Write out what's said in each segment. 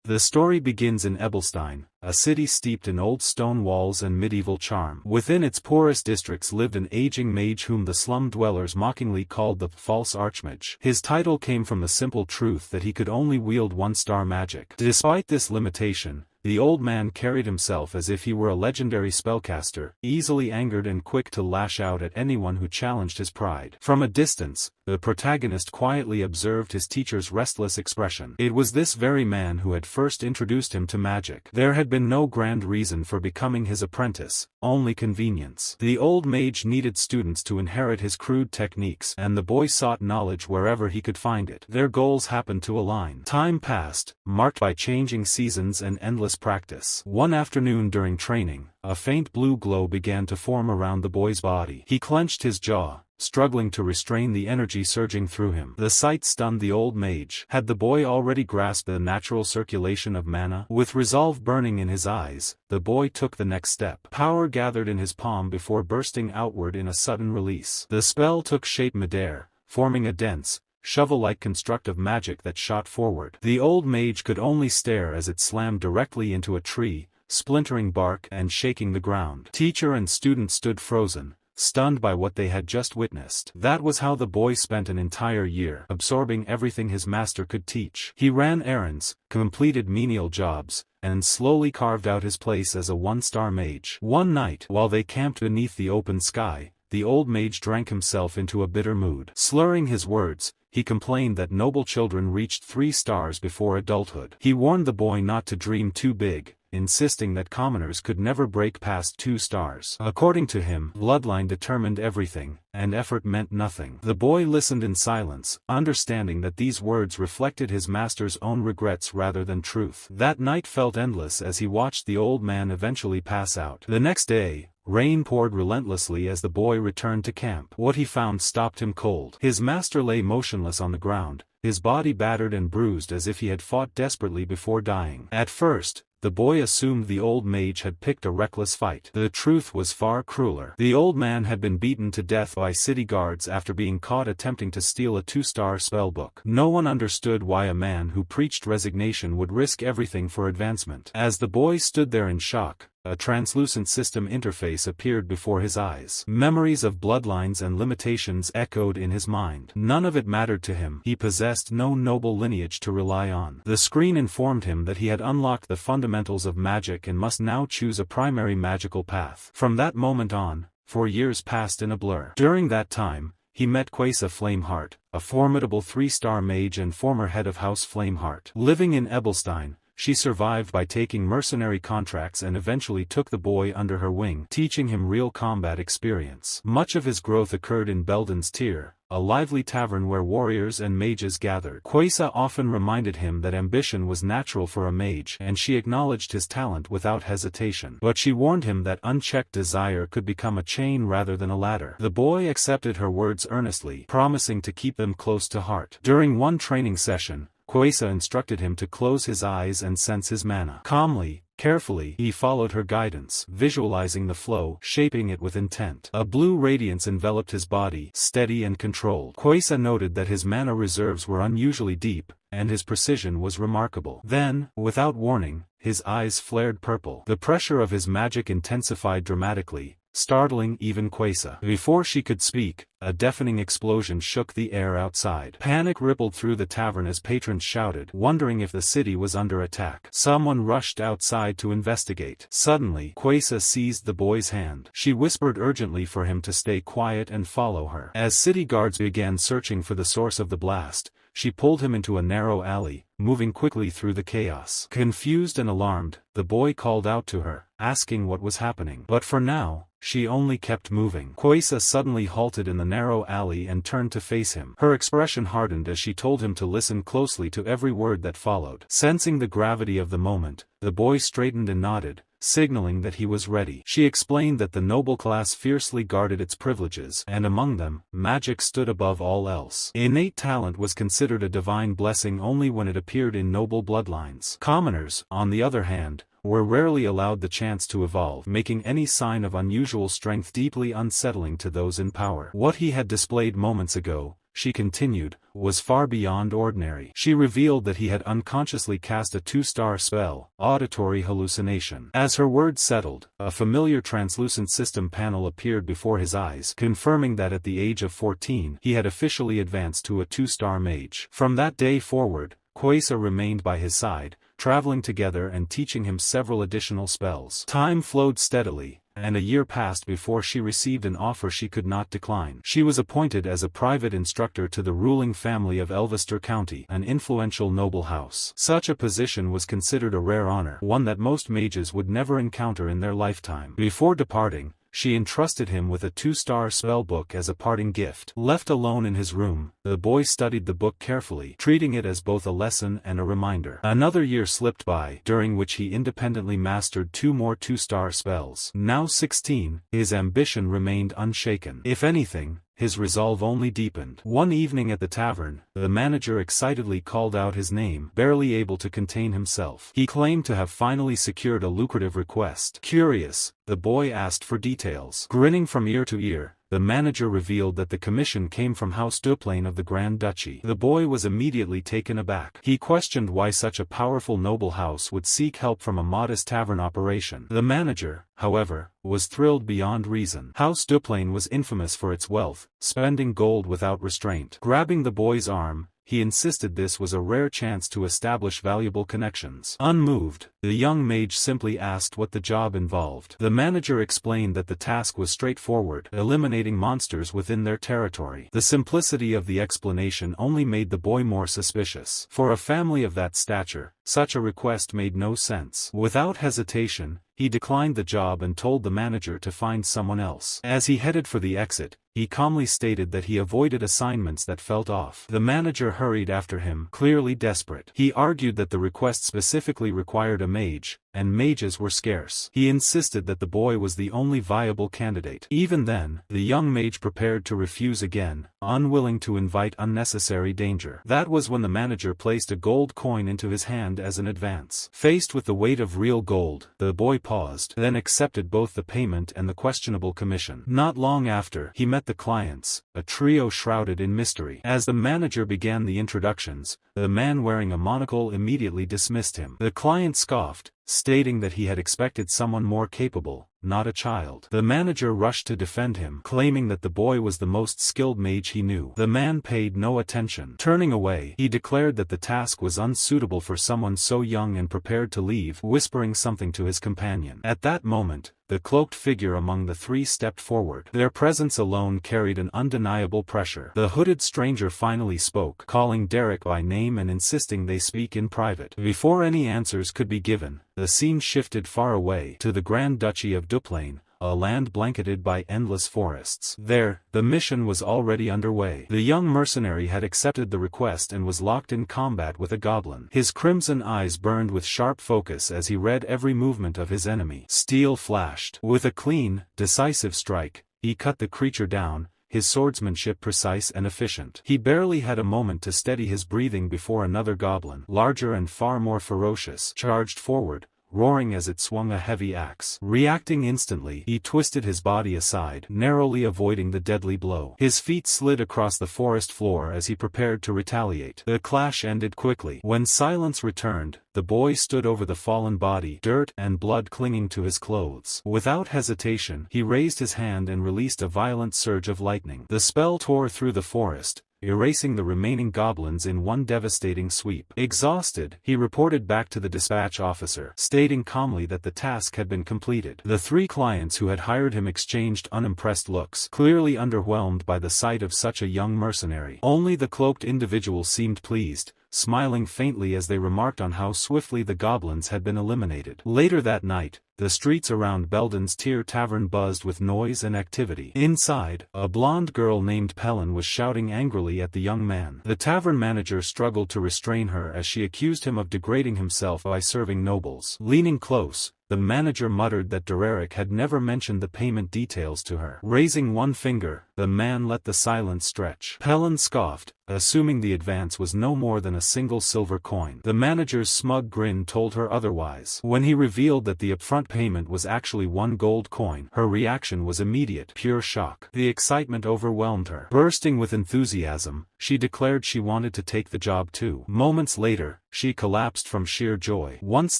The story begins in Ebelstein, a city steeped in old stone walls and medieval charm. Within its poorest districts lived an aging mage whom the slum dwellers mockingly called the false archmage. His title came from the simple truth that he could only wield one-star magic. Despite this limitation, the old man carried himself as if he were a legendary spellcaster, easily angered and quick to lash out at anyone who challenged his pride. From a distance, the protagonist quietly observed his teacher's restless expression. It was this very man who had first introduced him to magic. There had been no grand reason for becoming his apprentice, only convenience. The old mage needed students to inherit his crude techniques, and the boy sought knowledge wherever he could find it. Their goals happened to align. Time passed, marked by changing seasons and endless practice. One afternoon during training, a faint blue glow began to form around the boy's body. He clenched his jaw, struggling to restrain the energy surging through him. The sight stunned the old mage. Had the boy already grasped the natural circulation of mana? With resolve burning in his eyes, the boy took the next step. Power gathered in his palm before bursting outward in a sudden release. The spell took shape midair, forming a dense, shovel-like construct of magic that shot forward. The old mage could only stare as it slammed directly into a tree, splintering bark and shaking the ground. Teacher and student stood frozen, stunned by what they had just witnessed. That was how the boy spent an entire year, absorbing everything his master could teach. He ran errands, completed menial jobs, and slowly carved out his place as a one-star mage. One night, while they camped beneath the open sky, the old mage drank himself into a bitter mood. Slurring his words, he complained that noble children reached 3 stars before adulthood. He warned the boy not to dream too big, insisting that commoners could never break past 2 stars. According to him, bloodline determined everything, and effort meant nothing. The boy listened in silence, understanding that these words reflected his master's own regrets rather than truth. That night felt endless as he watched the old man eventually pass out. The next day, rain poured relentlessly as the boy returned to camp. What he found stopped him cold. His master lay motionless on the ground, his body battered and bruised as if he had fought desperately before dying. At first, the boy assumed the old mage had picked a reckless fight. The truth was far crueler. The old man had been beaten to death by city guards after being caught attempting to steal a 2-star spellbook. No one understood why a man who preached resignation would risk everything for advancement. As the boy stood there in shock, a translucent system interface appeared before his eyes. Memories of bloodlines and limitations echoed in his mind. None of it mattered to him. He possessed no noble lineage to rely on. The screen informed him that he had unlocked the fundamentals of magic and must now choose a primary magical path. From that moment on, 4 years passed in a blur. During that time, he met Quasar Flameheart, a formidable 3-star mage and former head of House Flameheart. Living in Ebelstein, she survived by taking mercenary contracts and eventually took the boy under her wing, teaching him real combat experience. Much of his growth occurred in Belden's Tier, a lively tavern where warriors and mages gathered. Quasar often reminded him that ambition was natural for a mage, and she acknowledged his talent without hesitation. But she warned him that unchecked desire could become a chain rather than a ladder. The boy accepted her words earnestly, promising to keep them close to heart. During one training session, Quasar instructed him to close his eyes and sense his mana. Calmly, carefully, he followed her guidance, visualizing the flow, shaping it with intent. A blue radiance enveloped his body, steady and controlled. Quasar noted that his mana reserves were unusually deep, and his precision was remarkable. Then, without warning, his eyes flared purple. The pressure of his magic intensified dramatically, startling even Quasar. Before she could speak, a deafening explosion shook the air outside. Panic rippled through the tavern as patrons shouted, wondering if the city was under attack. Someone rushed outside to investigate. Suddenly, Quasar seized the boy's hand. She whispered urgently for him to stay quiet and follow her. As city guards began searching for the source of the blast, she pulled him into a narrow alley, moving quickly through the chaos. Confused and alarmed, the boy called out to her, asking what was happening. But for now, she only kept moving. Quasar suddenly halted in the narrow alley and turned to face him. Her expression hardened as she told him to listen closely to every word that followed. Sensing the gravity of the moment, the boy straightened and nodded, signaling that he was ready. She explained that the noble class fiercely guarded its privileges, and among them, magic stood above all else. Innate talent was considered a divine blessing only when it appeared in noble bloodlines. Commoners, on the other hand, were rarely allowed the chance to evolve, making any sign of unusual strength deeply unsettling to those in power. What he had displayed moments ago, she continued, was far beyond ordinary. She revealed that he had unconsciously cast a 2-star spell, auditory hallucination. As her words settled, a familiar translucent system panel appeared before his eyes, confirming that at the age of 14 he had officially advanced to a 2-star mage. From that day forward, Quasar remained by his side, traveling together and teaching him several additional spells. Time flowed steadily, and a year passed before she received an offer she could not decline. She was appointed as a private instructor to the ruling family of Elvester County, an influential noble house. Such a position was considered a rare honor, one that most mages would never encounter in their lifetime. Before departing, she entrusted him with a 2-star spellbook as a parting gift. Left alone in his room, the boy studied the book carefully, treating it as both a lesson and a reminder. Another year slipped by, during which he independently mastered 2 more 2-star spells. Now 16, his ambition remained unshaken. If anything, his resolve only deepened. One evening at the tavern, the manager excitedly called out his name, barely able to contain himself. He claimed to have finally secured a lucrative request. Curious, the boy asked for details. Grinning from ear to ear, the manager revealed that the commission came from House Duplain of the Grand Duchy. The boy was immediately taken aback. He questioned why such a powerful noble house would seek help from a modest tavern operation. The manager, however, was thrilled beyond reason. House Duplain was infamous for its wealth, spending gold without restraint. Grabbing the boy's arm, he insisted this was a rare chance to establish valuable connections. Unmoved, the young mage simply asked what the job involved. The manager explained that the task was straightforward, eliminating monsters within their territory. The simplicity of the explanation only made the boy more suspicious. For a family of that stature, such a request made no sense. Without hesitation, he declined the job and told the manager to find someone else. As he headed for the exit, he calmly stated that he avoided assignments that felt off. The manager hurried after him, clearly desperate. He argued that the request specifically required a mage, and mages were scarce. He insisted that the boy was the only viable candidate. Even then, the young mage prepared to refuse again, unwilling to invite unnecessary danger. That was when the manager placed a gold coin into his hand as an advance. Faced with the weight of real gold, the boy paused, then accepted both the payment and the questionable commission. Not long after, he met the clients, a trio shrouded in mystery. As the manager began the introductions, the man wearing a monocle immediately dismissed him. The client scoffed, stating that he had expected someone more capable, not a child. The manager rushed to defend him, claiming that the boy was the most skilled mage he knew. The man paid no attention. Turning away, he declared that the task was unsuitable for someone so young and prepared to leave, whispering something to his companion. At that moment, the cloaked figure among the 3 stepped forward. Their presence alone carried an undeniable pressure. The hooded stranger finally spoke, calling Derrick by name and insisting they speak in private. Before any answers could be given, the scene shifted far away to the Grand Duchy of Duplain, a land blanketed by endless forests. There, the mission was already underway. The young mercenary had accepted the request and was locked in combat with a goblin. His crimson eyes burned with sharp focus as he read every movement of his enemy. Steel flashed. With a clean, decisive strike, he cut the creature down, his swordsmanship precise and efficient. He barely had a moment to steady his breathing before another goblin, larger and far more ferocious, charged forward, roaring as it swung a heavy axe. Reacting instantly, he twisted his body aside, narrowly avoiding the deadly blow. His feet slid across the forest floor as he prepared to retaliate. The clash ended quickly. When silence returned, the boy stood over the fallen body, dirt and blood clinging to his clothes. Without hesitation, he raised his hand and released a violent surge of lightning. The spell tore through the forest, erasing the remaining goblins in one devastating sweep. Exhausted, he reported back to the dispatch officer, stating calmly that the task had been completed. The 3 clients who had hired him exchanged unimpressed looks, clearly underwhelmed by the sight of such a young mercenary. Only the cloaked individual seemed pleased, smiling faintly as they remarked on how swiftly the goblins had been eliminated. Later that night, the streets around Belden's Tier Tavern buzzed with noise and activity. Inside, a blonde girl named Pelin was shouting angrily at the young man. The tavern manager struggled to restrain her as she accused him of degrading himself by serving nobles. Leaning close, the manager muttered that Derrick had never mentioned the payment details to her. Raising one finger, the man let the silence stretch. Pelin scoffed, assuming the advance was no more than a single silver coin. The manager's smug grin told her otherwise. When he revealed that the upfront upfront payment was actually 1 gold coin. Her reaction was immediate, pure shock. The excitement overwhelmed her. Bursting with enthusiasm, she declared she wanted to take the job too. Moments later, she collapsed from sheer joy. Once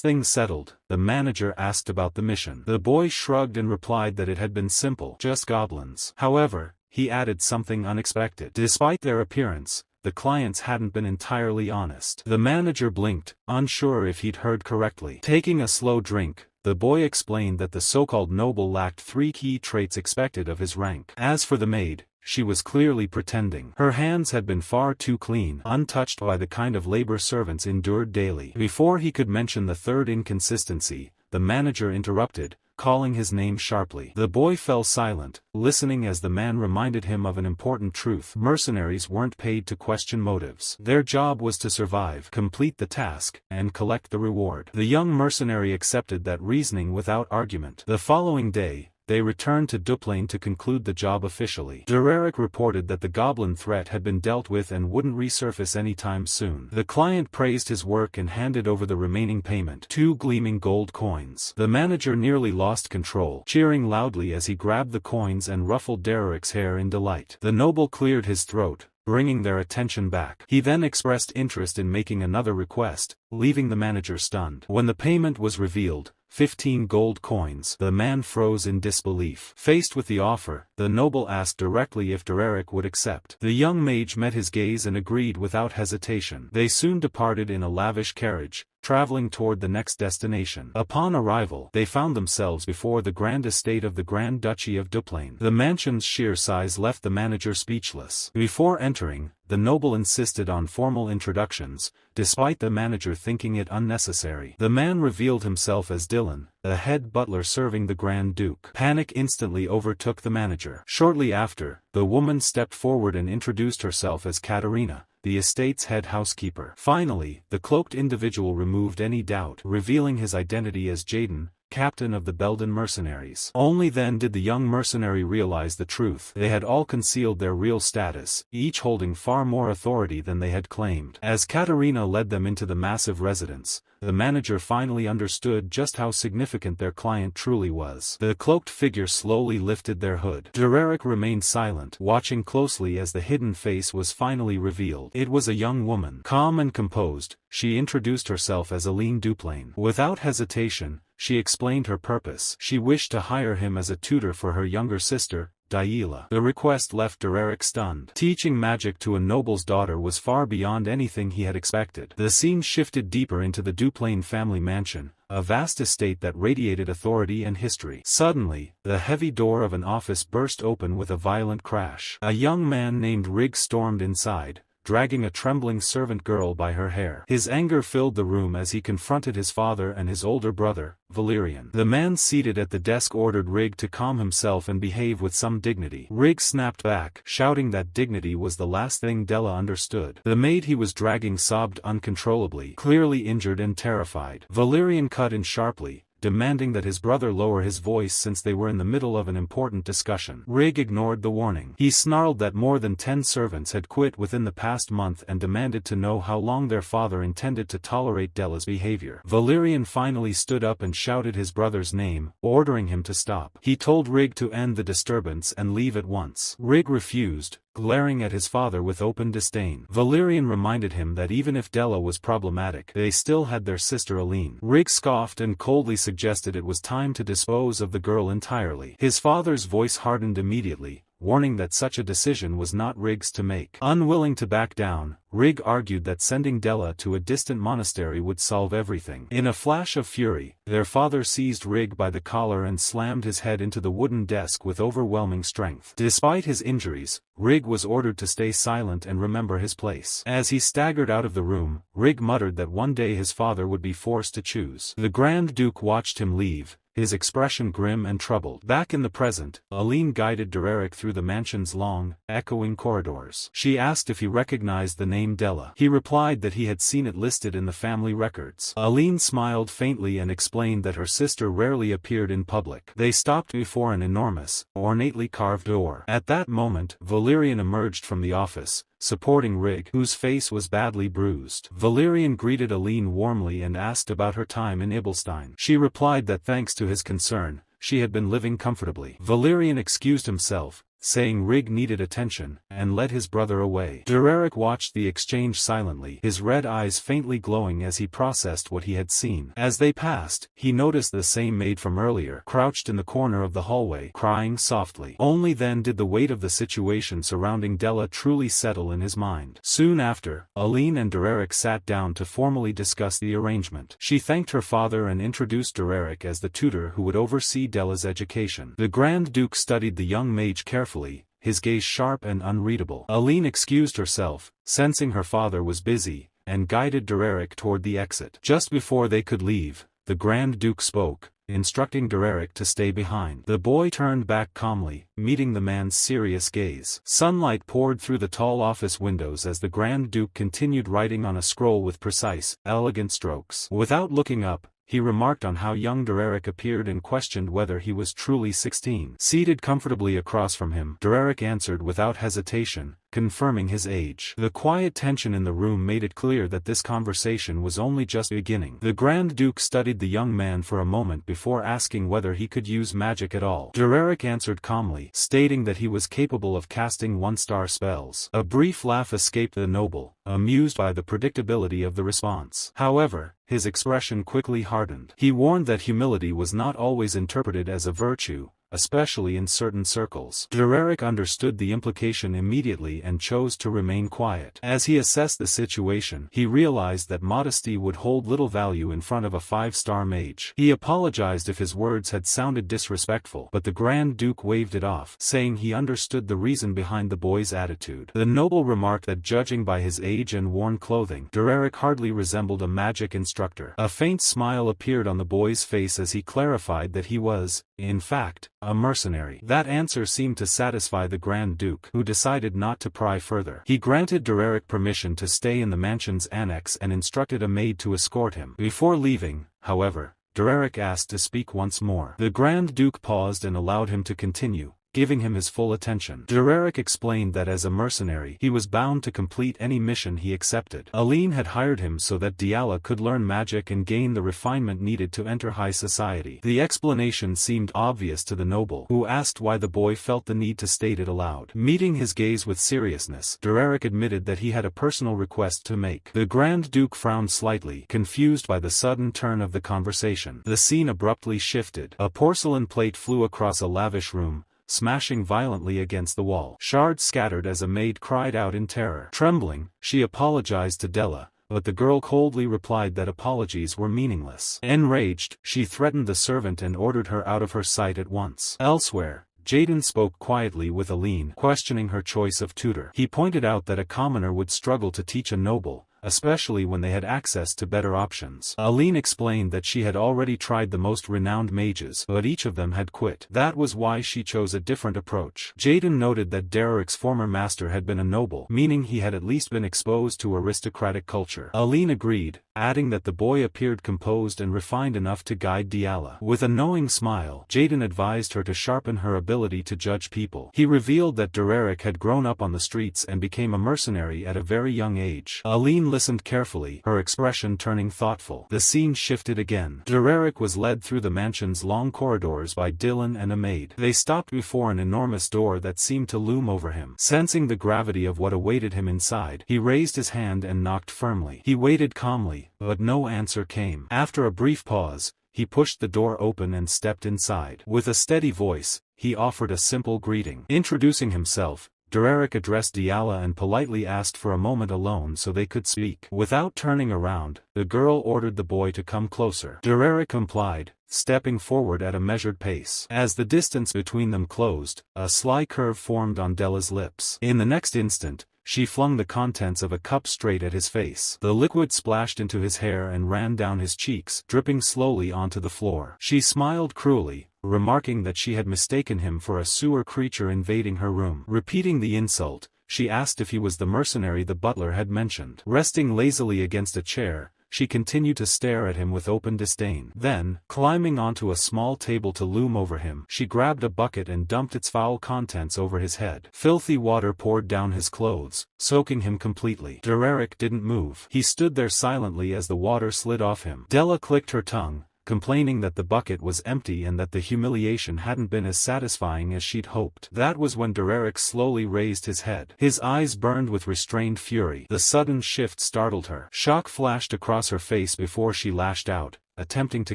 things settled, the manager asked about the mission. The boy shrugged and replied that it had been simple, just goblins. However, he added something unexpected. Despite their appearance, the clients hadn't been entirely honest. The manager blinked, unsure if he'd heard correctly. Taking a slow drink, the boy explained that the so-called noble lacked 3 key traits expected of his rank. As for the maid, she was clearly pretending. Her hands had been far too clean, untouched by the kind of labor servants endured daily. Before he could mention the third inconsistency, the manager interrupted, calling his name sharply. The boy fell silent, listening as the man reminded him of an important truth. Mercenaries weren't paid to question motives. Their job was to survive, complete the task, and collect the reward. The young mercenary accepted that reasoning without argument. The following day, they returned to Duplain to conclude the job officially. Derrick reported that the goblin threat had been dealt with and wouldn't resurface anytime soon. The client praised his work and handed over the remaining payment, 2 gleaming gold coins. The manager nearly lost control, cheering loudly as he grabbed the coins and ruffled Derrick's hair in delight. The noble cleared his throat, bringing their attention back. He then expressed interest in making another request, leaving the manager stunned. When the payment was revealed, 15 gold coins, the man froze in disbelief. Faced with the offer, the noble asked directly if Derrick would accept. The young mage met his gaze and agreed without hesitation. They soon departed in a lavish carriage, traveling toward the next destination. Upon arrival, they found themselves before the grand estate of the Grand Duchy of Duplain. The mansion's sheer size left the manager speechless. Before entering, the noble insisted on formal introductions, despite the manager thinking it unnecessary. The man revealed himself as Dylan, the head butler serving the Grand Duke. Panic instantly overtook the manager. Shortly after, the woman stepped forward and introduced herself as Katerina, the estate's head housekeeper. Finally, the cloaked individual removed any doubt, revealing his identity as Jaden, captain of the Belden mercenaries. Only then did the young mercenary realize the truth. They had all concealed their real status, each holding far more authority than they had claimed. As Katerina led them into the massive residence, the manager finally understood just how significant their client truly was. The cloaked figure slowly lifted their hood. Derrick remained silent, watching closely as the hidden face was finally revealed. It was a young woman. Calm and composed, she introduced herself as Aline Duplain. Without hesitation, she explained her purpose. She wished to hire him as a tutor for her younger sister, Daila. The request left Derrick stunned. Teaching magic to a noble's daughter was far beyond anything he had expected. The scene shifted deeper into the Duplain family mansion, a vast estate that radiated authority and history. Suddenly, the heavy door of an office burst open with a violent crash. A young man named Rigg stormed inside, dragging a trembling servant girl by her hair. His anger filled the room as he confronted his father and his older brother, Valerian. The man seated at the desk ordered Rigg to calm himself and behave with some dignity. Rigg snapped back, shouting that dignity was the last thing Della understood. The maid he was dragging sobbed uncontrollably, clearly injured and terrified. Valerian cut in sharply, demanding that his brother lower his voice since they were in the middle of an important discussion. Rigg ignored the warning. He snarled that more than 10 servants had quit within the past month and demanded to know how long their father intended to tolerate Della's behavior. Valerian finally stood up and shouted his brother's name, ordering him to stop. He told Rigg to end the disturbance and leave at once. Rigg refused, glaring at his father with open disdain. Valerian reminded him that even if Della was problematic, they still had their sister Aline. Rigg scoffed and coldly suggested it was time to dispose of the girl entirely. His father's voice hardened immediately, warning that such a decision was not Rigg's to make. Unwilling to back down, Rigg argued that sending Della to a distant monastery would solve everything. In a flash of fury, their father seized Rigg by the collar and slammed his head into the wooden desk with overwhelming strength. Despite his injuries, Rigg was ordered to stay silent and remember his place. As he staggered out of the room, Rigg muttered that one day his father would be forced to choose. The Grand Duke watched him leave, his expression grim and troubled. Back in the present, Aline guided Derrick through the mansion's long, echoing corridors. She asked if he recognized the name Della. He replied that he had seen it listed in the family records. Aline smiled faintly and explained that her sister rarely appeared in public. They stopped before an enormous, ornately carved door. At that moment, Valerian emerged from the office, supporting Rig, whose face was badly bruised. Valerian greeted Aline warmly and asked about her time in Ibelstein. She replied that thanks to his concern, she had been living comfortably. Valerian excused himself, saying Rig needed attention, and led his brother away. Derrick watched the exchange silently, his red eyes faintly glowing as he processed what he had seen. As they passed, he noticed the same maid from earlier, crouched in the corner of the hallway, crying softly. Only then did the weight of the situation surrounding Della truly settle in his mind. Soon after, Aline and Derrick sat down to formally discuss the arrangement. She thanked her father and introduced Derrick as the tutor who would oversee Della's education. The Grand Duke studied the young mage carefully, his gaze sharp and unreadable. Aline excused herself, sensing her father was busy, and guided Derrick toward the exit. Just before they could leave, the Grand Duke spoke, instructing Derrick to stay behind. The boy turned back calmly, meeting the man's serious gaze. Sunlight poured through the tall office windows as the Grand Duke continued writing on a scroll with precise, elegant strokes. Without looking up, he remarked on how young Derrick appeared and questioned whether he was truly 16. Seated comfortably across from him, Derrick answered without hesitation, confirming his age. The quiet tension in the room made it clear that this conversation was only just beginning. The Grand Duke studied the young man for a moment before asking whether he could use magic at all. Derrick answered calmly, stating that he was capable of casting one-star spells. A brief laugh escaped the noble, amused by the predictability of the response. However, his expression quickly hardened. He warned that humility was not always interpreted as a virtue, especially in certain circles. Derrick understood the implication immediately and chose to remain quiet. As he assessed the situation, he realized that modesty would hold little value in front of a 5-star mage. He apologized if his words had sounded disrespectful, but the Grand Duke waved it off, saying he understood the reason behind the boy's attitude. The noble remarked that judging by his age and worn clothing, Derrick hardly resembled a magic instructor. A faint smile appeared on the boy's face as he clarified that he was, in fact, a mercenary. That answer seemed to satisfy the Grand Duke, who decided not to pry further. He granted Derrick permission to stay in the mansion's annex and instructed a maid to escort him. Before leaving, however, Derrick asked to speak once more. The Grand Duke paused and allowed him to continue, giving him his full attention. Derrick explained that as a mercenary, he was bound to complete any mission he accepted. Aline had hired him so that Diala could learn magic and gain the refinement needed to enter high society. The explanation seemed obvious to the noble, who asked why the boy felt the need to state it aloud. Meeting his gaze with seriousness, Derrick admitted that he had a personal request to make. The Grand Duke frowned slightly, confused by the sudden turn of the conversation. The scene abruptly shifted. A porcelain plate flew across a lavish room, smashing violently against the wall. Shards scattered as a maid cried out in terror. Trembling, she apologized to Della, but the girl coldly replied that apologies were meaningless. Enraged, she threatened the servant and ordered her out of her sight at once. Elsewhere, Jaden spoke quietly with Aline, questioning her choice of tutor. He pointed out that a commoner would struggle to teach a noble, especially when they had access to better options. Aline explained that she had already tried the most renowned mages, but each of them had quit. That was why she chose a different approach. Jaden noted that Derrick's former master had been a noble, meaning he had at least been exposed to aristocratic culture. Aline agreed, adding that the boy appeared composed and refined enough to guide Diala. With a knowing smile, Jaden advised her to sharpen her ability to judge people. He revealed that Derrick had grown up on the streets and became a mercenary at a very young age. Aline listened carefully, her expression turning thoughtful. The scene shifted again. Derrick was led through the mansion's long corridors by Dylan and a maid. They stopped before an enormous door that seemed to loom over him. Sensing the gravity of what awaited him inside, he raised his hand and knocked firmly. He waited calmly, but no answer came. After a brief pause, he pushed the door open and stepped inside. With a steady voice, he offered a simple greeting. Introducing himself, Derrick addressed Diala and politely asked for a moment alone so they could speak. Without turning around, the girl ordered the boy to come closer. Derrick complied, stepping forward at a measured pace. As the distance between them closed, a sly curve formed on Della's lips. In the next instant, she flung the contents of a cup straight at his face. The liquid splashed into his hair and ran down his cheeks, dripping slowly onto the floor. She smiled cruelly, remarking that she had mistaken him for a sewer creature invading her room. Repeating the insult, she asked if he was the mercenary the butler had mentioned. Resting lazily against a chair, she continued to stare at him with open disdain. Then, climbing onto a small table to loom over him, she grabbed a bucket and dumped its foul contents over his head. Filthy water poured down his clothes, soaking him completely. Derrick didn't move. He stood there silently as the water slid off him. Della clicked her tongue, complaining that the bucket was empty and that the humiliation hadn't been as satisfying as she'd hoped. That was when Derrick slowly raised his head. His eyes burned with restrained fury. The sudden shift startled her. Shock flashed across her face before she lashed out, attempting to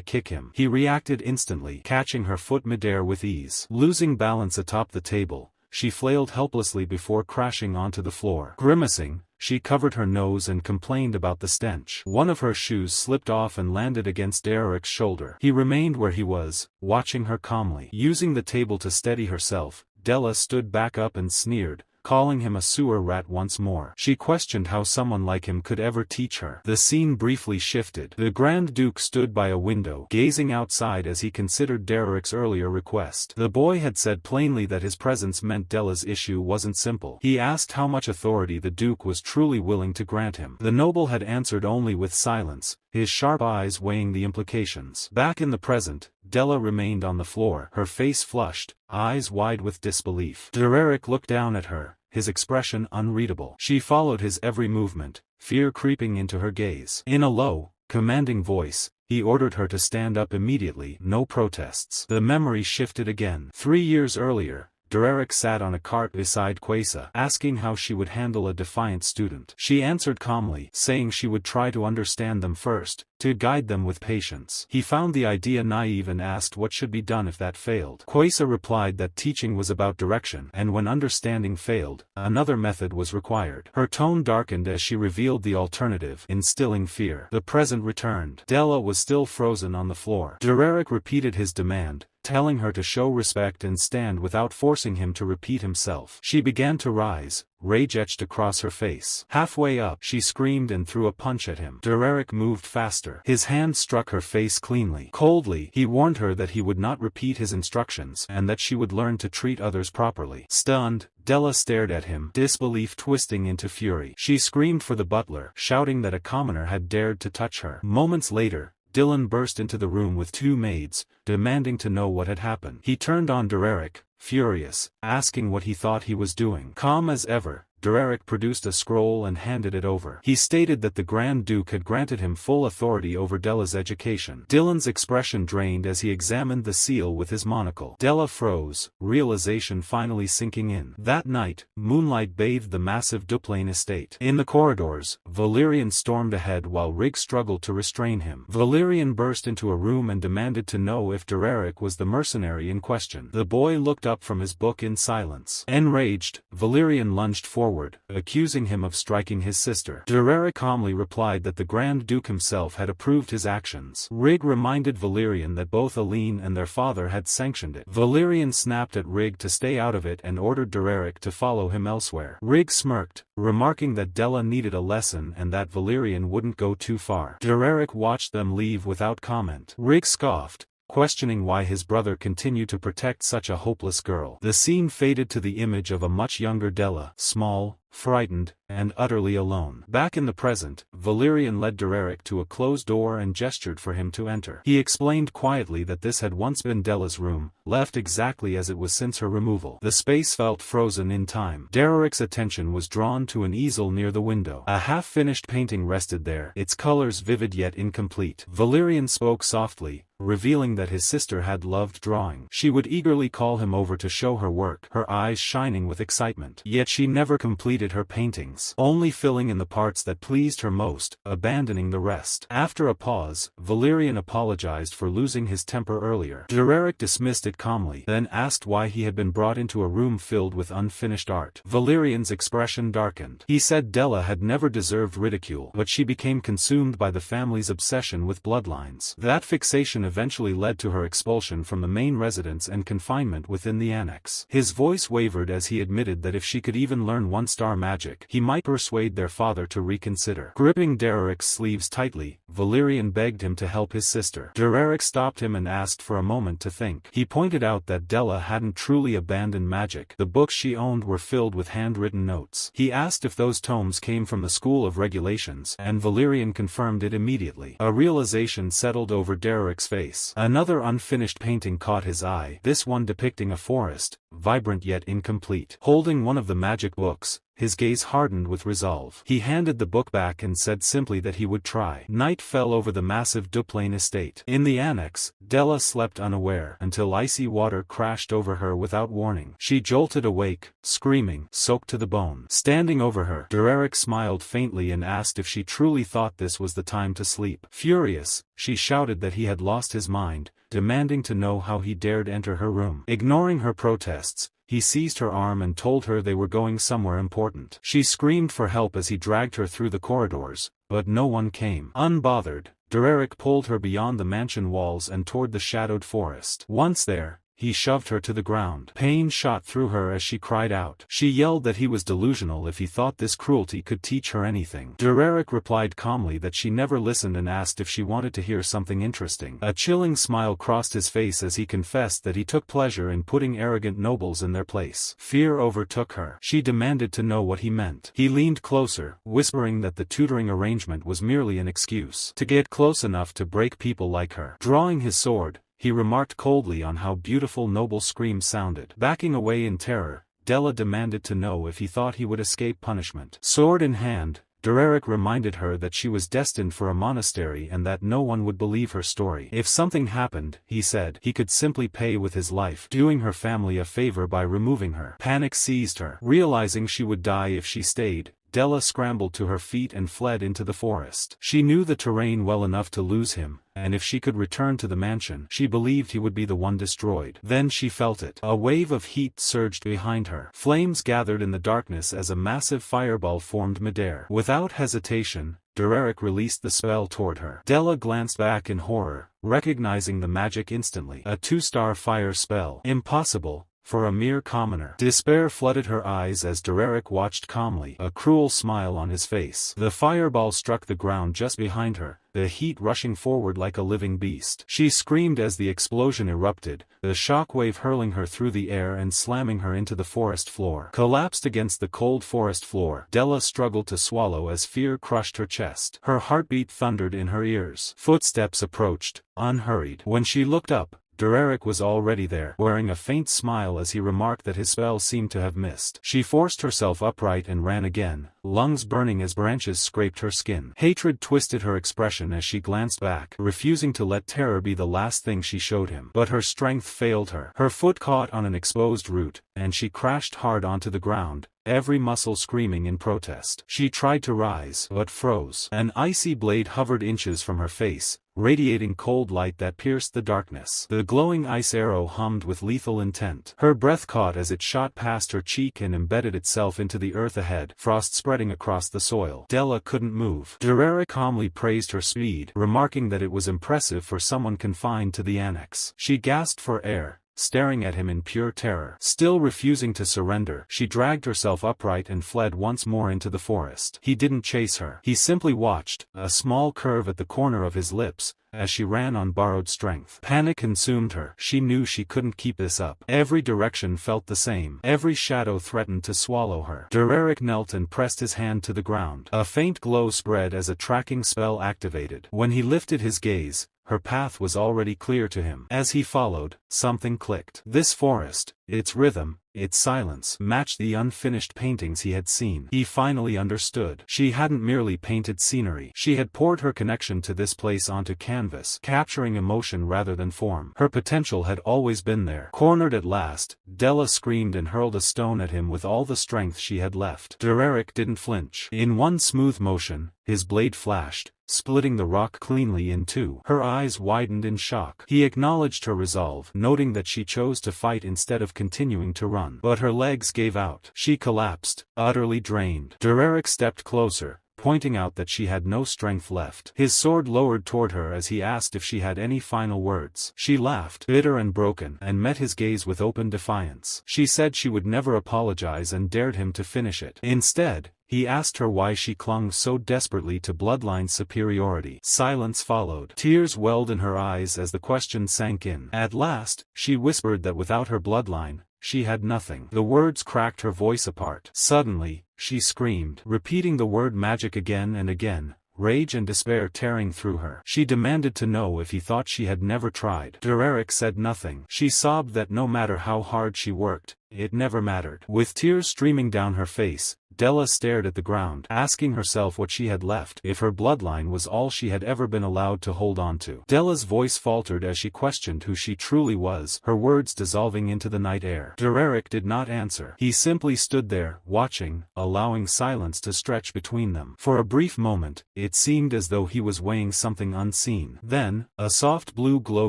kick him. He reacted instantly, catching her foot midair with ease. Losing balance atop the table, she flailed helplessly before crashing onto the floor. Grimacing, she covered her nose and complained about the stench. One of her shoes slipped off and landed against Derrick's shoulder. He remained where he was, watching her calmly. Using the table to steady herself, Della stood back up and sneered, calling him a sewer rat once more. She questioned how someone like him could ever teach her. The scene briefly shifted. The Grand Duke stood by a window, gazing outside as he considered Derrick's earlier request. The boy had said plainly that his presence meant Della's issue wasn't simple. He asked how much authority the Duke was truly willing to grant him. The noble had answered only with silence, his sharp eyes weighing the implications. Back in the present, Della remained on the floor, her face flushed, eyes wide with disbelief. Derrick looked down at her, his expression unreadable. She followed his every movement, fear creeping into her gaze. In a low, commanding voice, he ordered her to stand up immediately. No protests. The memory shifted again. 3 years earlier, Derrick sat on a cart beside Quasar, asking how she would handle a defiant student. She answered calmly, saying she would try to understand them first, to guide them with patience. He found the idea naive and asked what should be done if that failed. Quasar replied that teaching was about direction, and when understanding failed, another method was required. Her tone darkened as she revealed the alternative, instilling fear. The present returned. Della was still frozen on the floor. Derrick repeated his demand, telling her to show respect and stand without forcing him to repeat himself. She began to rise, rage etched across her face. Halfway up, she screamed and threw a punch at him. Derrick moved faster. His hand struck her face cleanly. Coldly, he warned her that he would not repeat his instructions and that she would learn to treat others properly. Stunned, Della stared at him, disbelief twisting into fury. She screamed for the butler, shouting that a commoner had dared to touch her. Moments later, Dylan burst into the room with 2 maids, demanding to know what had happened. He turned on Derrick, furious, asking what he thought he was doing. Calm as ever, Derrick produced a scroll and handed it over. He stated that the Grand Duke had granted him full authority over Della's education. Dylan's expression drained as he examined the seal with his monocle. Della froze, realization finally sinking in. That night, moonlight bathed the massive Duplain estate. In the corridors, Valerian stormed ahead while Rig struggled to restrain him. Valerian burst into a room and demanded to know if Derrick was the mercenary in question. The boy looked up from his book in silence. Enraged, Valerian lunged forward, accusing him of striking his sister. Derrick calmly replied that the Grand Duke himself had approved his actions. Rig reminded Valerian that both Aline and their father had sanctioned it. Valerian snapped at Rig to stay out of it and ordered Derrick to follow him elsewhere. Rig smirked, remarking that Della needed a lesson and that Valerian wouldn't go too far. Derrick watched them leave without comment. Rig scoffed, questioning why his brother continued to protect such a hopeless girl. The scene faded to the image of a much younger Della, small, frightened, and utterly alone. Back in the present, Valerian led Derrick to a closed door and gestured for him to enter. He explained quietly that this had once been Della's room, left exactly as it was since her removal. The space felt frozen in time. Derrick's attention was drawn to an easel near the window. A half-finished painting rested there, its colors vivid yet incomplete. Valerian spoke softly, revealing that his sister had loved drawing. She would eagerly call him over to show her work, her eyes shining with excitement. Yet she never completed her paintings, only filling in the parts that pleased her most, abandoning the rest. After a pause, Valerian apologized for losing his temper earlier. Derrick dismissed it calmly, then asked why he had been brought into a room filled with unfinished art. Valerian's expression darkened. He said Della had never deserved ridicule, but she became consumed by the family's obsession with bloodlines. That fixation eventually led to her expulsion from the main residence and confinement within the annex. His voice wavered as he admitted that if she could even learn one star star magic. He might persuade their father to reconsider. Gripping Derrick's sleeves tightly, Valerian begged him to help his sister. Derrick stopped him and asked for a moment to think. He pointed out that Della hadn't truly abandoned magic. The books she owned were filled with handwritten notes. He asked if those tomes came from the School of Regulations, and Valerian confirmed it immediately. A realization settled over Derrick's face. Another unfinished painting caught his eye, this one depicting a forest, vibrant yet incomplete. Holding one of the magic books, his gaze hardened with resolve. He handed the book back and said simply that he would try. Night fell over the massive Duplain estate. In the annex, Della slept unaware until icy water crashed over her without warning. She jolted awake, screaming, soaked to the bone. Standing over her, Derrick smiled faintly and asked if she truly thought this was the time to sleep. Furious, she shouted that he had lost his mind, demanding to know how he dared enter her room. Ignoring her protests, he seized her arm and told her they were going somewhere important. She screamed for help as he dragged her through the corridors, but no one came. Unbothered, Derrick pulled her beyond the mansion walls and toward the shadowed forest. Once there, he shoved her to the ground. Pain shot through her as she cried out. She yelled that he was delusional if he thought this cruelty could teach her anything. Derrick replied calmly that she never listened and asked if she wanted to hear something interesting. A chilling smile crossed his face as he confessed that he took pleasure in putting arrogant nobles in their place. Fear overtook her. She demanded to know what he meant. He leaned closer, whispering that the tutoring arrangement was merely an excuse to get close enough to break people like her. Drawing his sword, he remarked coldly on how beautiful noble screams sounded. Backing away in terror, Della demanded to know if he thought he would escape punishment. Sword in hand, Derrick reminded her that she was destined for a monastery and that no one would believe her story. If something happened, he said, he could simply pay with his life, doing her family a favor by removing her. Panic seized her. Realizing she would die if she stayed, Della scrambled to her feet and fled into the forest. She knew the terrain well enough to lose him, and if she could return to the mansion, she believed he would be the one destroyed. Then she felt it. A wave of heat surged behind her. Flames gathered in the darkness as a massive fireball formed midair. Without hesitation, Derrick released the spell toward her. Della glanced back in horror, recognizing the magic instantly. A 2-star fire spell. Impossible, for a mere commoner. Despair flooded her eyes as Derrick watched calmly, a cruel smile on his face. The fireball struck the ground just behind her, the heat rushing forward like a living beast. She screamed as the explosion erupted, the shockwave hurling her through the air and slamming her into the forest floor. Collapsed against the cold forest floor, Della struggled to swallow as fear crushed her chest. Her heartbeat thundered in her ears. Footsteps approached, unhurried. When she looked up, Derrick was already there, wearing a faint smile as he remarked that his spell seemed to have missed. She forced herself upright and ran again, lungs burning as branches scraped her skin. Hatred twisted her expression as she glanced back, refusing to let terror be the last thing she showed him. But her strength failed her. Her foot caught on an exposed root, and she crashed hard onto the ground, every muscle screaming in protest. She tried to rise, but froze. An icy blade hovered inches from her face, radiating cold light that pierced the darkness. The glowing ice arrow hummed with lethal intent. Her breath caught as it shot past her cheek and embedded itself into the earth ahead, frost spreading across the soil. Della couldn't move. Derrick calmly praised her speed, remarking that it was impressive for someone confined to the annex. She gasped for air, staring at him in pure terror. Still refusing to surrender, she dragged herself upright and fled once more into the forest. He didn't chase her. He simply watched, a small curve at the corner of his lips, as she ran on borrowed strength. Panic consumed her. She knew she couldn't keep this up. Every direction felt the same. Every shadow threatened to swallow her. Derrick knelt and pressed his hand to the ground. A faint glow spread as a tracking spell activated. When he lifted his gaze, her path was already clear to him. As he followed, something clicked. This forest, its rhythm, its silence, matched the unfinished paintings he had seen. He finally understood. She hadn't merely painted scenery. She had poured her connection to this place onto canvas, capturing emotion rather than form. Her potential had always been there. Cornered at last, Della screamed and hurled a stone at him with all the strength she had left. Derrick didn't flinch. In one smooth motion, his blade flashed, splitting the rock cleanly in two. Her eyes widened in shock. He acknowledged her resolve, noting that she chose to fight instead of continuing to run. But her legs gave out. She collapsed, utterly drained. Derrick stepped closer, pointing out that she had no strength left. His sword lowered toward her as he asked if she had any final words. She laughed, bitter and broken, and met his gaze with open defiance. She said she would never apologize and dared him to finish it. Instead, he asked her why she clung so desperately to bloodline superiority. Silence followed. Tears welled in her eyes as the question sank in. At last, she whispered that without her bloodline, she had nothing. The words cracked her voice apart. Suddenly, she screamed, repeating the word magic again and again, rage and despair tearing through her. She demanded to know if he thought she had never tried. Derrick said nothing. She sobbed that no matter how hard she worked, it never mattered. With tears streaming down her face, Della stared at the ground, asking herself what she had left if her bloodline was all she had ever been allowed to hold on to. Della's voice faltered as she questioned who she truly was, her words dissolving into the night air. Derrick did not answer. He simply stood there, watching, allowing silence to stretch between them. For a brief moment, it seemed as though he was weighing something unseen. Then, a soft blue glow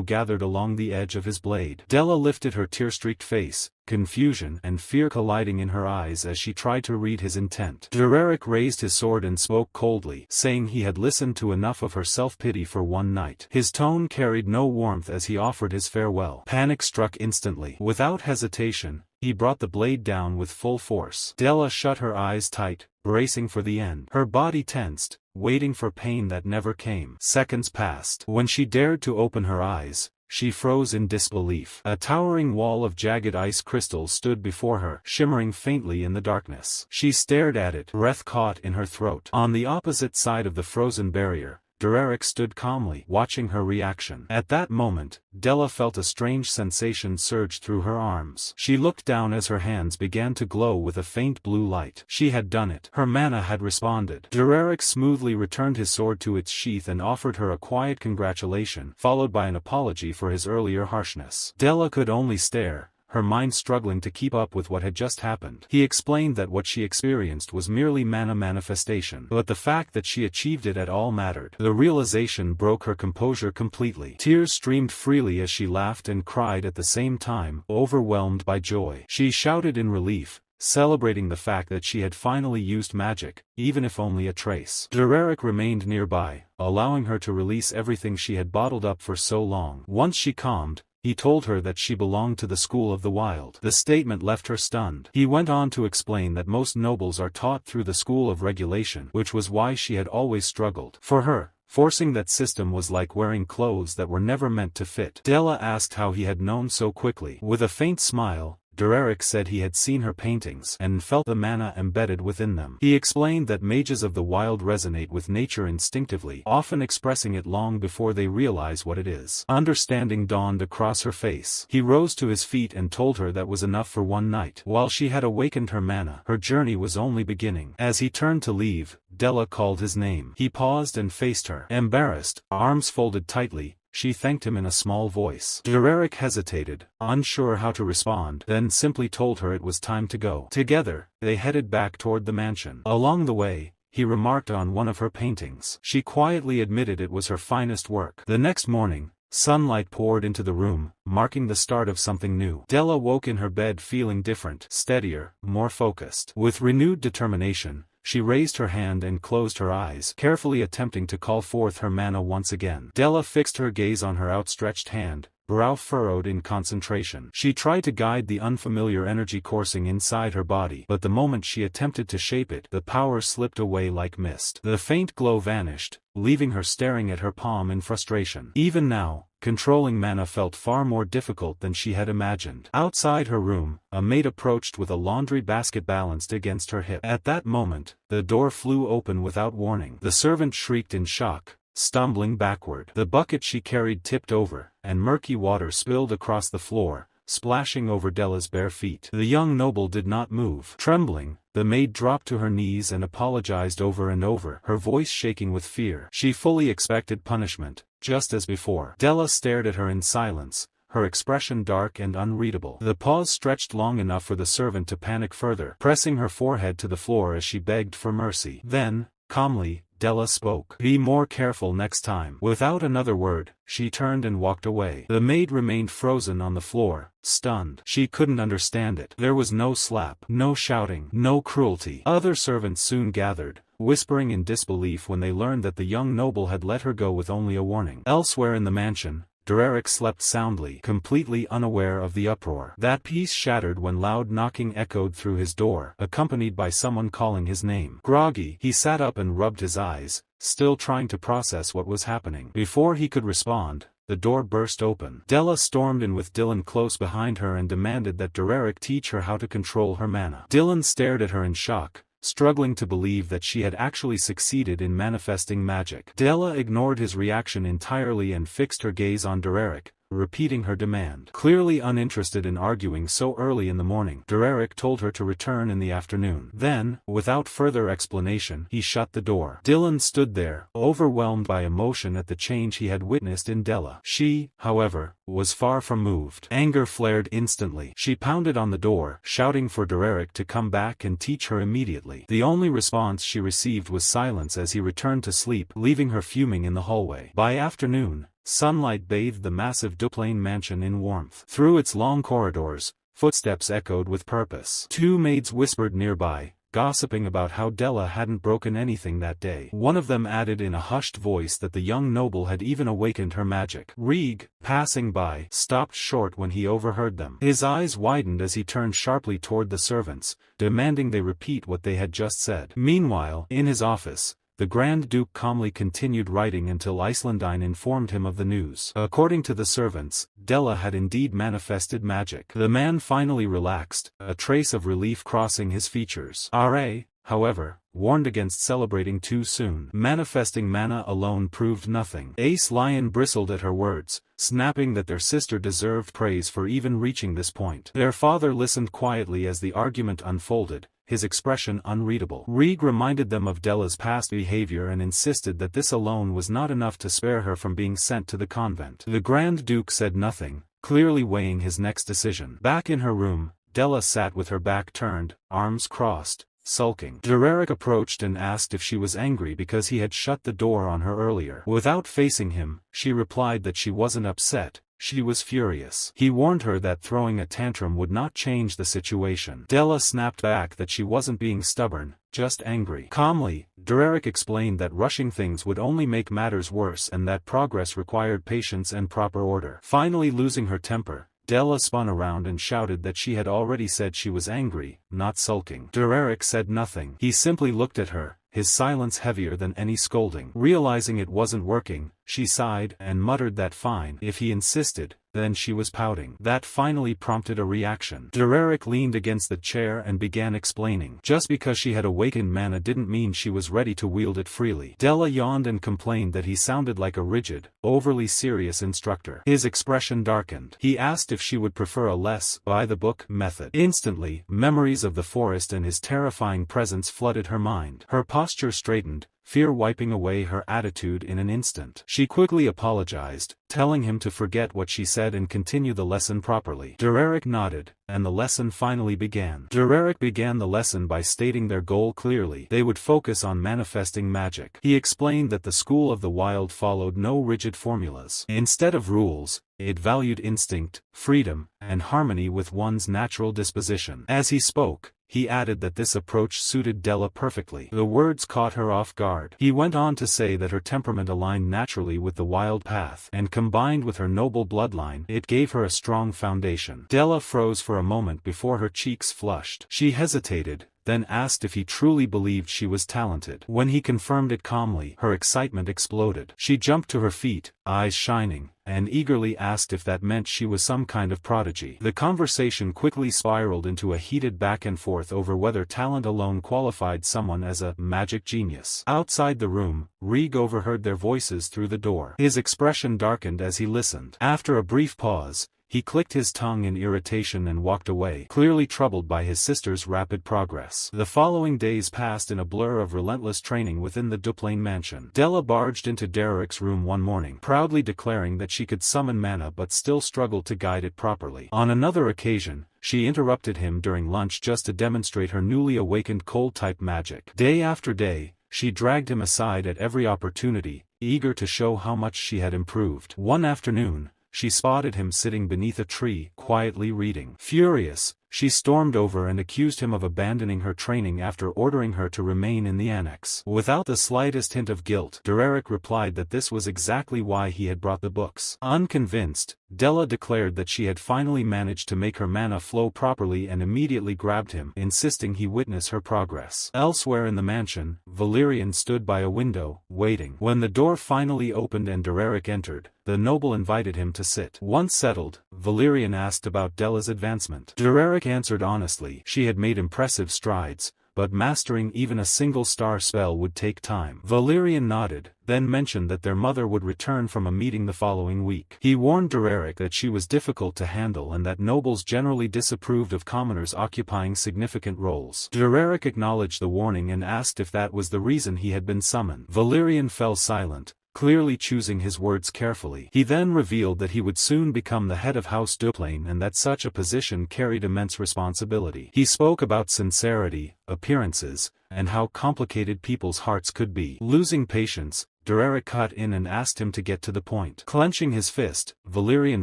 gathered along the edge of his blade. Della lifted her tear-streaked face, confusion and fear colliding in her eyes as she tried to read his intent. Derrick raised his sword and spoke coldly, saying he had listened to enough of her self-pity for one night. His tone carried no warmth as he offered his farewell. Panic struck instantly. Without hesitation, he brought the blade down with full force. Della shut her eyes tight, bracing for the end. Her body tensed, waiting for pain that never came. Seconds passed. When she dared to open her eyes, she froze in disbelief. A towering wall of jagged ice crystals stood before her, shimmering faintly in the darkness. She stared at it, breath caught in her throat. On the opposite side of the frozen barrier, Derrick stood calmly, watching her reaction. At that moment, Della felt a strange sensation surge through her arms. She looked down as her hands began to glow with a faint blue light. She had done it. Her mana had responded. Derrick smoothly returned his sword to its sheath and offered her a quiet congratulation, followed by an apology for his earlier harshness. Della could only stare, her mind struggling to keep up with what had just happened. He explained that what she experienced was merely mana manifestation, but the fact that she achieved it at all mattered. The realization broke her composure completely. Tears streamed freely as she laughed and cried at the same time, overwhelmed by joy. She shouted in relief, celebrating the fact that she had finally used magic, even if only a trace. Derrick remained nearby, allowing her to release everything she had bottled up for so long. Once she calmed, he told her that she belonged to the school of the wild. The statement left her stunned. He went on to explain that most nobles are taught through the school of regulation, which was why she had always struggled. For her, forcing that system was like wearing clothes that were never meant to fit. Della asked how he had known so quickly. With a faint smile, Derrick said he had seen her paintings and felt the mana embedded within them. He explained that mages of the wild resonate with nature instinctively, often expressing it long before they realize what it is. Understanding dawned across her face. He rose to his feet and told her that was enough for one night. While she had awakened her mana, her journey was only beginning. As he turned to leave, Della called his name. He paused and faced her. Embarrassed, arms folded tightly, she thanked him in a small voice. Derrick hesitated, unsure how to respond, then simply told her it was time to go. Together, they headed back toward the mansion. Along the way, he remarked on one of her paintings. She quietly admitted it was her finest work. The next morning, sunlight poured into the room, marking the start of something new. Della woke in her bed feeling different, steadier, more focused. With renewed determination, she raised her hand and closed her eyes, carefully attempting to call forth her mana once again. Della fixed her gaze on her outstretched hand, brow furrowed in concentration. She tried to guide the unfamiliar energy coursing inside her body, but the moment she attempted to shape it, the power slipped away like mist. The faint glow vanished, leaving her staring at her palm in frustration. Even now, controlling mana felt far more difficult than she had imagined. Outside her room, a maid approached with a laundry basket balanced against her hip. At that moment, the door flew open without warning. The servant shrieked in shock, stumbling backward. The bucket she carried tipped over, and murky water spilled across the floor, splashing over Della's bare feet. The young noble did not move. Trembling, the maid dropped to her knees and apologized over and over, her voice shaking with fear. She fully expected punishment, just as before. Della stared at her in silence, her expression dark and unreadable. The pause stretched long enough for the servant to panic further, pressing her forehead to the floor as she begged for mercy. Then, calmly, Della spoke. "Be more careful next time." Without another word, she turned and walked away. The maid remained frozen on the floor, stunned. She couldn't understand it. There was no slap, no shouting, no cruelty. Other servants soon gathered, whispering in disbelief when they learned that the young noble had let her go with only a warning. Elsewhere in the mansion, Derrick slept soundly, completely unaware of the uproar. That peace shattered when loud knocking echoed through his door, accompanied by someone calling his name. Groggy, he sat up and rubbed his eyes, still trying to process what was happening. Before he could respond, the door burst open. Della stormed in with Dylan close behind her and demanded that Derrick teach her how to control her mana. Dylan stared at her in shock, struggling to believe that she had actually succeeded in manifesting magic. Della ignored his reaction entirely and fixed her gaze on Derrick, repeating her demand. Clearly uninterested in arguing so early in the morning, Derrick told her to return in the afternoon. Then, without further explanation, he shut the door. Dylan stood there, overwhelmed by emotion at the change he had witnessed in Della. She, however, was far from moved. Anger flared instantly. She pounded on the door, shouting for Derrick to come back and teach her immediately. The only response she received was silence as he returned to sleep, leaving her fuming in the hallway. By afternoon, sunlight bathed the massive Duplain mansion in warmth. Through its long corridors, footsteps echoed with purpose. Two maids whispered nearby, gossiping about how Della hadn't broken anything that day. One of them added in a hushed voice that the young noble had even awakened her magic. Reeg, passing by, stopped short when he overheard them. His eyes widened as he turned sharply toward the servants, demanding they repeat what they had just said. Meanwhile, in his office, the Grand Duke calmly continued writing until Icelandine informed him of the news. According to the servants, Della had indeed manifested magic. The man finally relaxed, a trace of relief crossing his features. R.A., however, warned against celebrating too soon. Manifesting mana alone proved nothing. Ace Lion bristled at her words, snapping that their sister deserved praise for even reaching this point. Their father listened quietly as the argument unfolded, his expression unreadable. Reeg reminded them of Della's past behavior and insisted that this alone was not enough to spare her from being sent to the convent. The Grand Duke said nothing, clearly weighing his next decision. Back in her room, Della sat with her back turned, arms crossed, sulking. Derrick approached and asked if she was angry because he had shut the door on her earlier. Without facing him, she replied that she wasn't upset. She was furious. He warned her that throwing a tantrum would not change the situation. Della snapped back that she wasn't being stubborn, just angry. Calmly, Derrick explained that rushing things would only make matters worse and that progress required patience and proper order. Finally losing her temper, Della spun around and shouted that she had already said she was angry, not sulking. Derrick said nothing. He simply looked at her, his silence heavier than any scolding. Realizing it wasn't working, she sighed and muttered that fine. If he insisted, then she was pouting. That finally prompted a reaction. Derrick leaned against the chair and began explaining. Just because she had awakened mana didn't mean she was ready to wield it freely. Della yawned and complained that he sounded like a rigid, overly serious instructor. His expression darkened. He asked if she would prefer a less by-the-book method. Instantly, memories of the forest and his terrifying presence flooded her mind. Her posture straightened, fear wiping away her attitude in an instant. She quickly apologized, telling him to forget what she said and continue the lesson properly. Derrick nodded, and the lesson finally began. Derrick began the lesson by stating their goal clearly. They would focus on manifesting magic. He explained that the School of the Wild followed no rigid formulas. Instead of rules, it valued instinct, freedom, and harmony with one's natural disposition. As he spoke, he added that this approach suited Della perfectly. The words caught her off guard. He went on to say that her temperament aligned naturally with the wild path, and combined with her noble bloodline, it gave her a strong foundation. Della froze for a moment before her cheeks flushed. She hesitated, then asked if he truly believed she was talented. When he confirmed it calmly, her excitement exploded. She jumped to her feet, eyes shining, and eagerly asked if that meant she was some kind of prodigy. The conversation quickly spiraled into a heated back and forth over whether talent alone qualified someone as a magic genius. Outside the room, Reeg overheard their voices through the door. His expression darkened as he listened. After a brief pause, he clicked his tongue in irritation and walked away, clearly troubled by his sister's rapid progress. The following days passed in a blur of relentless training within the Duplain mansion. Della barged into Derrick's room one morning, proudly declaring that she could summon mana but still struggled to guide it properly. On another occasion, she interrupted him during lunch just to demonstrate her newly awakened cold-type magic. Day after day, she dragged him aside at every opportunity, eager to show how much she had improved. One afternoon, she spotted him sitting beneath a tree, quietly reading. Furious, She stormed over and accused him of abandoning her training after ordering her to remain in the annex. Without the slightest hint of guilt, Derrick replied that this was exactly why he had brought the books. Unconvinced, Della declared that she had finally managed to make her mana flow properly and immediately grabbed him, insisting he witness her progress. Elsewhere in the mansion, Valerian stood by a window, waiting. When the door finally opened and Derrick entered, the noble invited him to sit. Once settled, Valerian asked about Della's advancement. Derrick answered honestly. She had made impressive strides, but mastering even a single star spell would take time. Valerian nodded, then mentioned that their mother would return from a meeting the following week. He warned Derrick that she was difficult to handle and that nobles generally disapproved of commoners occupying significant roles. Derrick acknowledged the warning and asked if that was the reason he had been summoned. Valerian fell silent, clearly choosing his words carefully. He then revealed that he would soon become the head of House Duplain and that such a position carried immense responsibility. He spoke about sincerity, appearances, and how complicated people's hearts could be. Losing patience, Derrick cut in and asked him to get to the point. Clenching his fist, Valerian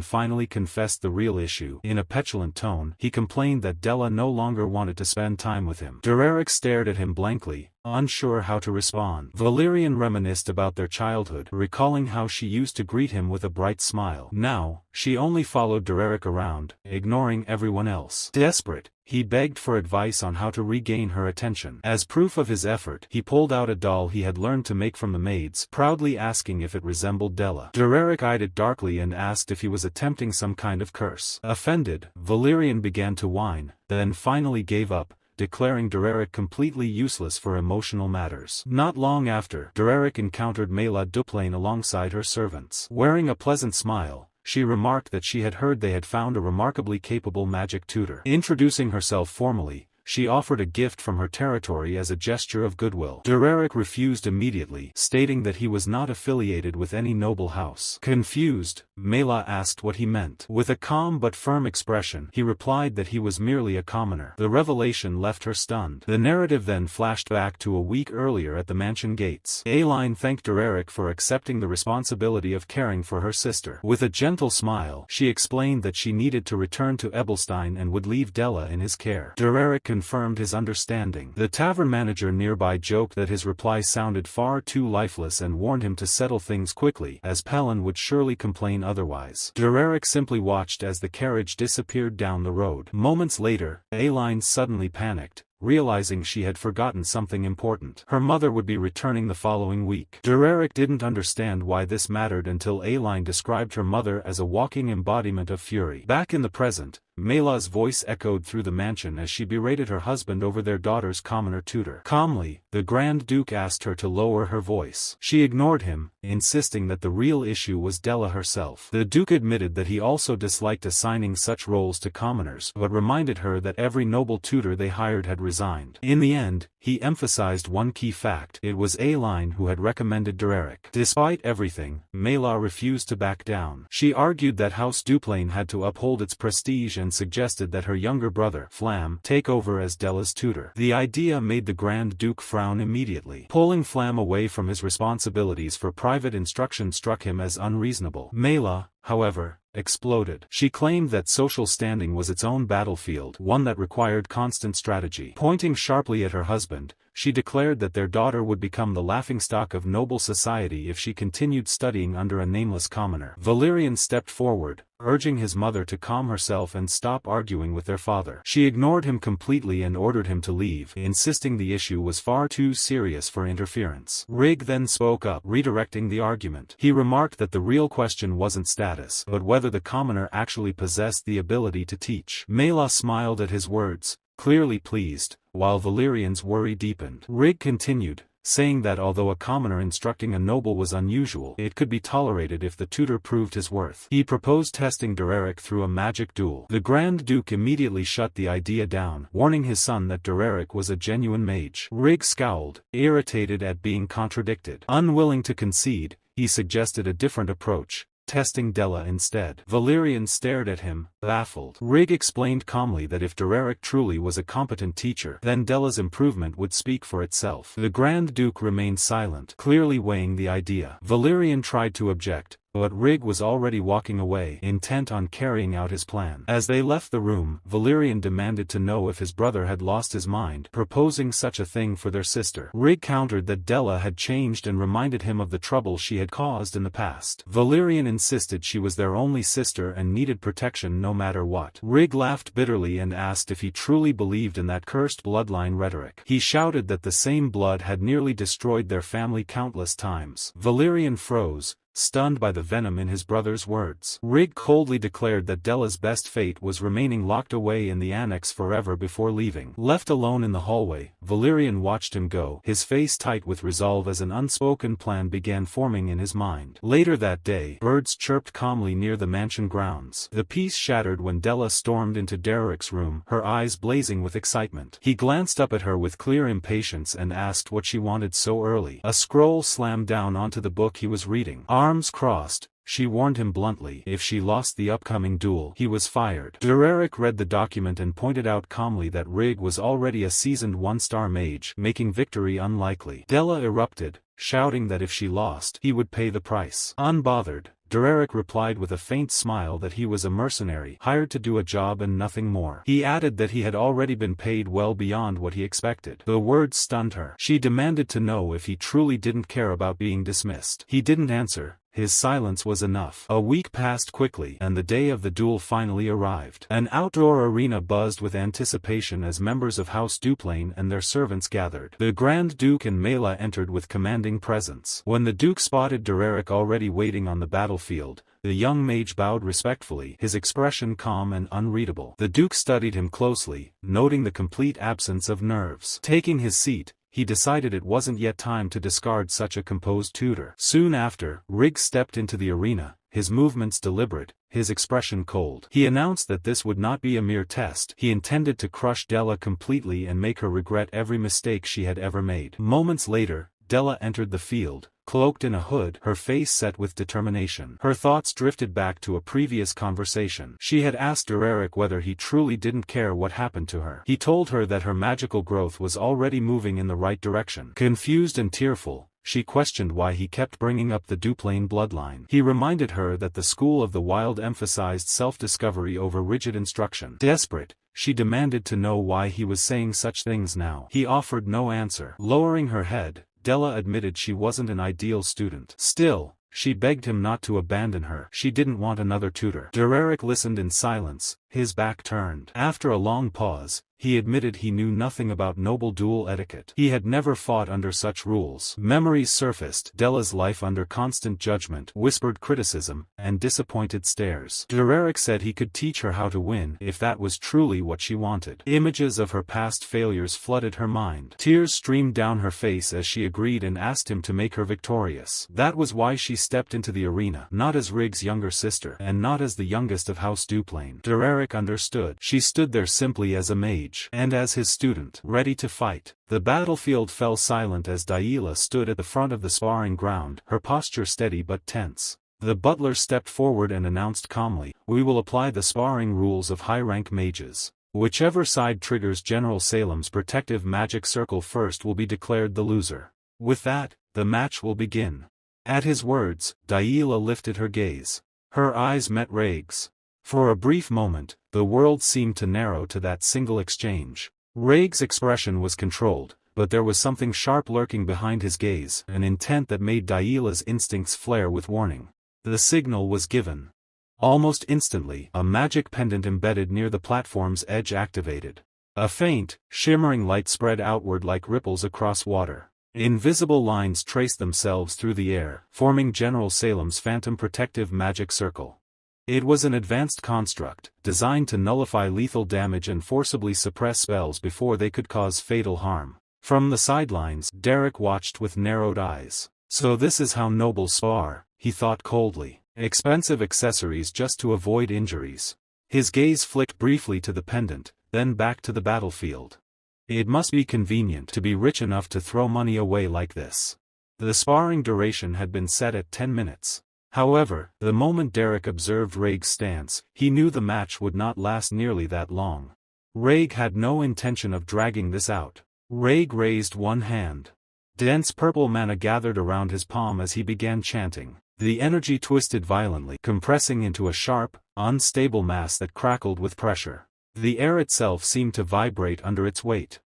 finally confessed the real issue. In a petulant tone, he complained that Della no longer wanted to spend time with him. Derrick stared at him blankly, unsure how to respond. Valerian reminisced about their childhood, recalling how she used to greet him with a bright smile. Now, she only followed Derrick around, ignoring everyone else. Desperate, he begged for advice on how to regain her attention. As proof of his effort, he pulled out a doll he had learned to make from the maids, proudly asking if it resembled Della. Derrick eyed it darkly and asked if he was attempting some kind of curse. Offended, Valerian began to whine, then finally gave up, declaring Derrick completely useless for emotional matters. Not long after, Derrick encountered Lady Duplain alongside her servants. Wearing a pleasant smile, she remarked that she had heard they had found a remarkably capable magic tutor. Introducing herself formally, she offered a gift from her territory as a gesture of goodwill. Derrick refused immediately, stating that he was not affiliated with any noble house. Confused, Mela asked what he meant. With a calm but firm expression, he replied that he was merely a commoner. The revelation left her stunned. The narrative then flashed back to a week earlier at the mansion gates. Aileen thanked Derrick for accepting the responsibility of caring for her sister. With a gentle smile, she explained that she needed to return to Ebelstein and would leave Della in his care. Derrick confirmed his understanding. The tavern manager nearby joked that his reply sounded far too lifeless and warned him to settle things quickly, as Pelin would surely complain otherwise. Derrick simply watched as the carriage disappeared down the road. Moments later, Aileen suddenly panicked, realizing she had forgotten something important. Her mother would be returning the following week. Derrick didn't understand why this mattered until Aileen described her mother as a walking embodiment of fury. Back in the present, Mela's voice echoed through the mansion as she berated her husband over their daughter's commoner tutor. Calmly, the Grand Duke asked her to lower her voice. She ignored him, insisting that the real issue was Della herself. The Duke admitted that he also disliked assigning such roles to commoners, but reminded her that every noble tutor they hired had resigned. In the end, he emphasized one key fact: it was Aileen who had recommended Derrick. Despite everything, Mela refused to back down. She argued that House Duplain had to uphold its prestige and suggested that her younger brother, Flam, take over as Della's tutor. The idea made the Grand Duke frown immediately. Pulling Flam away from his responsibilities for private instruction struck him as unreasonable. Mela, however, exploded. She claimed that social standing was its own battlefield, one that required constant strategy. Pointing sharply at her husband, she declared that their daughter would become the laughingstock of noble society if she continued studying under a nameless commoner. Valerian stepped forward, urging his mother to calm herself and stop arguing with their father. She ignored him completely and ordered him to leave, insisting the issue was far too serious for interference. Rig then spoke up, redirecting the argument. He remarked that the real question wasn't status, but whether the commoner actually possessed the ability to teach. Mela smiled at his words, clearly pleased, while Valerian's worry deepened. Rig continued, saying that although a commoner instructing a noble was unusual, it could be tolerated if the tutor proved his worth. He proposed testing Derrick through a magic duel. The Grand Duke immediately shut the idea down, warning his son that Derrick was a genuine mage. Rig scowled, irritated at being contradicted. Unwilling to concede, he suggested a different approach, testing Della instead. Valerian stared at him, baffled. Rig explained calmly that if Derrick truly was a competent teacher, then Della's improvement would speak for itself. The Grand Duke remained silent, clearly weighing the idea. Valerian tried to object, But Rig was already walking away, intent on carrying out his plan. As they left the room, Valerian demanded to know if his brother had lost his mind, proposing such a thing for their sister. Rig countered that Della had changed and reminded him of the trouble she had caused in the past. Valerian insisted she was their only sister and needed protection no matter what. Rig laughed bitterly and asked if he truly believed in that cursed bloodline rhetoric. He shouted that the same blood had nearly destroyed their family countless times. Valerian froze, stunned by the venom in his brother's words. Rig coldly declared that Della's best fate was remaining locked away in the annex forever before leaving. Left alone in the hallway, Valerian watched him go, his face tight with resolve as an unspoken plan began forming in his mind. Later that day, birds chirped calmly near the mansion grounds. The peace shattered when Della stormed into Derrick's room, her eyes blazing with excitement. He glanced up at her with clear impatience and asked what she wanted so early. A scroll slammed down onto the book he was reading. Arms crossed, she warned him bluntly. If she lost the upcoming duel, he was fired. Derrick read the document and pointed out calmly that Rig was already a seasoned one-star mage, making victory unlikely. Della erupted, shouting that if she lost, he would pay the price. Unbothered, Derrick replied with a faint smile that he was a mercenary, hired to do a job and nothing more. He added that he had already been paid well beyond what he expected. The words stunned her. She demanded to know if he truly didn't care about being dismissed. He didn't answer. His silence was enough. A week passed quickly, and the day of the duel finally arrived. An outdoor arena buzzed with anticipation as members of House Duplain and their servants gathered. The Grand Duke and Mela entered with commanding presence. When the Duke spotted Derrick already waiting on the battlefield, the young mage bowed respectfully, his expression calm and unreadable. The Duke studied him closely, noting the complete absence of nerves. Taking his seat, he decided it wasn't yet time to discard such a composed tutor. Soon after, Rig stepped into the arena, his movements deliberate, his expression cold. He announced that this would not be a mere test. He intended to crush Della completely and make her regret every mistake she had ever made. Moments later, Della entered the field, cloaked in a hood, her face set with determination. Her thoughts drifted back to a previous conversation. She had asked Derrick whether he truly didn't care what happened to her. He told her that her magical growth was already moving in the right direction. Confused and tearful, she questioned why he kept bringing up the Duplain bloodline. He reminded her that the school of the wild emphasized self-discovery over rigid instruction. Desperate, she demanded to know why he was saying such things now. He offered no answer. Lowering her head, Della admitted she wasn't an ideal student. Still, she begged him not to abandon her. She didn't want another tutor. Derrick listened in silence, his back turned. After a long pause, he admitted he knew nothing about noble duel etiquette. He had never fought under such rules. Memories surfaced. Della's life under constant judgment, whispered criticism, and disappointed stares. Derrick said he could teach her how to win if that was truly what she wanted. Images of her past failures flooded her mind. Tears streamed down her face as she agreed and asked him to make her victorious. That was why she stepped into the arena, not as Rig's younger sister, and not as the youngest of House Duplain. Derrick understood. She stood there simply as a mage, and as his student, ready to fight. The battlefield fell silent as Daila stood at the front of the sparring ground, her posture steady but tense. The butler stepped forward and announced calmly, "We will apply the sparring rules of high-rank mages. Whichever side triggers General Salem's protective magic circle first will be declared the loser. With that, the match will begin." At his words, Daila lifted her gaze. Her eyes met Rig's. For a brief moment, the world seemed to narrow to that single exchange. Rig's expression was controlled, but there was something sharp lurking behind his gaze, an intent that made Daila's instincts flare with warning. The signal was given. Almost instantly, a magic pendant embedded near the platform's edge activated. A faint, shimmering light spread outward like ripples across water. Invisible lines traced themselves through the air, forming General Salem's phantom protective magic circle. It was an advanced construct, designed to nullify lethal damage and forcibly suppress spells before they could cause fatal harm. From the sidelines, Derrick watched with narrowed eyes. So this is how nobles spar, he thought coldly. Expensive accessories just to avoid injuries. His gaze flicked briefly to the pendant, then back to the battlefield. It must be convenient to be rich enough to throw money away like this. The sparring duration had been set at 10 minutes. However, the moment Derrick observed Rig's stance, he knew the match would not last nearly that long. Rig had no intention of dragging this out. Rig raised one hand. Dense purple mana gathered around his palm as he began chanting. The energy twisted violently, compressing into a sharp, unstable mass that crackled with pressure. The air itself seemed to vibrate under its weight.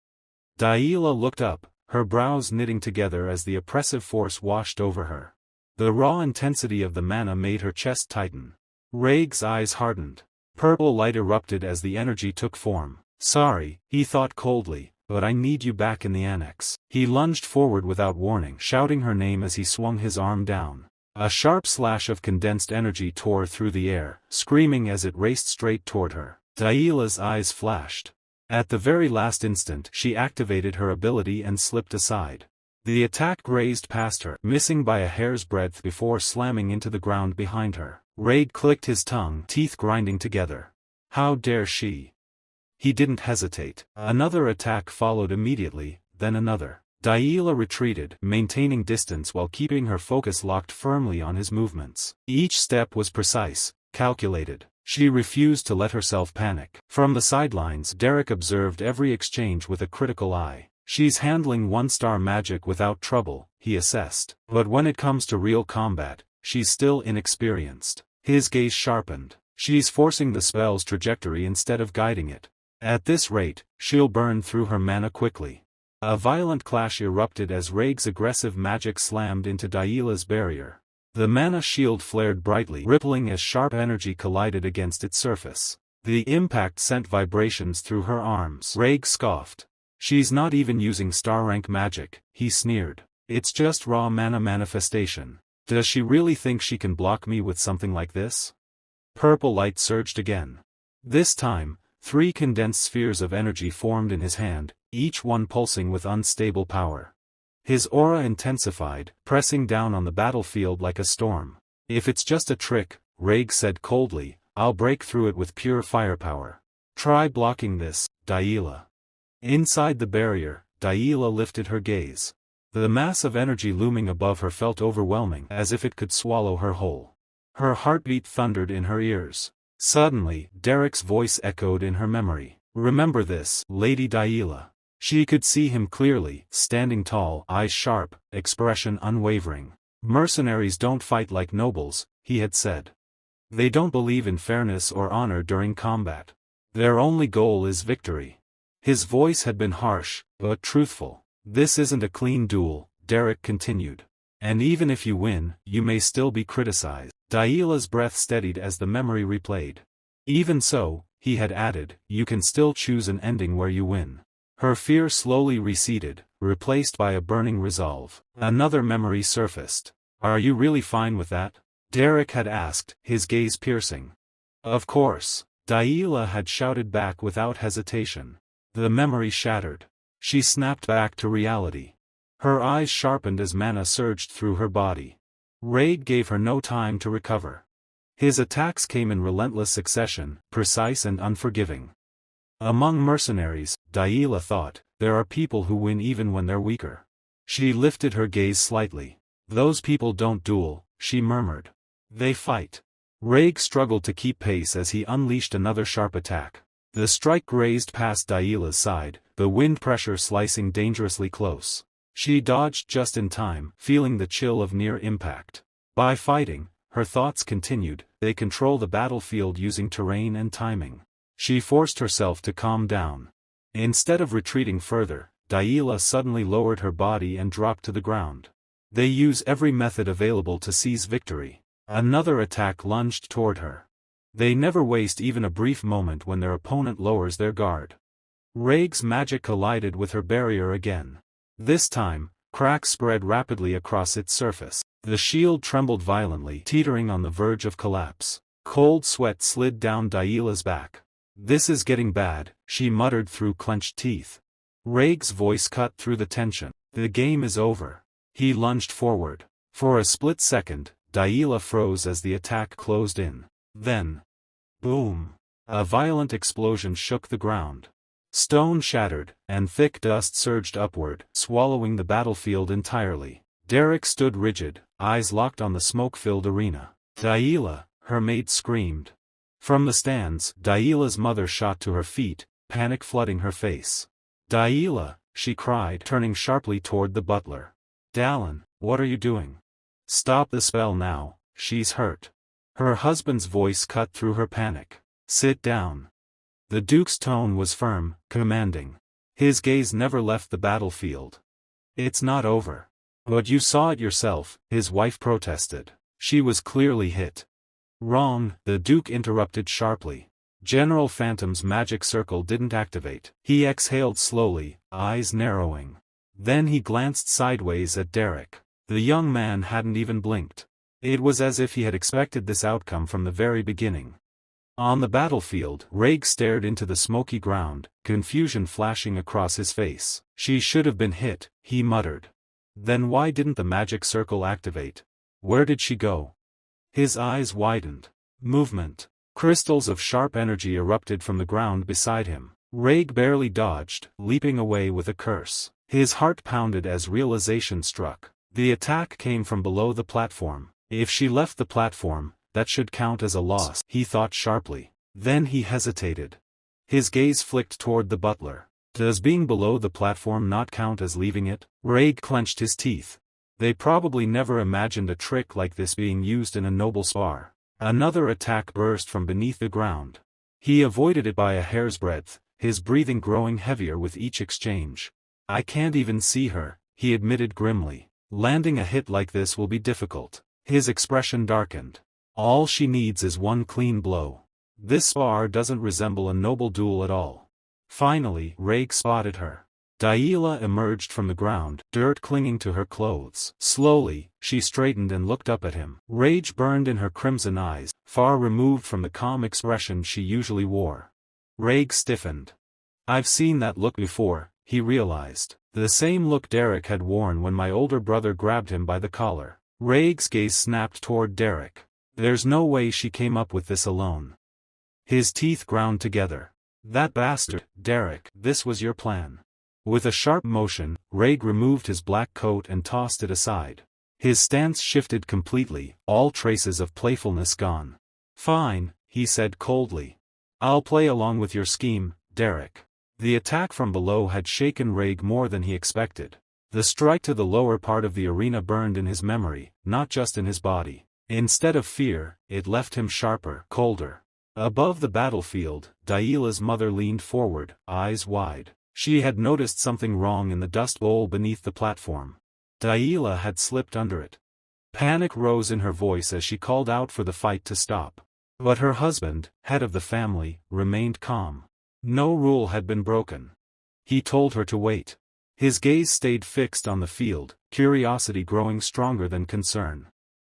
Daila looked up, her brows knitting together as the oppressive force washed over her. The raw intensity of the mana made her chest tighten. Raig's eyes hardened. Purple light erupted as the energy took form. Sorry, he thought coldly, but I need you back in the annex. He lunged forward without warning, shouting her name as he swung his arm down. A sharp slash of condensed energy tore through the air, screaming as it raced straight toward her. Daila's eyes flashed. At the very last instant, she activated her ability and slipped aside. The attack grazed past her, missing by a hair's breadth before slamming into the ground behind her. Raig clicked his tongue, teeth grinding together. How dare she? He didn't hesitate. Another attack followed immediately, then another. Daila retreated, maintaining distance while keeping her focus locked firmly on his movements. Each step was precise, calculated. She refused to let herself panic. From the sidelines, Derrick observed every exchange with a critical eye. She's handling one-star magic without trouble, he assessed. But when it comes to real combat, she's still inexperienced. His gaze sharpened. She's forcing the spell's trajectory instead of guiding it. At this rate, she'll burn through her mana quickly. A violent clash erupted as Raig's aggressive magic slammed into Daila's barrier. The mana shield flared brightly, rippling as sharp energy collided against its surface. The impact sent vibrations through her arms. Raig scoffed. She's not even using star-rank magic, he sneered. It's just raw mana manifestation. Does she really think she can block me with something like this? Purple light surged again. This time, 3 condensed spheres of energy formed in his hand, each one pulsing with unstable power. His aura intensified, pressing down on the battlefield like a storm. If it's just a trick, Raig said coldly, I'll break through it with pure firepower. Try blocking this, Daila. Inside the barrier, Daila lifted her gaze. The mass of energy looming above her felt overwhelming, as if it could swallow her whole. Her heartbeat thundered in her ears. Suddenly, Derrick's voice echoed in her memory. Remember this, Lady Daila. She could see him clearly, standing tall, eyes sharp, expression unwavering. Mercenaries don't fight like nobles, he had said. They don't believe in fairness or honor during combat. Their only goal is victory. His voice had been harsh, but truthful. This isn't a clean duel, Derrick continued. And even if you win, you may still be criticized. Daila's breath steadied as the memory replayed. Even so, he had added, you can still choose an ending where you win. Her fear slowly receded, replaced by a burning resolve. Another memory surfaced. Are you really fine with that? Derrick had asked, his gaze piercing. Of course. Daila had shouted back without hesitation. The memory shattered. She snapped back to reality. Her eyes sharpened as mana surged through her body. Raig gave her no time to recover. His attacks came in relentless succession, precise and unforgiving. Among mercenaries, Daila thought, there are people who win even when they're weaker. She lifted her gaze slightly. Those people don't duel, she murmured. They fight. Raig struggled to keep pace as he unleashed another sharp attack. The strike grazed past Daila's side, the wind pressure slicing dangerously close. She dodged just in time, feeling the chill of near impact. By fighting, her thoughts continued, they control the battlefield using terrain and timing. She forced herself to calm down. Instead of retreating further, Daila suddenly lowered her body and dropped to the ground. They use every method available to seize victory. Another attack lunged toward her. They never waste even a brief moment when their opponent lowers their guard. Raig's magic collided with her barrier again. This time, cracks spread rapidly across its surface. The shield trembled violently, teetering on the verge of collapse. Cold sweat slid down Daila's back. This is getting bad, she muttered through clenched teeth. Raig's voice cut through the tension. The game is over. He lunged forward. For a split second, Daila froze as the attack closed in. Then, boom! A violent explosion shook the ground. Stone shattered, and thick dust surged upward, swallowing the battlefield entirely. Derrick stood rigid, eyes locked on the smoke-filled arena. Daila, her mate screamed. From the stands, Daila's mother shot to her feet, panic flooding her face. Daila, she cried, turning sharply toward the butler. Dallin, what are you doing? Stop the spell now, she's hurt. Her husband's voice cut through her panic. Sit down. The Duke's tone was firm, commanding. His gaze never left the battlefield. It's not over. But you saw it yourself, his wife protested. She was clearly hit. Wrong, the Duke interrupted sharply. General Phantom's magic circle didn't activate. He exhaled slowly, eyes narrowing. Then he glanced sideways at Derrick. The young man hadn't even blinked. It was as if he had expected this outcome from the very beginning. On the battlefield, Rhaeg stared into the smoky ground, confusion flashing across his face. She should have been hit, he muttered. Then why didn't the magic circle activate? Where did she go? His eyes widened. Movement. Crystals of sharp energy erupted from the ground beside him. Rhaeg barely dodged, leaping away with a curse. His heart pounded as realization struck. The attack came from below the platform. If she left the platform, that should count as a loss, he thought sharply. Then he hesitated. His gaze flicked toward the butler. Does being below the platform not count as leaving it? Rhaeg clenched his teeth. They probably never imagined a trick like this being used in a noble spar. Another attack burst from beneath the ground. He avoided it by a hair's breadth, his breathing growing heavier with each exchange. I can't even see her, he admitted grimly. Landing a hit like this will be difficult. His expression darkened. All she needs is one clean blow. This spar doesn't resemble a noble duel at all. Finally, Rhaeg spotted her. Daila emerged from the ground, dirt clinging to her clothes. Slowly, she straightened and looked up at him. Rage burned in her crimson eyes, far removed from the calm expression she usually wore. Rhaeg stiffened. I've seen that look before, he realized. The same look Derrick had worn when my older brother grabbed him by the collar. Rhaeg's gaze snapped toward Derrick. There's no way she came up with this alone. His teeth ground together. That bastard, Derrick, this was your plan. With a sharp motion, Rhaeg removed his black coat and tossed it aside. His stance shifted completely, all traces of playfulness gone. Fine, he said coldly. I'll play along with your scheme, Derrick. The attack from below had shaken Rhaeg more than he expected. The strike to the lower part of the arena burned in his memory, not just in his body. Instead of fear, it left him sharper, colder. Above the battlefield, Daila's mother leaned forward, eyes wide. She had noticed something wrong in the dust bowl beneath the platform. Daila had slipped under it. Panic rose in her voice as she called out for the fight to stop. But her husband, head of the family, remained calm. No rule had been broken. He told her to wait. His gaze stayed fixed on the field, curiosity growing stronger than concern.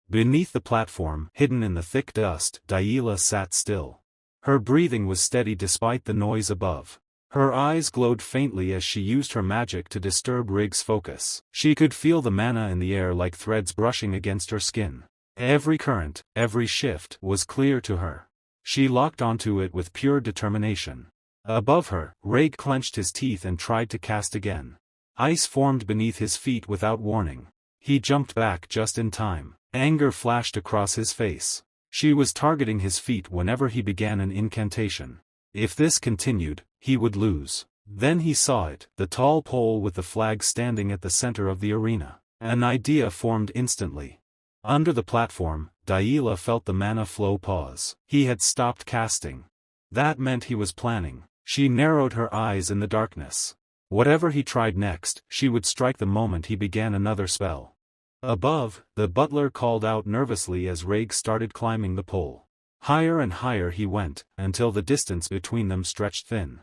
Beneath the platform, hidden in the thick dust, Daila sat still. Her breathing was steady despite the noise above. Her eyes glowed faintly as she used her magic to disturb Rhaeg's focus. She could feel the mana in the air like threads brushing against her skin. Every current, every shift, was clear to her. She locked onto it with pure determination. Above her, Rhaeg clenched his teeth and tried to cast again. Ice formed beneath his feet without warning. He jumped back just in time. Anger flashed across his face. She was targeting his feet whenever he began an incantation. If this continued, he would lose. Then he saw it, the tall pole with the flag standing at the center of the arena. An idea formed instantly. Under the platform, Daila felt the mana flow pause. He had stopped casting. That meant he was planning. She narrowed her eyes in the darkness. Whatever he tried next, she would strike the moment he began another spell. Above, the butler called out nervously as Rhaeg started climbing the pole. Higher and higher he went, until the distance between them stretched thin.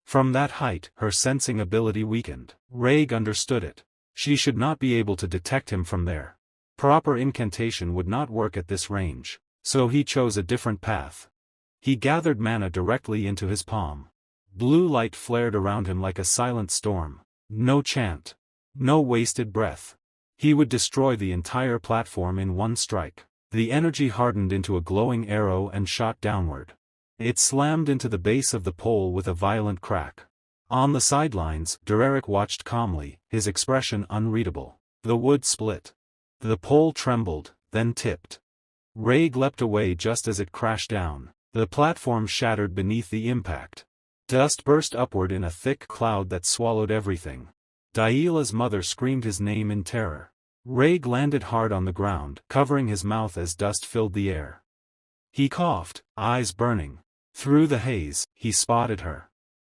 From that height, her sensing ability weakened. Rhaeg understood it. She should not be able to detect him from there. Proper incantation would not work at this range, so he chose a different path. He gathered mana directly into his palm. Blue light flared around him like a silent storm. No chant. No wasted breath. He would destroy the entire platform in one strike. The energy hardened into a glowing arrow and shot downward. It slammed into the base of the pole with a violent crack. On the sidelines, Derrick watched calmly, his expression unreadable. The wood split. The pole trembled, then tipped. Rhaeg leapt away just as it crashed down. The platform shattered beneath the impact. Dust burst upward in a thick cloud that swallowed everything. Daila's mother screamed his name in terror. Reg landed hard on the ground, covering his mouth as dust filled the air. He coughed, eyes burning. Through the haze, he spotted her.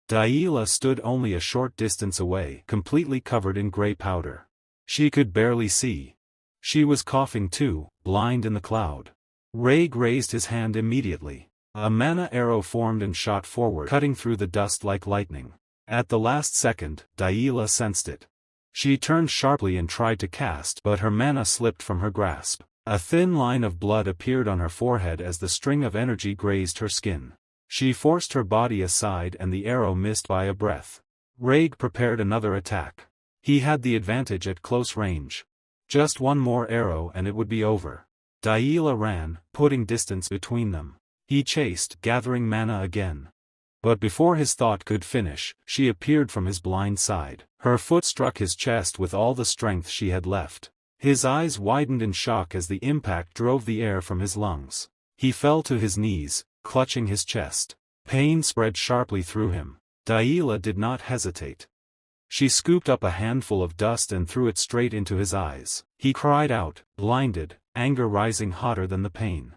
Daila stood only a short distance away, completely covered in gray powder. She could barely see. She was coughing too, blind in the cloud. Reg raised his hand immediately. A mana arrow formed and shot forward, cutting through the dust like lightning. At the last second, Daila sensed it. She turned sharply and tried to cast, but her mana slipped from her grasp. A thin line of blood appeared on her forehead as the string of energy grazed her skin. She forced her body aside and the arrow missed by a breath. Reg prepared another attack. He had the advantage at close range. Just one more arrow and it would be over. Daila ran, putting distance between them. He chased, gathering mana again. But before his thought could finish, she appeared from his blind side. Her foot struck his chest with all the strength she had left. His eyes widened in shock as the impact drove the air from his lungs. He fell to his knees, clutching his chest. Pain spread sharply through him. Daila did not hesitate. She scooped up a handful of dust and threw it straight into his eyes. He cried out, blinded, anger rising hotter than the pain.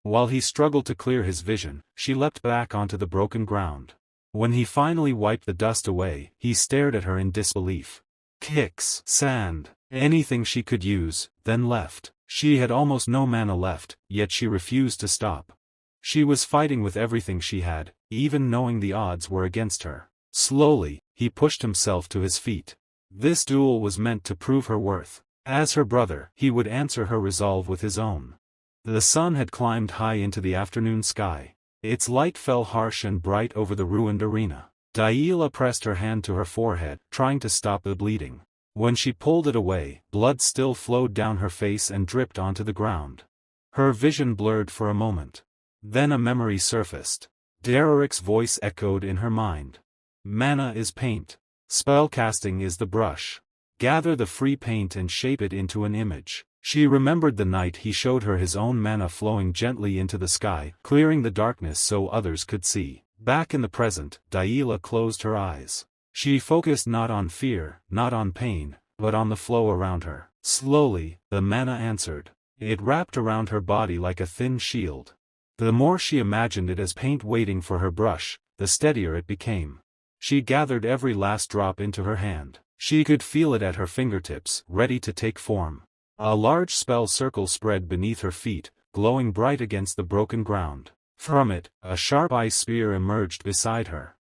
While he struggled to clear his vision, she leapt back onto the broken ground. When he finally wiped the dust away, he stared at her in disbelief. Kicks, sand, anything she could use, then left. She had almost no mana left, yet she refused to stop. She was fighting with everything she had, even knowing the odds were against her. Slowly, he pushed himself to his feet. This duel was meant to prove her worth. As her brother, he would answer her resolve with his own. The sun had climbed high into the afternoon sky. Its light fell harsh and bright over the ruined arena. Daila pressed her hand to her forehead, trying to stop the bleeding. When she pulled it away, blood still flowed down her face and dripped onto the ground. Her vision blurred for a moment. Then a memory surfaced. Derrick's voice echoed in her mind. Mana is paint. Spellcasting is the brush. Gather the free paint and shape it into an image. She remembered the night he showed her his own mana flowing gently into the sky, clearing the darkness so others could see. Back in the present, Daila closed her eyes. She focused not on fear, not on pain, but on the flow around her. Slowly, the mana answered. It wrapped around her body like a thin shield. The more she imagined it as paint waiting for her brush, the steadier it became. She gathered every last drop into her hand. She could feel it at her fingertips, ready to take form. A large spell circle spread beneath her feet, glowing bright against the broken ground. From it, a sharp ice spear emerged beside her.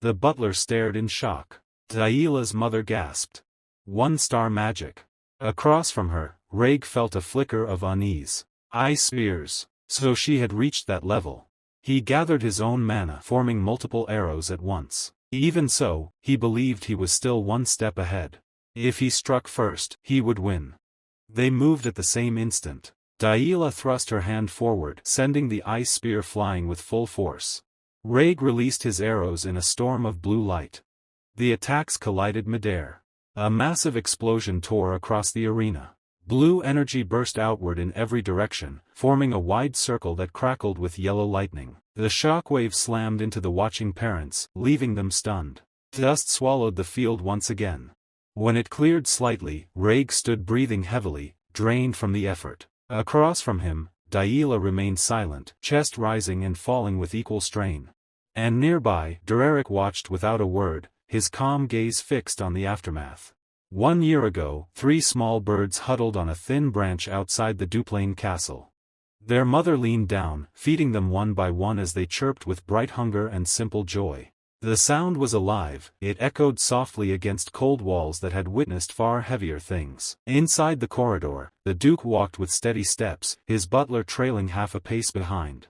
The butler stared in shock. Daila's mother gasped. 1-star magic. Across from her, Reg felt a flicker of unease. Ice spears. So she had reached that level. He gathered his own mana, forming multiple arrows at once. Even so, he believed he was still one step ahead. If he struck first, he would win. They moved at the same instant. Daila thrust her hand forward, sending the ice spear flying with full force. Reg released his arrows in a storm of blue light. The attacks collided midair. A massive explosion tore across the arena. Blue energy burst outward in every direction, forming a wide circle that crackled with yellow lightning. The shockwave slammed into the watching parents, leaving them stunned. Dust swallowed the field once again. When it cleared slightly, Reg stood breathing heavily, drained from the effort. Across from him, Daila remained silent, chest rising and falling with equal strain. And nearby, Derrick watched without a word, his calm gaze fixed on the aftermath. 1 year ago, 3 small birds huddled on a thin branch outside the Duplain castle. Their mother leaned down, feeding them one by one as they chirped with bright hunger and simple joy. The sound was alive, it echoed softly against cold walls that had witnessed far heavier things. Inside the corridor, the Duke walked with steady steps, his butler trailing half a pace behind.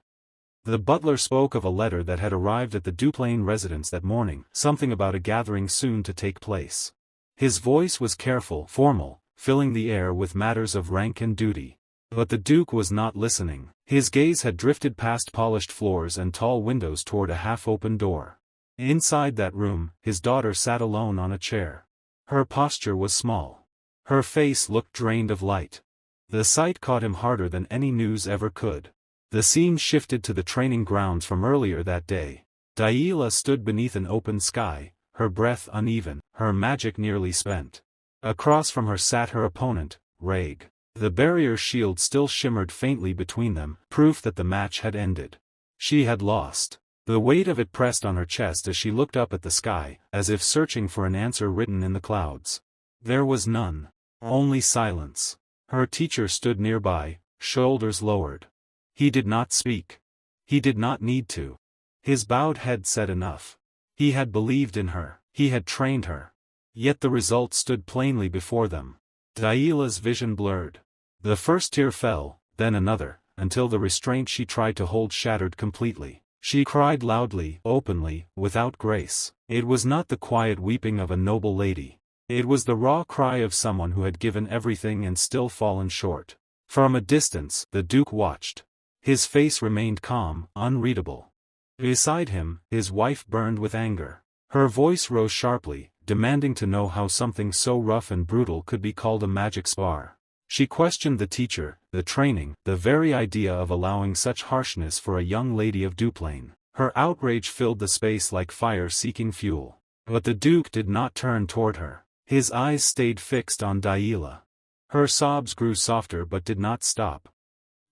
The butler spoke of a letter that had arrived at the Duplain residence that morning, something about a gathering soon to take place. His voice was careful, formal, filling the air with matters of rank and duty. But the Duke was not listening. His gaze had drifted past polished floors and tall windows toward a half-open door. Inside that room, his daughter sat alone on a chair. Her posture was small. Her face looked drained of light. The sight caught him harder than any news ever could. The scene shifted to the training grounds from earlier that day. Daila stood beneath an open sky, her breath uneven, her magic nearly spent. Across from her sat her opponent, Reg. The barrier shield still shimmered faintly between them, proof that the match had ended. She had lost. The weight of it pressed on her chest as she looked up at the sky, as if searching for an answer written in the clouds. There was none. Only silence. Her teacher stood nearby, shoulders lowered. He did not speak. He did not need to. His bowed head said enough. He had believed in her. He had trained her. Yet the result stood plainly before them. Daila's vision blurred. The first tear fell, then another, until the restraint she tried to hold shattered completely. She cried loudly, openly, without grace. It was not the quiet weeping of a noble lady. It was the raw cry of someone who had given everything and still fallen short. From a distance, the Duke watched. His face remained calm, unreadable. Beside him, his wife burned with anger. Her voice rose sharply, demanding to know how something so rough and brutal could be called a magic spar. She questioned the teacher, the training, the very idea of allowing such harshness for a young lady of Duplain. Her outrage filled the space like fire seeking fuel. But the Duke did not turn toward her. His eyes stayed fixed on Daila. Her sobs grew softer but did not stop.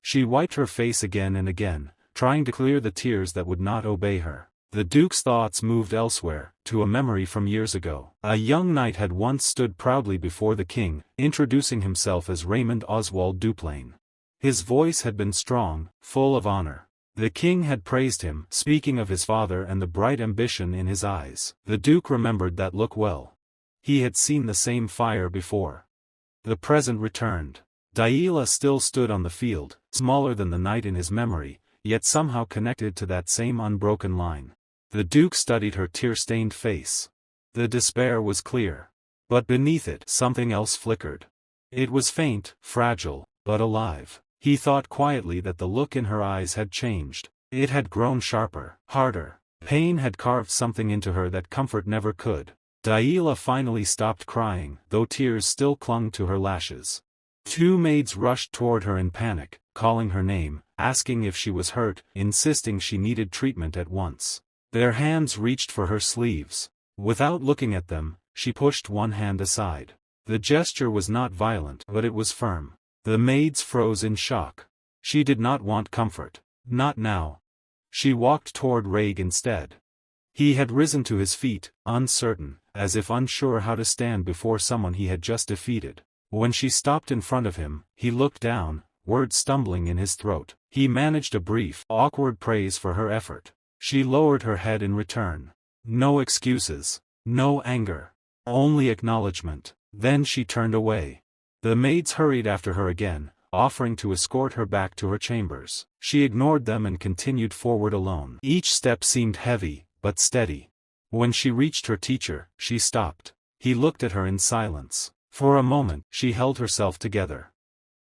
She wiped her face again and again, trying to clear the tears that would not obey her. The Duke's thoughts moved elsewhere, to a memory from years ago. A young knight had once stood proudly before the king, introducing himself as Raymond Oswald Duplain. His voice had been strong, full of honor. The king had praised him, speaking of his father and the bright ambition in his eyes. The Duke remembered that look well. He had seen the same fire before. The present returned. Daila still stood on the field, smaller than the knight in his memory, yet somehow connected to that same unbroken line. The Duke studied her tear-stained face. The despair was clear. But beneath it, something else flickered. It was faint, fragile, but alive. He thought quietly that the look in her eyes had changed. It had grown sharper, harder. Pain had carved something into her that comfort never could. Daila finally stopped crying, though tears still clung to her lashes. Two maids rushed toward her in panic, calling her name, asking if she was hurt, insisting she needed treatment at once. Their hands reached for her sleeves. Without looking at them, she pushed one hand aside. The gesture was not violent, but it was firm. The maids froze in shock. She did not want comfort. Not now. She walked toward Reg instead. He had risen to his feet, uncertain, as if unsure how to stand before someone he had just defeated. When she stopped in front of him, he looked down, words stumbling in his throat. He managed a brief, awkward praise for her effort. She lowered her head in return. No excuses. No anger. Only acknowledgement. Then she turned away. The maids hurried after her again, offering to escort her back to her chambers. She ignored them and continued forward alone. Each step seemed heavy, but steady. When she reached her teacher, she stopped. He looked at her in silence. For a moment, she held herself together.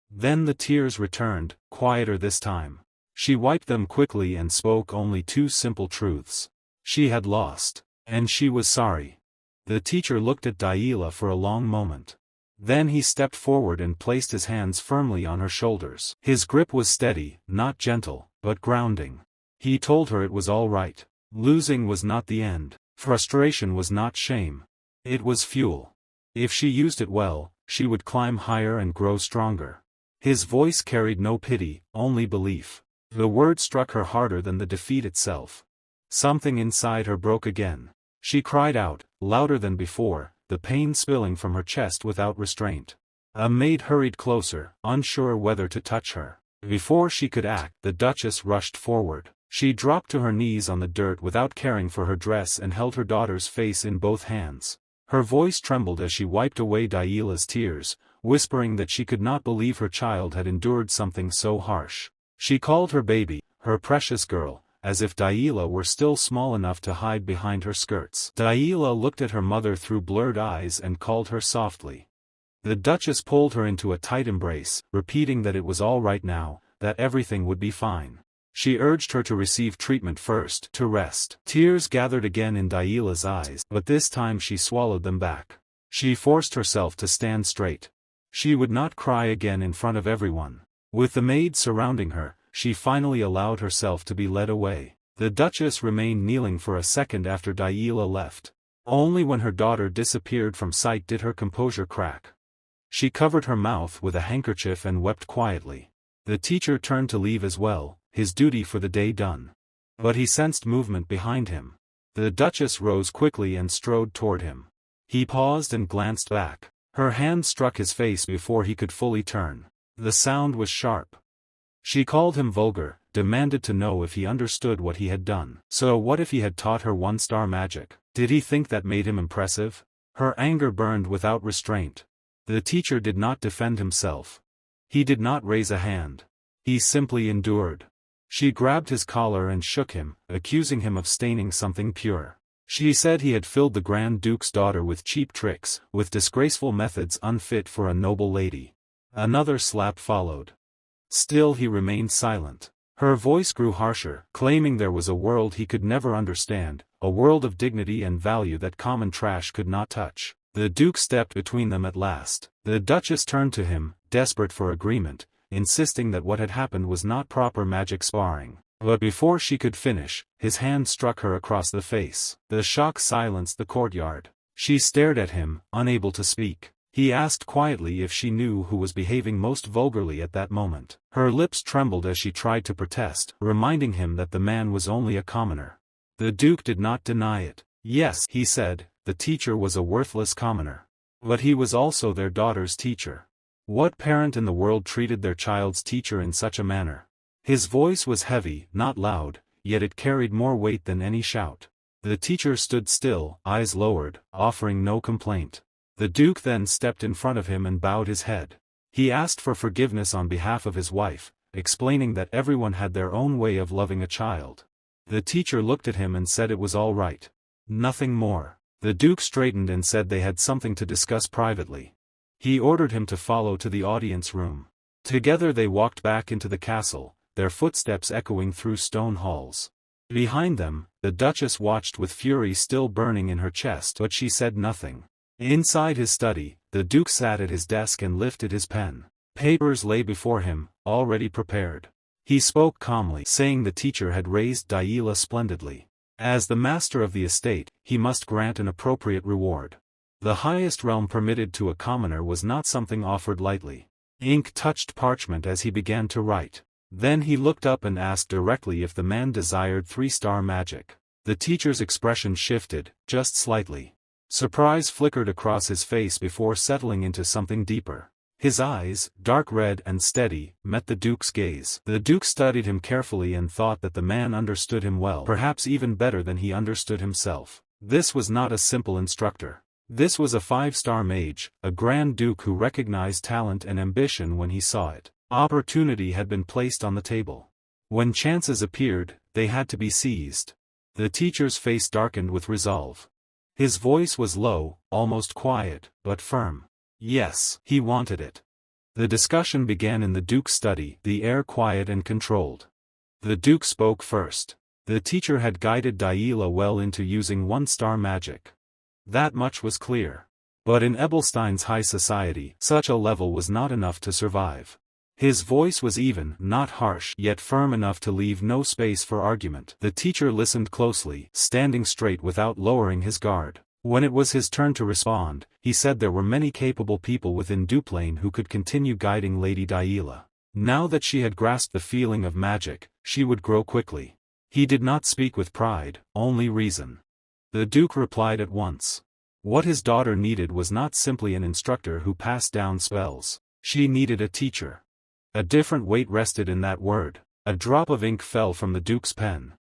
Then the tears returned, quieter this time. She wiped them quickly and spoke only two simple truths. She had lost. And she was sorry. The teacher looked at Daila for a long moment. Then he stepped forward and placed his hands firmly on her shoulders. His grip was steady, not gentle, but grounding. He told her it was all right. Losing was not the end. Frustration was not shame. It was fuel. If she used it well, she would climb higher and grow stronger. His voice carried no pity, only belief. The word struck her harder than the defeat itself. Something inside her broke again. She cried out, louder than before, the pain spilling from her chest without restraint. A maid hurried closer, unsure whether to touch her. Before she could act, the Duchess rushed forward. She dropped to her knees on the dirt without caring for her dress and held her daughter's face in both hands. Her voice trembled as she wiped away Daila's tears, whispering that she could not believe her child had endured something so harsh. She called her baby, her precious girl, as if Daila were still small enough to hide behind her skirts. Daila looked at her mother through blurred eyes and called her softly. The Duchess pulled her into a tight embrace, repeating that it was all right now, that everything would be fine. She urged her to receive treatment first, to rest. Tears gathered again in Daila's eyes, but this time she swallowed them back. She forced herself to stand straight. She would not cry again in front of everyone. With the maids surrounding her, she finally allowed herself to be led away. The Duchess remained kneeling for a second after Daila left. Only when her daughter disappeared from sight did her composure crack. She covered her mouth with a handkerchief and wept quietly. The teacher turned to leave as well, his duty for the day done. But he sensed movement behind him. The Duchess rose quickly and strode toward him. He paused and glanced back. Her hand struck his face before he could fully turn. The sound was sharp. She called him vulgar, demanded to know if he understood what he had done. So what if he had taught her one-star magic? Did he think that made him impressive? Her anger burned without restraint. The teacher did not defend himself. He did not raise a hand. He simply endured. She grabbed his collar and shook him, accusing him of staining something pure. She said he had filled the Grand Duke's daughter with cheap tricks, with disgraceful methods unfit for a noble lady. Another slap followed. Still he remained silent. Her voice grew harsher, claiming there was a world he could never understand, a world of dignity and value that common trash could not touch. The Duke stepped between them at last. The Duchess turned to him, desperate for agreement, insisting that what had happened was not proper magic sparring. But before she could finish, his hand struck her across the face. The shock silenced the courtyard. She stared at him, unable to speak. He asked quietly if she knew who was behaving most vulgarly at that moment. Her lips trembled as she tried to protest, reminding him that the man was only a commoner. The Duke did not deny it. Yes, he said, the teacher was a worthless commoner. But he was also their daughter's teacher. What parent in the world treated their child's teacher in such a manner? His voice was heavy, not loud, yet it carried more weight than any shout. The teacher stood still, eyes lowered, offering no complaint. The Duke then stepped in front of him and bowed his head. He asked for forgiveness on behalf of his wife, explaining that everyone had their own way of loving a child. The teacher looked at him and said it was all right. Nothing more. The Duke straightened and said they had something to discuss privately. He ordered him to follow to the audience room. Together they walked back into the castle, their footsteps echoing through stone halls. Behind them, the Duchess watched with fury still burning in her chest, but she said nothing. Inside his study, the Duke sat at his desk and lifted his pen. Papers lay before him, already prepared. He spoke calmly, saying the teacher had raised Daila splendidly. As the master of the estate, he must grant an appropriate reward. The highest realm permitted to a commoner was not something offered lightly. Ink touched parchment as he began to write. Then he looked up and asked directly if the man desired 3-star magic. The teacher's expression shifted, just slightly. Surprise flickered across his face before settling into something deeper. His eyes, dark red and steady, met the Duke's gaze. The Duke studied him carefully and thought that the man understood him well, perhaps even better than he understood himself. This was not a simple instructor. This was a 5-star mage, a Grand Duke who recognized talent and ambition when he saw it. Opportunity had been placed on the table. When chances appeared, they had to be seized. The teacher's face darkened with resolve. His voice was low, almost quiet, but firm. Yes, he wanted it. The discussion began in the Duke's study, the air quiet and controlled. The Duke spoke first. The teacher had guided Daila well into using 1-star magic. That much was clear. But in Ebelstein's high society, such a level was not enough to survive. His voice was even, not harsh, yet firm enough to leave no space for argument. The teacher listened closely, standing straight without lowering his guard. When it was his turn to respond, he said there were many capable people within Duplain who could continue guiding Lady Daila. Now that she had grasped the feeling of magic, she would grow quickly. He did not speak with pride, only reason. The Duke replied at once. What his daughter needed was not simply an instructor who passed down spells. She needed a teacher. A different weight rested in that word. A drop of ink fell from the Duke's pen.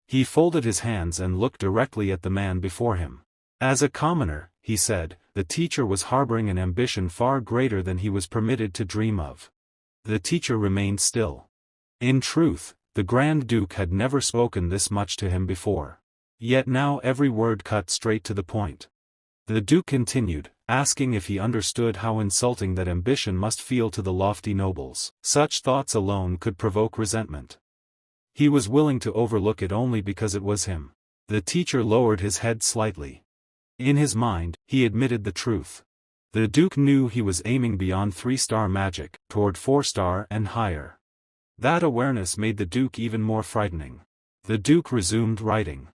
He folded his hands and looked directly at the man before him. As a commoner, he said, the teacher was harboring an ambition far greater than he was permitted to dream of. The teacher remained still. In truth, the Grand Duke had never spoken this much to him before. Yet now every word cut straight to the point. The Duke continued, asking if he understood how insulting that ambition must feel to the lofty nobles. Such thoughts alone could provoke resentment. He was willing to overlook it only because it was him. The teacher lowered his head slightly. In his mind, he admitted the truth. The Duke knew he was aiming beyond 3-star magic, toward 4-star and higher. That awareness made the Duke even more frightening. The Duke resumed writing.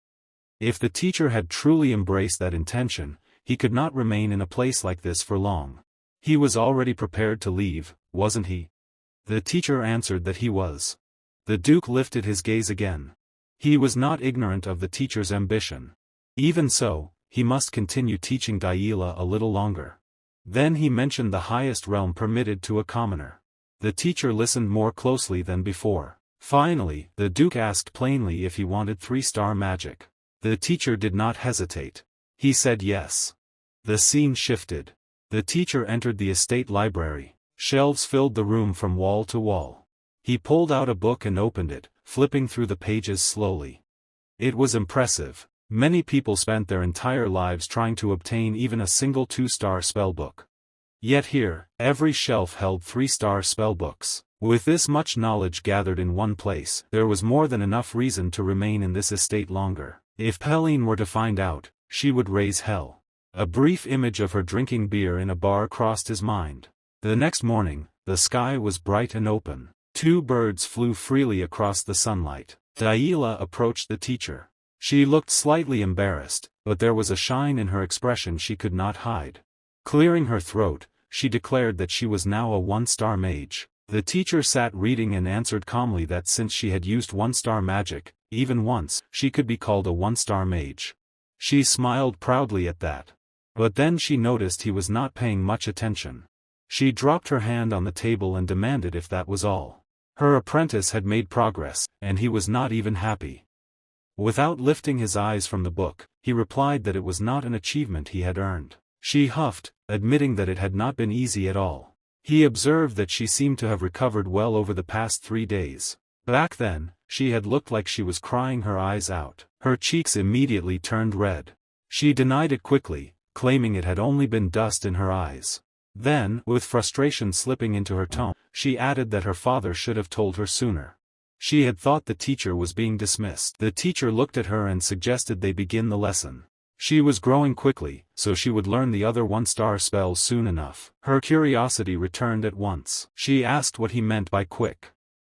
If the teacher had truly embraced that intention, he could not remain in a place like this for long. He was already prepared to leave, wasn't he? The teacher answered that he was. The Duke lifted his gaze again. He was not ignorant of the teacher's ambition. Even so, he must continue teaching Daila a little longer. Then he mentioned the highest realm permitted to a commoner. The teacher listened more closely than before. Finally, the Duke asked plainly if he wanted 3-star magic. The teacher did not hesitate. He said yes. The scene shifted. The teacher entered the estate library. Shelves filled the room from wall to wall. He pulled out a book and opened it, flipping through the pages slowly. It was impressive. Many people spent their entire lives trying to obtain even a single 2-star spellbook. Yet here, every shelf held 3-star spellbooks. With this much knowledge gathered in one place, there was more than enough reason to remain in this estate longer. If Helene were to find out, she would raise hell. A brief image of her drinking beer in a bar crossed his mind. The next morning, the sky was bright and open. 2 birds flew freely across the sunlight. Daila approached the teacher. She looked slightly embarrassed, but there was a shine in her expression she could not hide. Clearing her throat, she declared that she was now a 1-star mage. The teacher sat reading and answered calmly that since she had used 1-star magic, even once, she could be called a 1-star mage. She smiled proudly at that. But then she noticed he was not paying much attention. She dropped her hand on the table and demanded if that was all. Her apprentice had made progress, and he was not even happy. Without lifting his eyes from the book, he replied that it was not an achievement he had earned. She huffed, admitting that it had not been easy at all. He observed that she seemed to have recovered well over the past 3 days. Back then, she had looked like she was crying her eyes out. Her cheeks immediately turned red. She denied it quickly, claiming it had only been dust in her eyes. Then, with frustration slipping into her tone, she added that her father should have told her sooner. She had thought the teacher was being dismissed. The teacher looked at her and suggested they begin the lesson. She was growing quickly, so she would learn the other 1-star spells soon enough. Her curiosity returned at once. She asked what he meant by quick.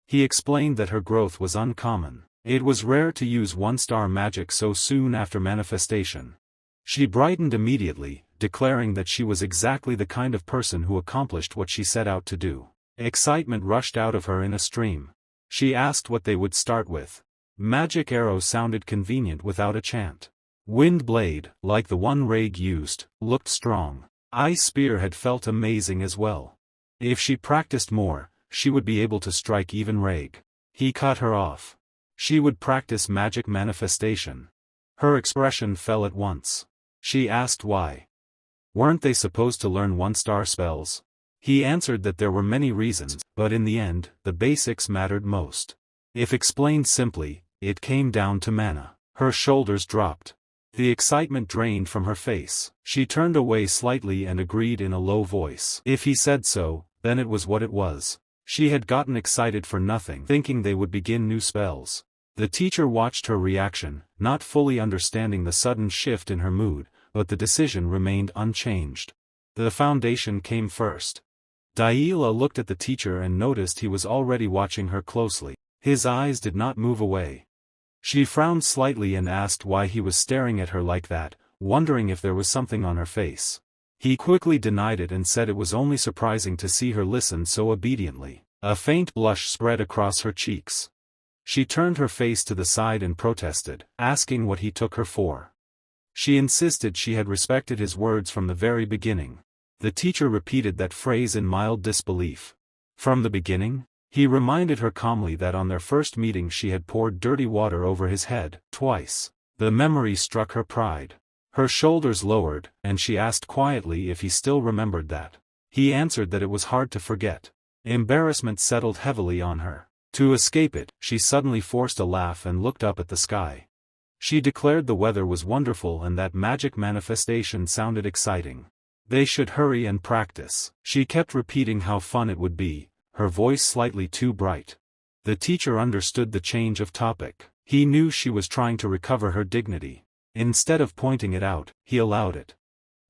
He explained that her growth was uncommon. It was rare to use 1-star magic so soon after manifestation. She brightened immediately, declaring that she was exactly the kind of person who accomplished what she set out to do. Excitement rushed out of her in a stream. She asked what they would start with. Magic arrow sounded convenient without a chant. Wind blade, like the one Reg used, looked strong. Ice spear had felt amazing as well. If she practiced more, she would be able to strike even Reg. He cut her off. She would practice magic manifestation. Her expression fell at once. She asked why. Weren't they supposed to learn 1-star spells? He answered that there were many reasons, but in the end, the basics mattered most. If explained simply, it came down to mana. Her shoulders dropped. The excitement drained from her face. She turned away slightly and agreed in a low voice. If he said so, then it was what it was. She had gotten excited for nothing, thinking they would begin new spells. The teacher watched her reaction, not fully understanding the sudden shift in her mood, but the decision remained unchanged. The foundation came first. Daila looked at the teacher and noticed he was already watching her closely. His eyes did not move away. She frowned slightly and asked why he was staring at her like that, wondering if there was something on her face. He quickly denied it and said it was only surprising to see her listen so obediently. A faint blush spread across her cheeks. She turned her face to the side and protested, asking what he took her for. She insisted she had respected his words from the very beginning. The teacher repeated that phrase in mild disbelief. From the beginning? He reminded her calmly that on their first meeting she had poured dirty water over his head, twice. The memory struck her pride. Her shoulders lowered, and she asked quietly if he still remembered that. He answered that it was hard to forget. Embarrassment settled heavily on her. To escape it, she suddenly forced a laugh and looked up at the sky. She declared the weather was wonderful and that magic manifestation sounded exciting. They should hurry and practice. She kept repeating how fun it would be, her voice slightly too bright. The teacher understood the change of topic. He knew she was trying to recover her dignity. Instead of pointing it out, he allowed it.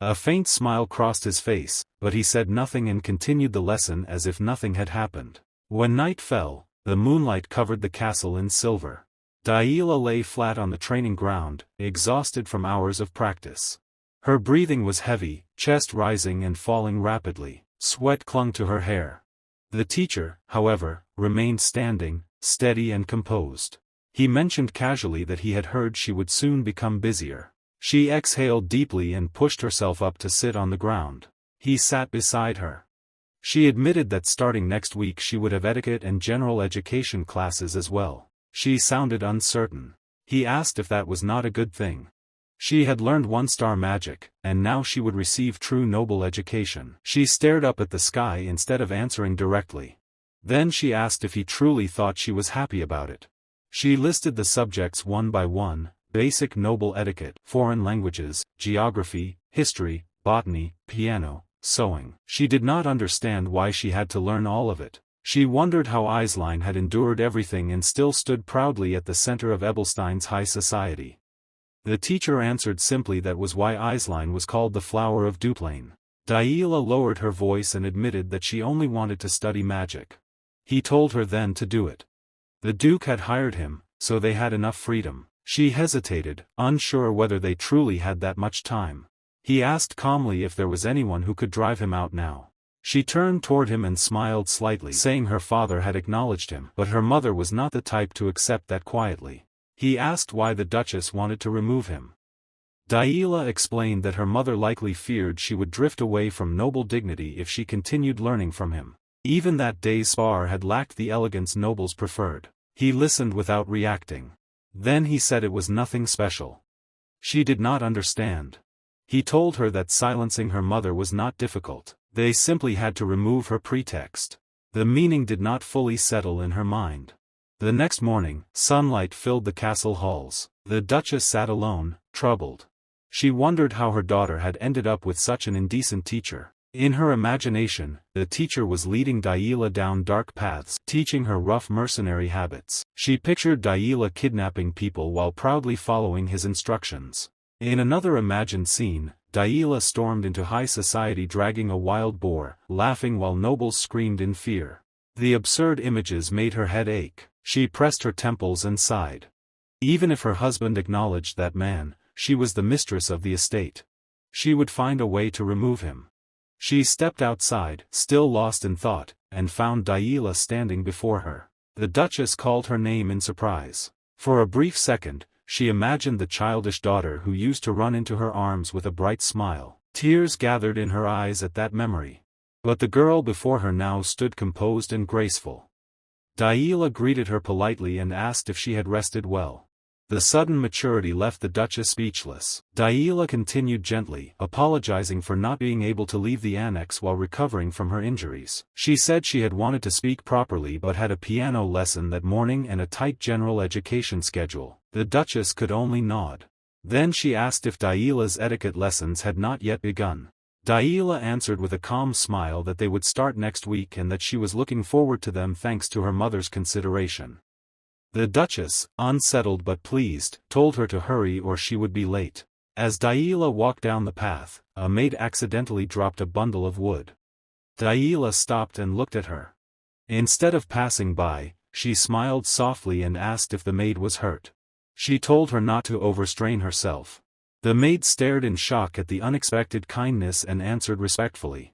A faint smile crossed his face, but he said nothing and continued the lesson as if nothing had happened. When night fell, the moonlight covered the castle in silver. Daila lay flat on the training ground, exhausted from hours of practice. Her breathing was heavy, chest rising and falling rapidly. Sweat clung to her hair. The teacher, however, remained standing, steady and composed. He mentioned casually that he had heard she would soon become busier. She exhaled deeply and pushed herself up to sit on the ground. He sat beside her. She admitted that starting next week she would have etiquette and general education classes as well. She sounded uncertain. He asked if that was not a good thing. She had learned one-star magic, and now she would receive true noble education. She stared up at the sky instead of answering directly. Then she asked if he truly thought she was happy about it. She listed the subjects one by one: basic noble etiquette, foreign languages, geography, history, botany, piano, sewing. She did not understand why she had to learn all of it. She wondered how Aisline had endured everything and still stood proudly at the center of Ebelstein's high society. The teacher answered simply that was why Aisline was called the flower of Duplain. Daila lowered her voice and admitted that she only wanted to study magic. He told her then to do it. The Duke had hired him, so they had enough freedom. She hesitated, unsure whether they truly had that much time. He asked calmly if there was anyone who could drive him out now. She turned toward him and smiled slightly, saying her father had acknowledged him, but her mother was not the type to accept that quietly. He asked why the Duchess wanted to remove him. Daila explained that her mother likely feared she would drift away from noble dignity if she continued learning from him. Even that day's spar had lacked the elegance nobles preferred. He listened without reacting. Then he said it was nothing special. She did not understand. He told her that silencing her mother was not difficult. They simply had to remove her pretext. The meaning did not fully settle in her mind. The next morning, sunlight filled the castle halls. The Duchess sat alone, troubled. She wondered how her daughter had ended up with such an indecent teacher. In her imagination, the teacher was leading Daila down dark paths, teaching her rough mercenary habits. She pictured Daila kidnapping people while proudly following his instructions. In another imagined scene, Daila stormed into high society dragging a wild boar, laughing while nobles screamed in fear. The absurd images made her head ache. She pressed her temples and sighed. Even if her husband acknowledged that man, she was the mistress of the estate. She would find a way to remove him. She stepped outside, still lost in thought, and found Daila standing before her. The Duchess called her name in surprise. For a brief second, she imagined the childish daughter who used to run into her arms with a bright smile. Tears gathered in her eyes at that memory. But the girl before her now stood composed and graceful. Daila greeted her politely and asked if she had rested well. The sudden maturity left the Duchess speechless. Daila continued gently, apologizing for not being able to leave the annex while recovering from her injuries. She said she had wanted to speak properly but had a piano lesson that morning and a tight general education schedule. The Duchess could only nod. Then she asked if Daila's etiquette lessons had not yet begun. Daila answered with a calm smile that they would start next week and that she was looking forward to them thanks to her mother's consideration. The Duchess, unsettled but pleased, told her to hurry or she would be late. As Daila walked down the path, a maid accidentally dropped a bundle of wood. Daila stopped and looked at her. Instead of passing by, she smiled softly and asked if the maid was hurt. She told her not to overstrain herself. The maid stared in shock at the unexpected kindness and answered respectfully.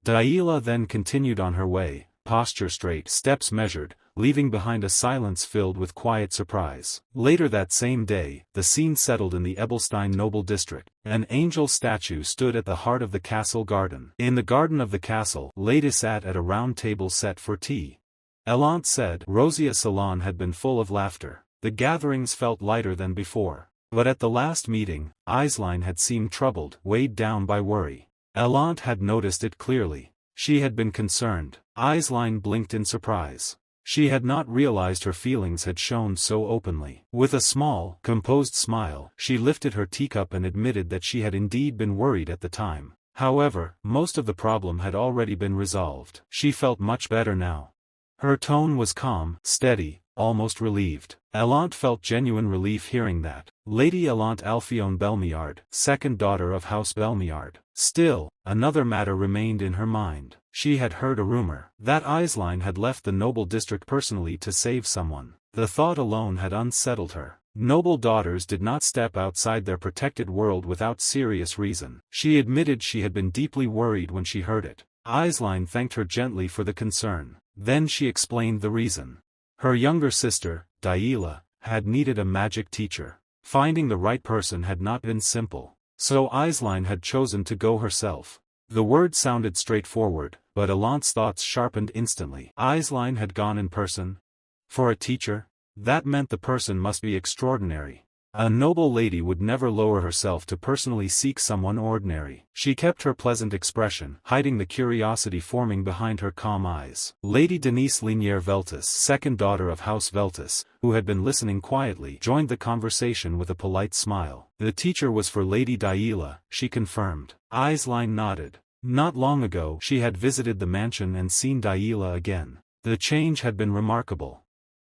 Daila then continued on her way, posture straight, steps measured, leaving behind a silence filled with quiet surprise. Later that same day, the scene settled in the Ebelstein noble district. An angel statue stood at the heart of the castle garden. In the garden of the castle, Lady sat at a round table set for tea. Elant said, Rosia's salon had been full of laughter. The gatherings felt lighter than before. But at the last meeting, Aisline had seemed troubled, weighed down by worry. Elant had noticed it clearly. She had been concerned. Aisline blinked in surprise. She had not realized her feelings had shown so openly. With a small, composed smile, she lifted her teacup and admitted that she had indeed been worried at the time. However, most of the problem had already been resolved. She felt much better now. Her tone was calm, steady, almost relieved. Elant felt genuine relief hearing that. Lady Elant Alphione Belmiard, second daughter of House Belmiard. Still, another matter remained in her mind. She had heard a rumor that Aisline had left the noble district personally to save someone. The thought alone had unsettled her. Noble daughters did not step outside their protected world without serious reason. She admitted she had been deeply worried when she heard it. Aisline thanked her gently for the concern. Then she explained the reason. Her younger sister, Daila, had needed a magic teacher. Finding the right person had not been simple. So Aisline had chosen to go herself. The word sounded straightforward, but Alant's thoughts sharpened instantly. Aisline had gone in person? For a teacher? That meant the person must be extraordinary. A noble lady would never lower herself to personally seek someone ordinary. She kept her pleasant expression, hiding the curiosity forming behind her calm eyes. Lady Denise Linier Veltus, second daughter of House Veltus, who had been listening quietly, joined the conversation with a polite smile. The teacher was for Lady Daila, she confirmed. Aisline nodded. Not long ago she had visited the mansion and seen Daila again. The change had been remarkable.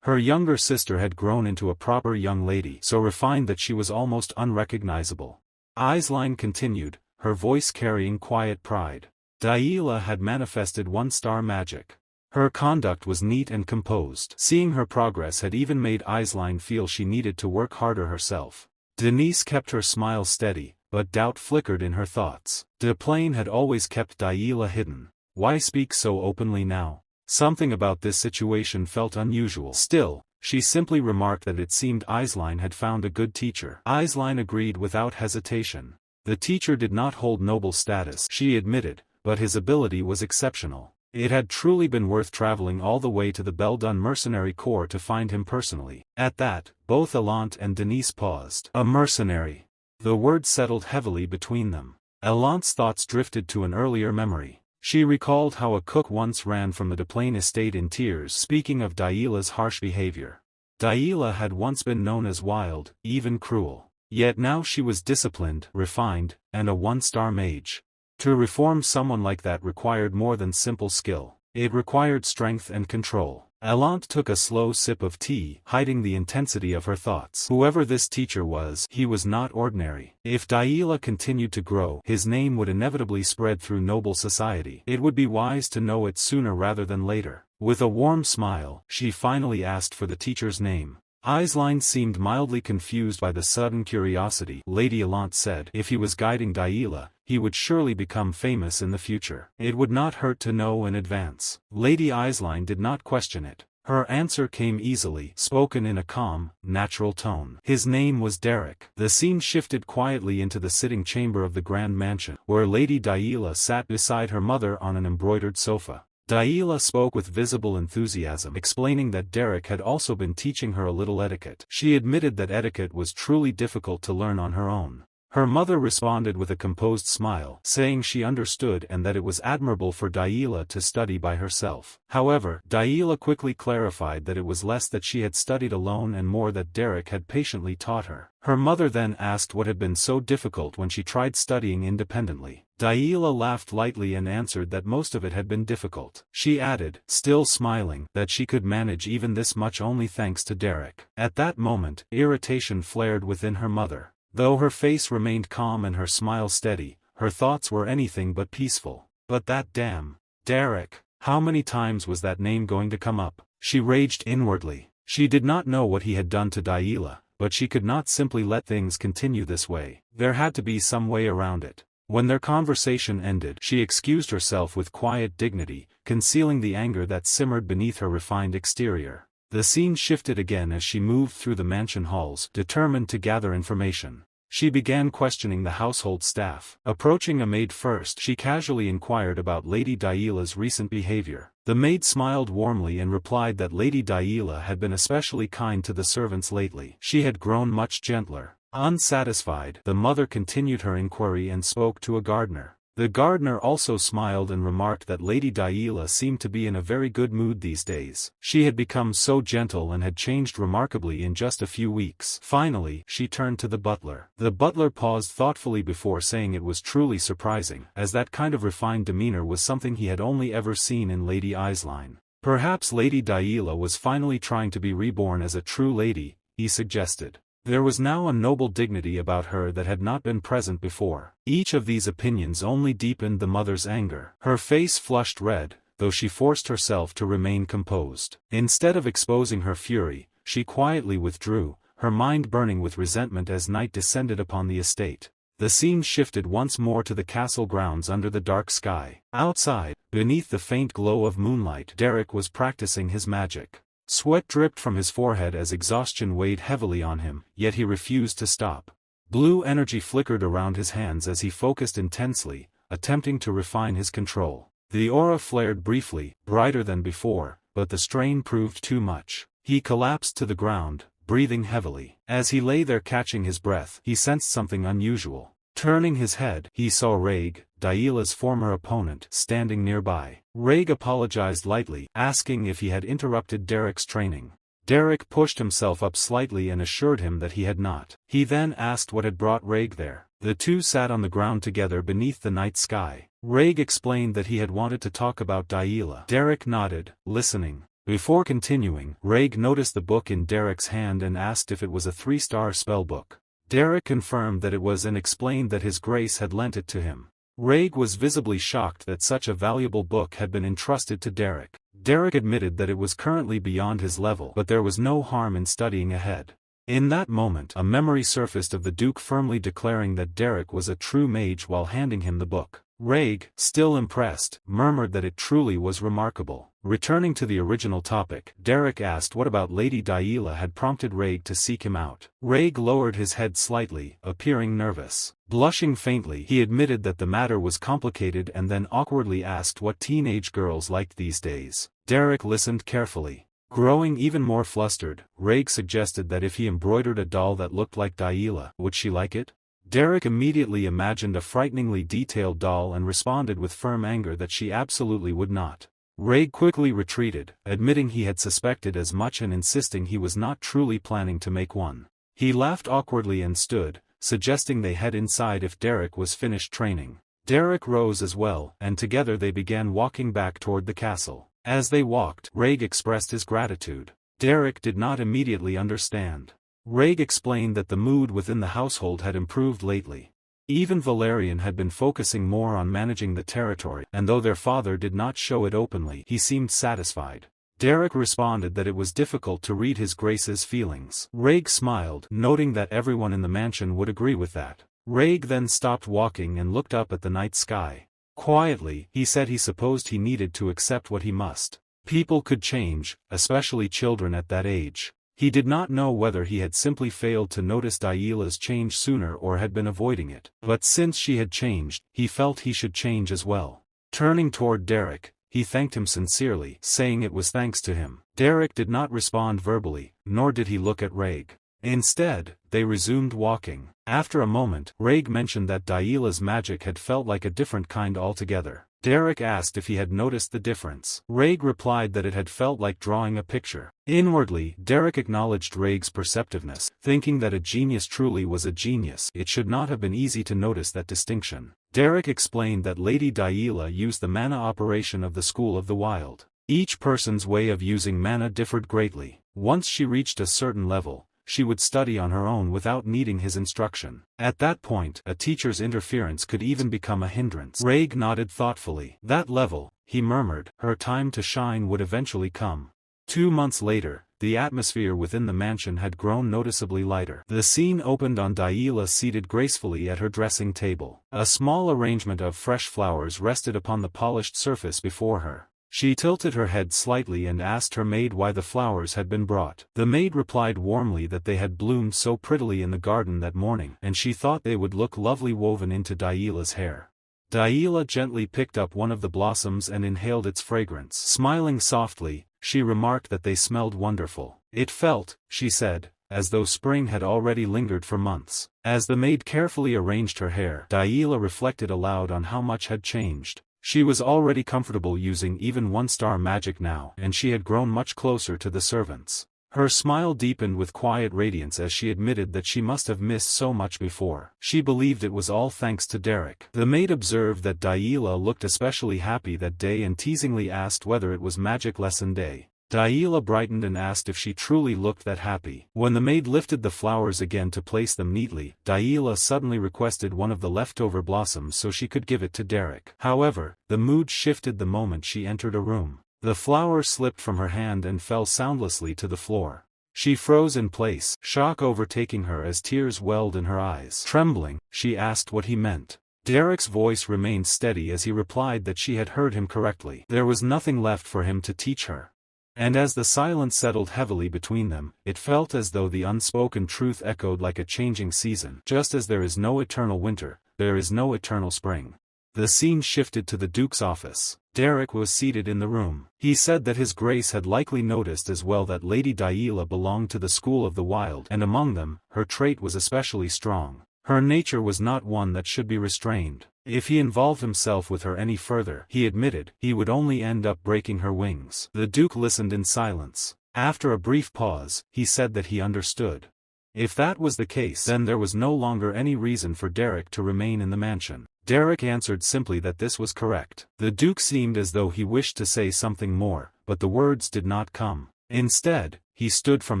Her younger sister had grown into a proper young lady, so refined that she was almost unrecognizable. Aisline continued, her voice carrying quiet pride. Daila had manifested one-star magic. Her conduct was neat and composed. Seeing her progress had even made Aisline feel she needed to work harder herself. Denise kept her smile steady, but doubt flickered in her thoughts. Deplain had always kept Daila hidden. Why speak so openly now? Something about this situation felt unusual. Still, she simply remarked that it seemed Aisline had found a good teacher. Aisline agreed without hesitation. The teacher did not hold noble status, she admitted, but his ability was exceptional. It had truly been worth traveling all the way to the Beldun mercenary corps to find him personally. At that, both Alant and Denise paused. A mercenary. The word settled heavily between them. Alant's thoughts drifted to an earlier memory. She recalled how a cook once ran from the Deplain estate in tears, speaking of Daila's harsh behavior. Daila had once been known as wild, even cruel. Yet now she was disciplined, refined, and a one-star mage. To reform someone like that required more than simple skill. It required strength and control. Alant took a slow sip of tea, hiding the intensity of her thoughts. Whoever this teacher was, he was not ordinary. If Daila continued to grow, his name would inevitably spread through noble society. It would be wise to know it sooner rather than later. With a warm smile, she finally asked for the teacher's name. Aisline seemed mildly confused by the sudden curiosity. Lady Alant said if he was guiding Daila, he would surely become famous in the future. It would not hurt to know in advance. Lady Aisline did not question it. Her answer came easily, spoken in a calm, natural tone. His name was Derrick. The scene shifted quietly into the sitting chamber of the grand mansion, where Lady Daila sat beside her mother on an embroidered sofa. Daila spoke with visible enthusiasm, explaining that Derrick had also been teaching her a little etiquette. She admitted that etiquette was truly difficult to learn on her own. Her mother responded with a composed smile, saying she understood and that it was admirable for Daila to study by herself. However, Daila quickly clarified that it was less that she had studied alone and more that Derrick had patiently taught her. Her mother then asked what had been so difficult when she tried studying independently. Daila laughed lightly and answered that most of it had been difficult. She added, still smiling, that she could manage even this much only thanks to Derrick. At that moment, irritation flared within her mother. Though her face remained calm and her smile steady, her thoughts were anything but peaceful. But that damn Derrick, how many times was that name going to come up? She raged inwardly. She did not know what he had done to Daila, but she could not simply let things continue this way. There had to be some way around it. When their conversation ended, she excused herself with quiet dignity, concealing the anger that simmered beneath her refined exterior. The scene shifted again as she moved through the mansion halls, determined to gather information. She began questioning the household staff. Approaching a maid first, she casually inquired about Lady Daila's recent behavior. The maid smiled warmly and replied that Lady Daila had been especially kind to the servants lately. She had grown much gentler. Unsatisfied, the mother continued her inquiry and spoke to a gardener. The gardener also smiled and remarked that Lady Daila seemed to be in a very good mood these days. She had become so gentle and had changed remarkably in just a few weeks. Finally, she turned to the butler. The butler paused thoughtfully before saying it was truly surprising, as that kind of refined demeanor was something he had only ever seen in Lady Aisline. Perhaps Lady Daila was finally trying to be reborn as a true lady, he suggested. There was now a noble dignity about her that had not been present before. Each of these opinions only deepened the mother's anger. Her face flushed red, though she forced herself to remain composed. Instead of exposing her fury, she quietly withdrew, her mind burning with resentment as night descended upon the estate. The scene shifted once more to the castle grounds under the dark sky. Outside, beneath the faint glow of moonlight, Derrick was practicing his magic. Sweat dripped from his forehead as exhaustion weighed heavily on him, yet he refused to stop. Blue energy flickered around his hands as he focused intensely, attempting to refine his control. The aura flared briefly, brighter than before, but the strain proved too much. He collapsed to the ground, breathing heavily. As he lay there catching his breath, he sensed something unusual. Turning his head, he saw Raig, Daila's former opponent, standing nearby. Raig apologized lightly, asking if he had interrupted Derrick's training. Derrick pushed himself up slightly and assured him that he had not. He then asked what had brought Raig there. The two sat on the ground together beneath the night sky. Raig explained that he had wanted to talk about Daila. Derrick nodded, listening. Before continuing, Raig noticed the book in Derrick's hand and asked if it was a 3-star spell book. Derrick confirmed that it was and explained that his grace had lent it to him. Raig was visibly shocked that such a valuable book had been entrusted to Derrick. Derrick admitted that it was currently beyond his level, but there was no harm in studying ahead. In that moment, a memory surfaced of the Duke firmly declaring that Derrick was a true mage while handing him the book. Raig, still impressed, murmured that it truly was remarkable. Returning to the original topic, Derrick asked what about Lady Daila had prompted Raig to seek him out. Raig lowered his head slightly, appearing nervous. Blushing faintly, he admitted that the matter was complicated and then awkwardly asked what teenage girls liked these days. Derrick listened carefully. Growing even more flustered, Raig suggested that if he embroidered a doll that looked like Daila, would she like it? Derrick immediately imagined a frighteningly detailed doll and responded with firm anger that she absolutely would not. Raig quickly retreated, admitting he had suspected as much and insisting he was not truly planning to make one. He laughed awkwardly and stood, suggesting they head inside if Derrick was finished training. Derrick rose as well, and together they began walking back toward the castle. As they walked, Raig expressed his gratitude. Derrick did not immediately understand. Raig explained that the mood within the household had improved lately. Even Valerian had been focusing more on managing the territory, and though their father did not show it openly, he seemed satisfied. Derrick responded that it was difficult to read his grace's feelings. Raig smiled, noting that everyone in the mansion would agree with that. Raig then stopped walking and looked up at the night sky. Quietly, he said he supposed he needed to accept what he must. People could change, especially children at that age. He did not know whether he had simply failed to notice Daila's change sooner or had been avoiding it, but since she had changed, he felt he should change as well. Turning toward Derrick, he thanked him sincerely, saying it was thanks to him. Derrick did not respond verbally, nor did he look at Raig. Instead, they resumed walking. After a moment, Raig mentioned that Daila's magic had felt like a different kind altogether. Derrick asked if he had noticed the difference. Raig replied that it had felt like drawing a picture. Inwardly, Derrick acknowledged Raig's perceptiveness, thinking that a genius truly was a genius. It should not have been easy to notice that distinction. Derrick explained that Lady Daila used the mana operation of the School of the Wild. Each person's way of using mana differed greatly. Once she reached a certain level, she would study on her own without needing his instruction. At that point, a teacher's interference could even become a hindrance. Raig nodded thoughtfully. That level, he murmured, her time to shine would eventually come. 2 months later, the atmosphere within the mansion had grown noticeably lighter. The scene opened on Daila seated gracefully at her dressing table. A small arrangement of fresh flowers rested upon the polished surface before her. She tilted her head slightly and asked her maid why the flowers had been brought. The maid replied warmly that they had bloomed so prettily in the garden that morning, and she thought they would look lovely woven into Daila's hair. Daila gently picked up one of the blossoms and inhaled its fragrance. Smiling softly, she remarked that they smelled wonderful. It felt, she said, as though spring had already lingered for months. As the maid carefully arranged her hair, Daila reflected aloud on how much had changed. She was already comfortable using even 1-star magic now, and she had grown much closer to the servants. Her smile deepened with quiet radiance as she admitted that she must have missed so much before. She believed it was all thanks to Derrick. The maid observed that Daila looked especially happy that day and teasingly asked whether it was magic lesson day. Daila brightened and asked if she truly looked that happy. When the maid lifted the flowers again to place them neatly, Daila suddenly requested one of the leftover blossoms so she could give it to Derrick. However, the mood shifted the moment she entered a room. The flower slipped from her hand and fell soundlessly to the floor. She froze in place, shock overtaking her as tears welled in her eyes. Trembling, she asked what he meant. Derrick's voice remained steady as he replied that she had heard him correctly. There was nothing left for him to teach her. And as the silence settled heavily between them, it felt as though the unspoken truth echoed like a changing season. Just as there is no eternal winter, there is no eternal spring. The scene shifted to the Duke's office. Derrick was seated in the room. He said that His Grace had likely noticed as well that Lady Daila belonged to the school of the wild, and among them, her trait was especially strong. Her nature was not one that should be restrained. If he involved himself with her any further, he admitted, he would only end up breaking her wings. The Duke listened in silence. After a brief pause, he said that he understood. If that was the case, then there was no longer any reason for Derrick to remain in the mansion. Derrick answered simply that this was correct. The Duke seemed as though he wished to say something more, but the words did not come. Instead, he stood from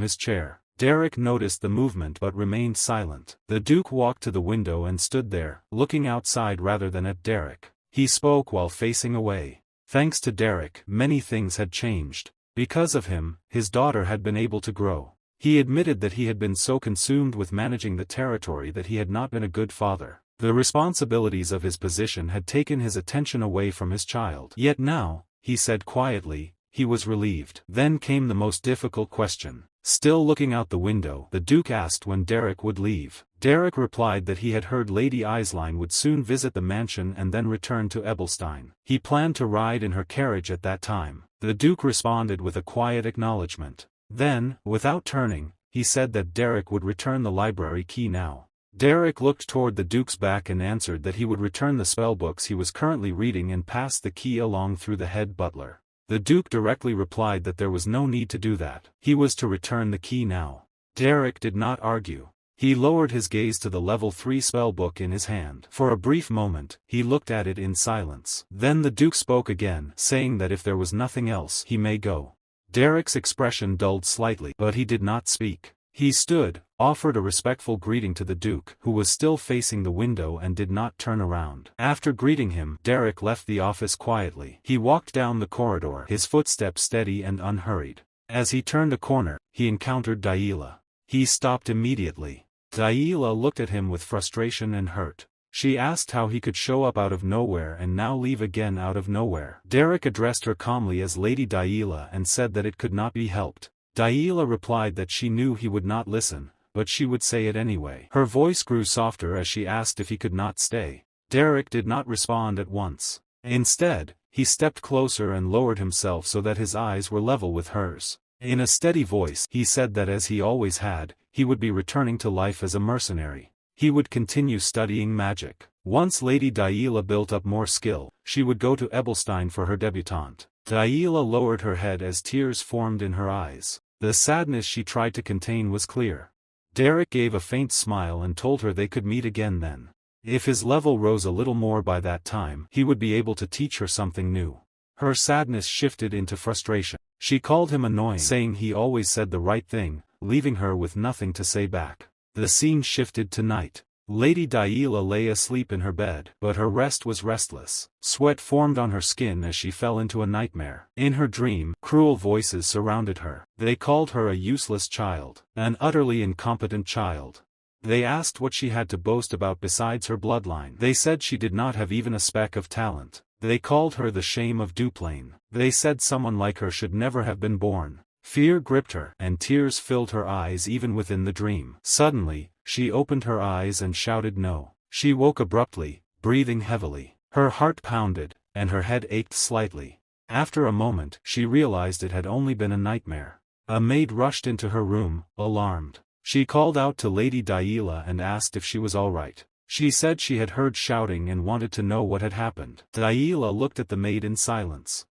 his chair. Derrick noticed the movement but remained silent. The Duke walked to the window and stood there, looking outside rather than at Derrick. He spoke while facing away. Thanks to Derrick, many things had changed. Because of him, his daughter had been able to grow. He admitted that he had been so consumed with managing the territory that he had not been a good father. The responsibilities of his position had taken his attention away from his child. Yet now, he said quietly, he was relieved. Then came the most difficult question. Still looking out the window, the Duke asked when Derrick would leave. Derrick replied that he had heard Lady Eislein would soon visit the mansion and then return to Ebelstein. He planned to ride in her carriage at that time. The Duke responded with a quiet acknowledgement. Then, without turning, he said that Derrick would return the library key now. Derrick looked toward the Duke's back and answered that he would return the spellbooks he was currently reading and pass the key along through the head butler. The Duke directly replied that there was no need to do that. He was to return the key now. Derrick did not argue. He lowered his gaze to the level 3 spellbook in his hand. For a brief moment, he looked at it in silence. Then the Duke spoke again, saying that if there was nothing else, he may go. Derrick's expression dulled slightly, but he did not speak. He stood, offered a respectful greeting to the Duke, who was still facing the window and did not turn around. After greeting him, Derrick left the office quietly. He walked down the corridor, his footsteps steady and unhurried. As he turned a corner, he encountered Daila. He stopped immediately. Daila looked at him with frustration and hurt. She asked how he could show up out of nowhere and now leave again out of nowhere. Derrick addressed her calmly as Lady Daila and said that it could not be helped. Daila replied that she knew he would not listen, but she would say it anyway. Her voice grew softer as she asked if he could not stay. Derrick did not respond at once. Instead, he stepped closer and lowered himself so that his eyes were level with hers. In a steady voice, he said that as he always had, he would be returning to life as a mercenary. He would continue studying magic. Once Lady Daila built up more skill, she would go to Ebelstein for her debutante. Daila lowered her head as tears formed in her eyes. The sadness she tried to contain was clear. Derrick gave a faint smile and told her they could meet again then. If his level rose a little more by that time, he would be able to teach her something new. Her sadness shifted into frustration. She called him annoying, saying he always said the right thing, leaving her with nothing to say back. The scene shifted to night. Lady Daila lay asleep in her bed, but her rest was restless. Sweat formed on her skin as she fell into a nightmare. In her dream, cruel voices surrounded her. They called her a useless child, an utterly incompetent child. They asked what she had to boast about besides her bloodline. They said she did not have even a speck of talent. They called her the shame of Duplain. They said someone like her should never have been born. Fear gripped her, and tears filled her eyes even within the dream. Suddenly, she opened her eyes and shouted no. She woke abruptly, breathing heavily. Her heart pounded, and her head ached slightly. After a moment, she realized it had only been a nightmare. A maid rushed into her room, alarmed. She called out to Lady Daila and asked if she was all right. She said she had heard shouting and wanted to know what had happened. Daila looked at the maid in silence.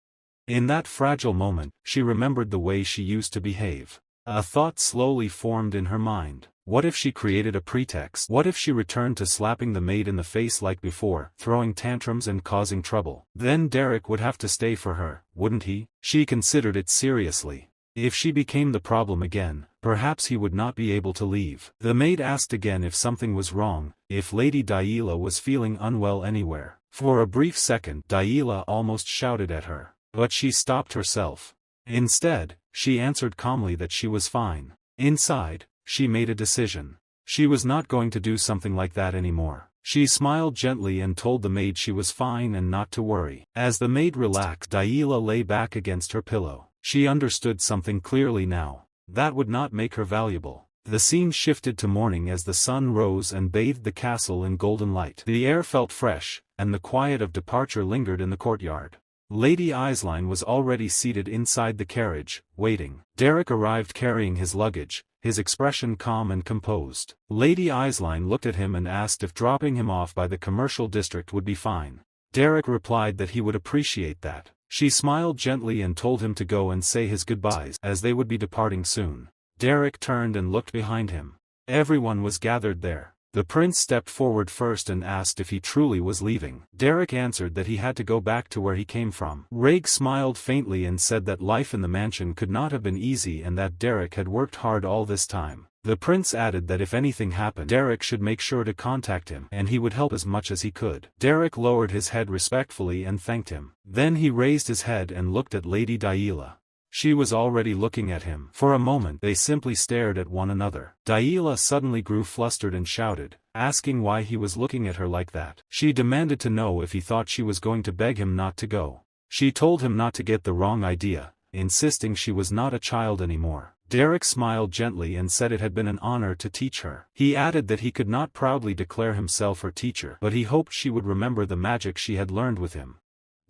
In that fragile moment, she remembered the way she used to behave. A thought slowly formed in her mind. What if she created a pretext? What if she returned to slapping the maid in the face like before, throwing tantrums and causing trouble? Then Derrick would have to stay for her, wouldn't he? She considered it seriously. If she became the problem again, perhaps he would not be able to leave. The maid asked again if something was wrong, if Lady Daila was feeling unwell anywhere. For a brief second, Daila almost shouted at her, but she stopped herself. Instead, she answered calmly that she was fine. Inside, she made a decision. She was not going to do something like that anymore. She smiled gently and told the maid she was fine and not to worry. As the maid relaxed, Daila lay back against her pillow. She understood something clearly now. That would not make her valuable. The scene shifted to morning as the sun rose and bathed the castle in golden light. The air felt fresh, and the quiet of departure lingered in the courtyard. Lady Isline was already seated inside the carriage, waiting. Derrick arrived carrying his luggage, his expression calm and composed. Lady Isline looked at him and asked if dropping him off by the commercial district would be fine. Derrick replied that he would appreciate that. She smiled gently and told him to go and say his goodbyes, as they would be departing soon. Derrick turned and looked behind him. Everyone was gathered there. The prince stepped forward first and asked if he truly was leaving. Derrick answered that he had to go back to where he came from. Rake smiled faintly and said that life in the mansion could not have been easy and that Derrick had worked hard all this time. The prince added that if anything happened, Derrick should make sure to contact him and he would help as much as he could. Derrick lowered his head respectfully and thanked him. Then he raised his head and looked at Lady Daila. She was already looking at him. For a moment they simply stared at one another. Daila suddenly grew flustered and shouted, asking why he was looking at her like that. She demanded to know if he thought she was going to beg him not to go. She told him not to get the wrong idea, insisting she was not a child anymore. Derrick smiled gently and said it had been an honor to teach her. He added that he could not proudly declare himself her teacher, but he hoped she would remember the magic she had learned with him.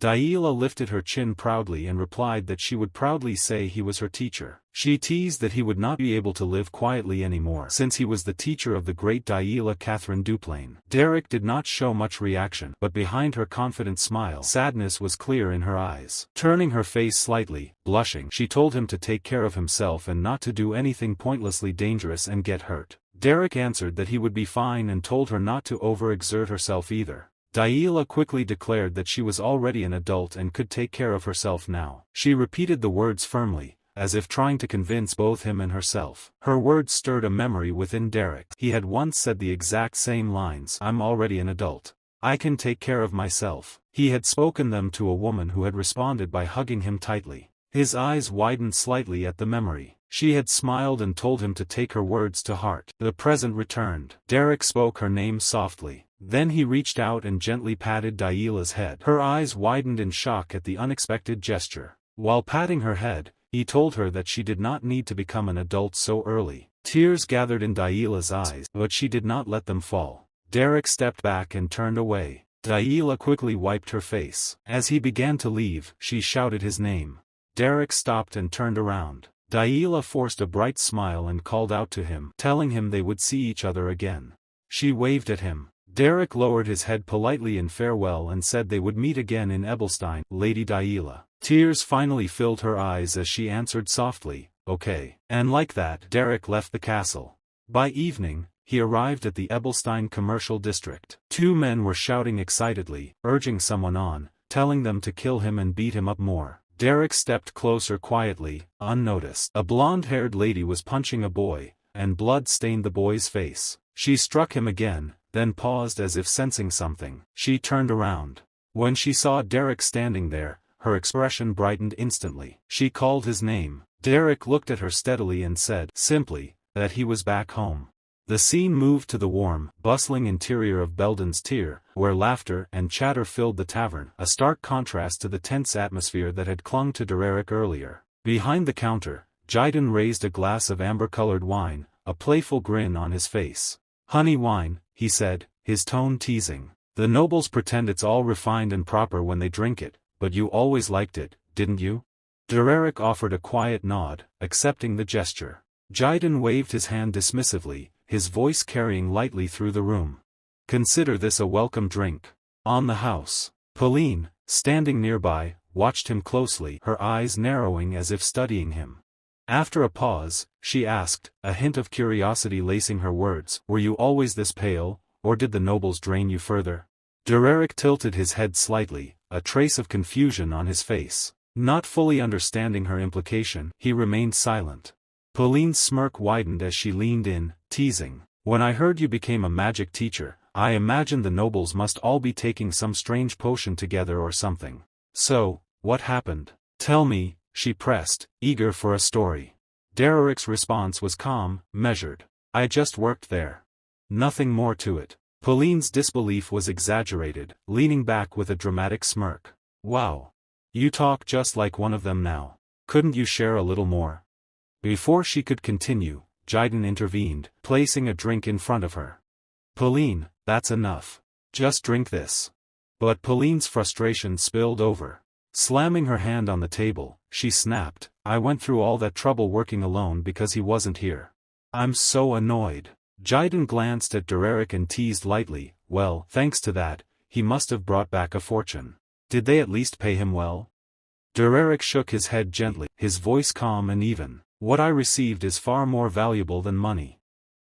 Daila lifted her chin proudly and replied that she would proudly say he was her teacher. She teased that he would not be able to live quietly anymore since he was the teacher of the great Daila Catherine Duplain. Derrick did not show much reaction, but behind her confident smile, sadness was clear in her eyes. Turning her face slightly, blushing, she told him to take care of himself and not to do anything pointlessly dangerous and get hurt. Derrick answered that he would be fine and told her not to overexert herself either. Daila quickly declared that she was already an adult and could take care of herself now. She repeated the words firmly, as if trying to convince both him and herself. Her words stirred a memory within Derrick. He had once said the exact same lines, "I'm already an adult. I can take care of myself." He had spoken them to a woman who had responded by hugging him tightly. His eyes widened slightly at the memory. She had smiled and told him to take her words to heart. The present returned. Derrick spoke her name softly. Then he reached out and gently patted Daila's head. Her eyes widened in shock at the unexpected gesture. While patting her head, he told her that she did not need to become an adult so early. Tears gathered in Daila's eyes, but she did not let them fall. Derrick stepped back and turned away. Daila quickly wiped her face. As he began to leave, she shouted his name. Derrick stopped and turned around. Daila forced a bright smile and called out to him, telling him they would see each other again. She waved at him. Derrick lowered his head politely in farewell and said they would meet again in Ebelstein. Lady Daila. Tears finally filled her eyes as she answered softly, "Okay." And like that, Derrick left the castle. By evening, he arrived at the Ebelstein commercial district. Two men were shouting excitedly, urging someone on, telling them to kill him and beat him up more. Derrick stepped closer quietly, unnoticed. A blonde-haired lady was punching a boy, and blood stained the boy's face. She struck him again, then paused as if sensing something. She turned around. When she saw Derrick standing there, her expression brightened instantly. She called his name. Derrick looked at her steadily and said, simply, that he was back home. The scene moved to the warm, bustling interior of Belden's Tier, where laughter and chatter filled the tavern, a stark contrast to the tense atmosphere that had clung to Derrick earlier. Behind the counter, Jiden raised a glass of amber-colored wine, a playful grin on his face. "Honey wine," he said, his tone teasing. "The nobles pretend it's all refined and proper when they drink it, but you always liked it, didn't you?" Derrick offered a quiet nod, accepting the gesture. Jiden waved his hand dismissively, his voice carrying lightly through the room. "Consider this a welcome drink." On the house, Pauline, standing nearby, watched him closely, her eyes narrowing as if studying him. After a pause, she asked, a hint of curiosity lacing her words, "Were you always this pale, or did the nobles drain you further?" Derrick tilted his head slightly, a trace of confusion on his face. Not fully understanding her implication, he remained silent. Pauline's smirk widened as she leaned in, teasing, "When I heard you became a magic teacher, I imagined the nobles must all be taking some strange potion together or something. So, what happened? Tell me," she pressed, eager for a story. Derrick's response was calm, measured. I just worked there. Nothing more to it. Pauline's disbelief was exaggerated, leaning back with a dramatic smirk. Wow. You talk just like one of them now. Couldn't you share a little more? Before she could continue, Jiden intervened, placing a drink in front of her. Pauline, that's enough. Just drink this. But Pauline's frustration spilled over. Slamming her hand on the table, she snapped, I went through all that trouble working alone because he wasn't here. I'm so annoyed. Jiden glanced at Derrick and teased lightly, well, thanks to that, he must have brought back a fortune. Did they at least pay him well? Derrick shook his head gently, his voice calm and even. What I received is far more valuable than money.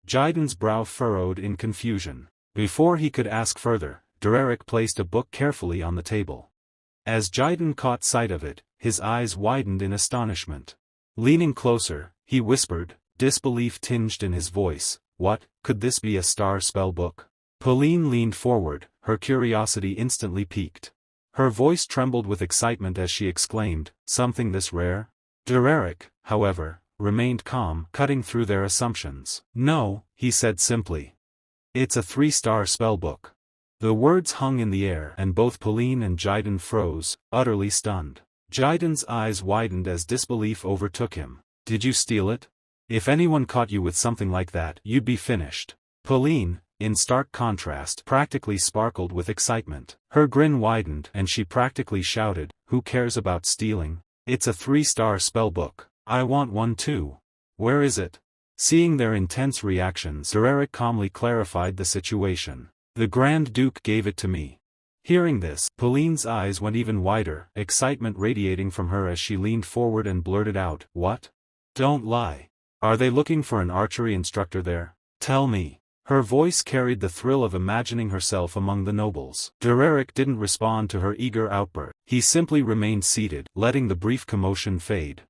Jiden's brow furrowed in confusion. Before he could ask further, Derrick placed a book carefully on the table. As Jiden caught sight of it, his eyes widened in astonishment. Leaning closer, he whispered, disbelief tinged in his voice, what, could this be a star spell book? Pauline leaned forward, her curiosity instantly piqued. Her voice trembled with excitement as she exclaimed, something this rare? Derrick, however, remained calm, cutting through their assumptions. No, he said simply. It's a 3-star spellbook. The words hung in the air and both Pauline and Jiden froze, utterly stunned. Jiden's eyes widened as disbelief overtook him. Did you steal it? If anyone caught you with something like that, you'd be finished. Pauline, in stark contrast, practically sparkled with excitement. Her grin widened and she practically shouted, who cares about stealing? It's a 3-star spellbook. I want one too. Where is it? Seeing their intense reactions, Derrick calmly clarified the situation. The Grand Duke gave it to me. Hearing this, Pauline's eyes went even wider, excitement radiating from her as she leaned forward and blurted out, what? Don't lie. Are they looking for an archery instructor there? Tell me. Her voice carried the thrill of imagining herself among the nobles. Derrick didn't respond to her eager outburst. He simply remained seated, letting the brief commotion fade.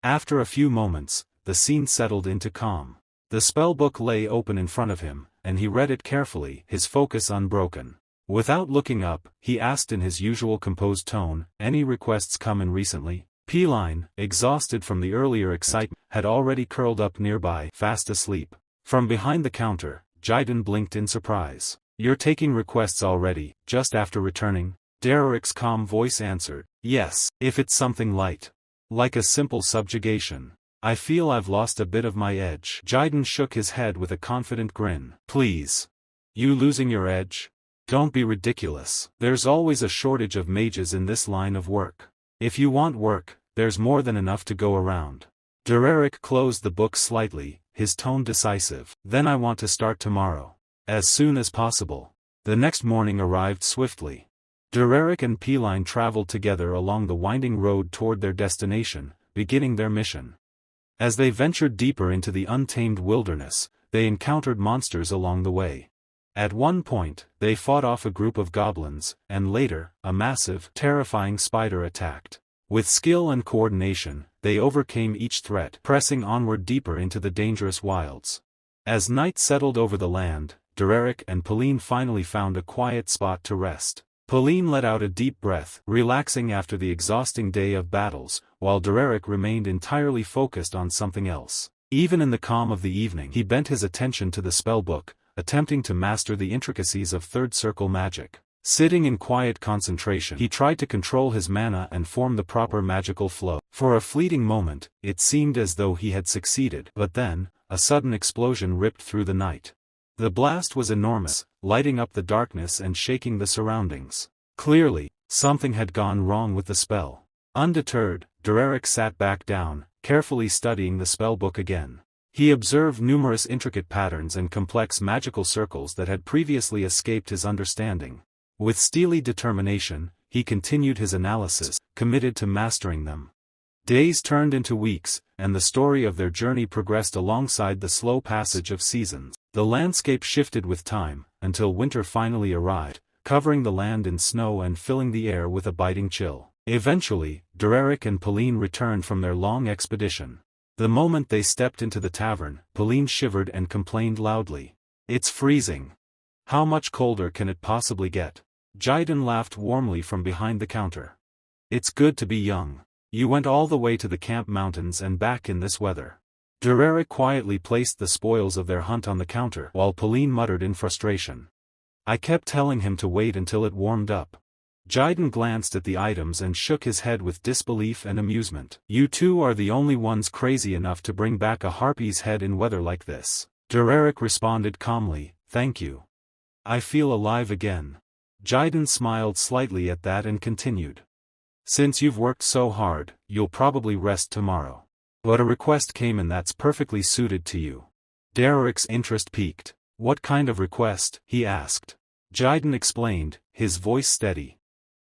After a few moments, the scene settled into calm. The spellbook lay open in front of him, and he read it carefully, his focus unbroken. Without looking up, he asked in his usual composed tone, any requests come in recently? Pauline, exhausted from the earlier excitement, had already curled up nearby, fast asleep. From behind the counter, Jiden blinked in surprise. You're taking requests already, just after returning? Derrick's calm voice answered, yes, if it's something light. Like a simple subjugation. I feel I've lost a bit of my edge. Jiden shook his head with a confident grin. Please. You losing your edge? Don't be ridiculous. There's always a shortage of mages in this line of work. If you want work, there's more than enough to go around. Derrick closed the book slightly, his tone decisive. Then I want to start tomorrow. As soon as possible. The next morning arrived swiftly. Derrick and Pauline traveled together along the winding road toward their destination, beginning their mission. As they ventured deeper into the untamed wilderness, they encountered monsters along the way. At one point, they fought off a group of goblins, and later, a massive, terrifying spider attacked. With skill and coordination, they overcame each threat, pressing onward deeper into the dangerous wilds. As night settled over the land, Derrick and Pauline finally found a quiet spot to rest. Pauline let out a deep breath, relaxing after the exhausting day of battles, while Derrick remained entirely focused on something else. Even in the calm of the evening, he bent his attention to the spellbook, attempting to master the intricacies of third circle magic. Sitting in quiet concentration, he tried to control his mana and form the proper magical flow. For a fleeting moment, it seemed as though he had succeeded, but then, a sudden explosion ripped through the night. The blast was enormous, lighting up the darkness and shaking the surroundings. Clearly, something had gone wrong with the spell. Undeterred, Derrick sat back down, carefully studying the spellbook again. He observed numerous intricate patterns and complex magical circles that had previously escaped his understanding. With steely determination, he continued his analysis, committed to mastering them. Days turned into weeks, and the story of their journey progressed alongside the slow passage of seasons. The landscape shifted with time, until winter finally arrived, covering the land in snow and filling the air with a biting chill. Eventually, Derrick and Pauline returned from their long expedition. The moment they stepped into the tavern, Pauline shivered and complained loudly. It's freezing. How much colder can it possibly get? Jiden laughed warmly from behind the counter. It's good to be young. You went all the way to the Camp Mountains and back in this weather. Derrick quietly placed the spoils of their hunt on the counter while Pauline muttered in frustration. I kept telling him to wait until it warmed up. Jiden glanced at the items and shook his head with disbelief and amusement. You two are the only ones crazy enough to bring back a harpy's head in weather like this. Derrick responded calmly, thank you. I feel alive again. Jiden smiled slightly at that and continued. Since you've worked so hard, you'll probably rest tomorrow. But a request came in that's perfectly suited to you. Derrick's interest piqued. What kind of request? He asked. Jiden explained, his voice steady.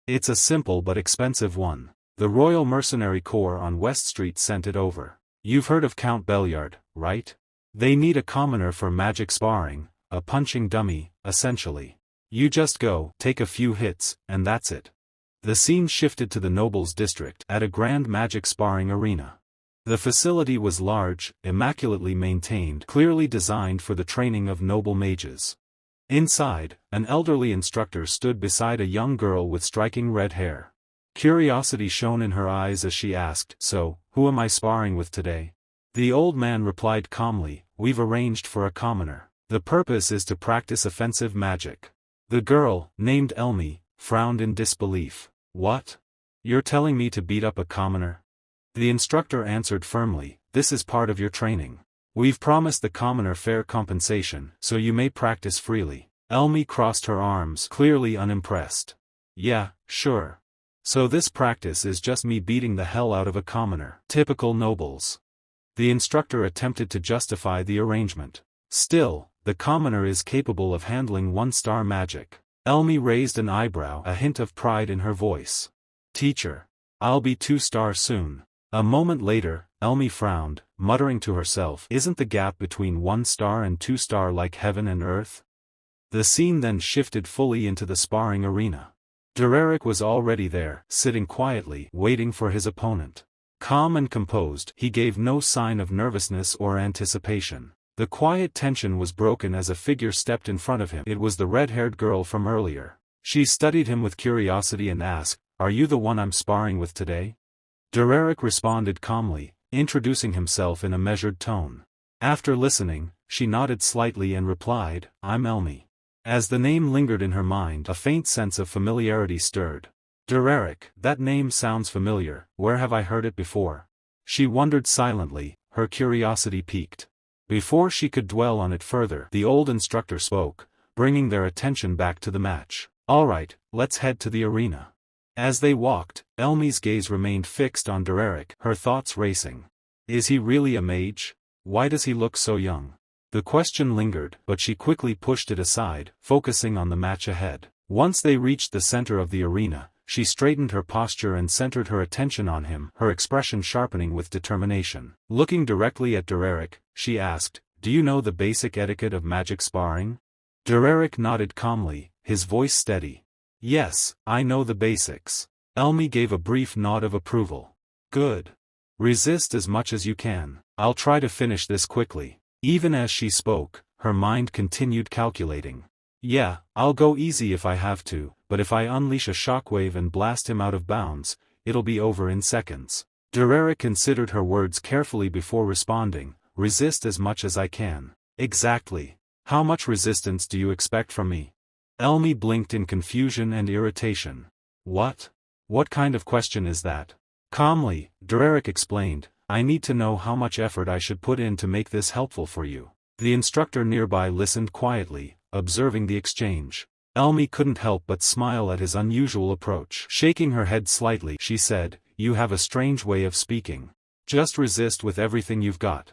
It's a simple but expensive one. The Royal Mercenary Corps on West Street sent it over. You've heard of Count Belliard, right? They need a commoner for magic sparring, a punching dummy, essentially. You just go, take a few hits, and that's it. The scene shifted to the Nobles District at a grand magic sparring arena. The facility was large, immaculately maintained, clearly designed for the training of noble mages. Inside, an elderly instructor stood beside a young girl with striking red hair. Curiosity shone in her eyes as she asked, so, who am I sparring with today? The old man replied calmly, we've arranged for a commoner. The purpose is to practice offensive magic. The girl, named Elmi, frowned in disbelief. What? You're telling me to beat up a commoner? The instructor answered firmly, this is part of your training. We've promised the commoner fair compensation, so you may practice freely. Elmi crossed her arms, clearly unimpressed. Yeah, sure. So this practice is just me beating the hell out of a commoner. Typical nobles. The instructor attempted to justify the arrangement. Still, the commoner is capable of handling one-star magic. Elmi raised an eyebrow, a hint of pride in her voice. Teacher. I'll be 2-star soon. A moment later, Elmi frowned, muttering to herself, isn't the gap between 1-star and 2-star like heaven and earth? The scene then shifted fully into the sparring arena. Derrick was already there, sitting quietly, waiting for his opponent. Calm and composed, he gave no sign of nervousness or anticipation. The quiet tension was broken as a figure stepped in front of him. It was the red-haired girl from earlier. She studied him with curiosity and asked, are you the one I'm sparring with today? Derrick responded calmly, introducing himself in a measured tone. After listening, she nodded slightly and replied, I'm Elmi. As the name lingered in her mind, a faint sense of familiarity stirred. Derrick, that name sounds familiar, where have I heard it before? She wondered silently, her curiosity piqued. Before she could dwell on it further, the old instructor spoke, bringing their attention back to the match. Alright, let's head to the arena. As they walked, Elmi's gaze remained fixed on Derrick, her thoughts racing. Is he really a mage? Why does he look so young? The question lingered, but she quickly pushed it aside, focusing on the match ahead. Once they reached the center of the arena, she straightened her posture and centered her attention on him, her expression sharpening with determination. Looking directly at Derrick, she asked, do you know the basic etiquette of magic sparring? Derrick nodded calmly, his voice steady. Yes, I know the basics. Elmi gave a brief nod of approval. Good. Resist as much as you can. I'll try to finish this quickly. Even as she spoke, her mind continued calculating. Yeah, I'll go easy if I have to, but if I unleash a shockwave and blast him out of bounds, it'll be over in seconds. Derrick considered her words carefully before responding, resist as much as I can. Exactly. How much resistance do you expect from me? Elmi blinked in confusion and irritation. What? What kind of question is that? Calmly, Derrick explained, I need to know how much effort I should put in to make this helpful for you. The instructor nearby listened quietly, observing the exchange. Elmi couldn't help but smile at his unusual approach. Shaking her head slightly, she said, you have a strange way of speaking. Just resist with everything you've got.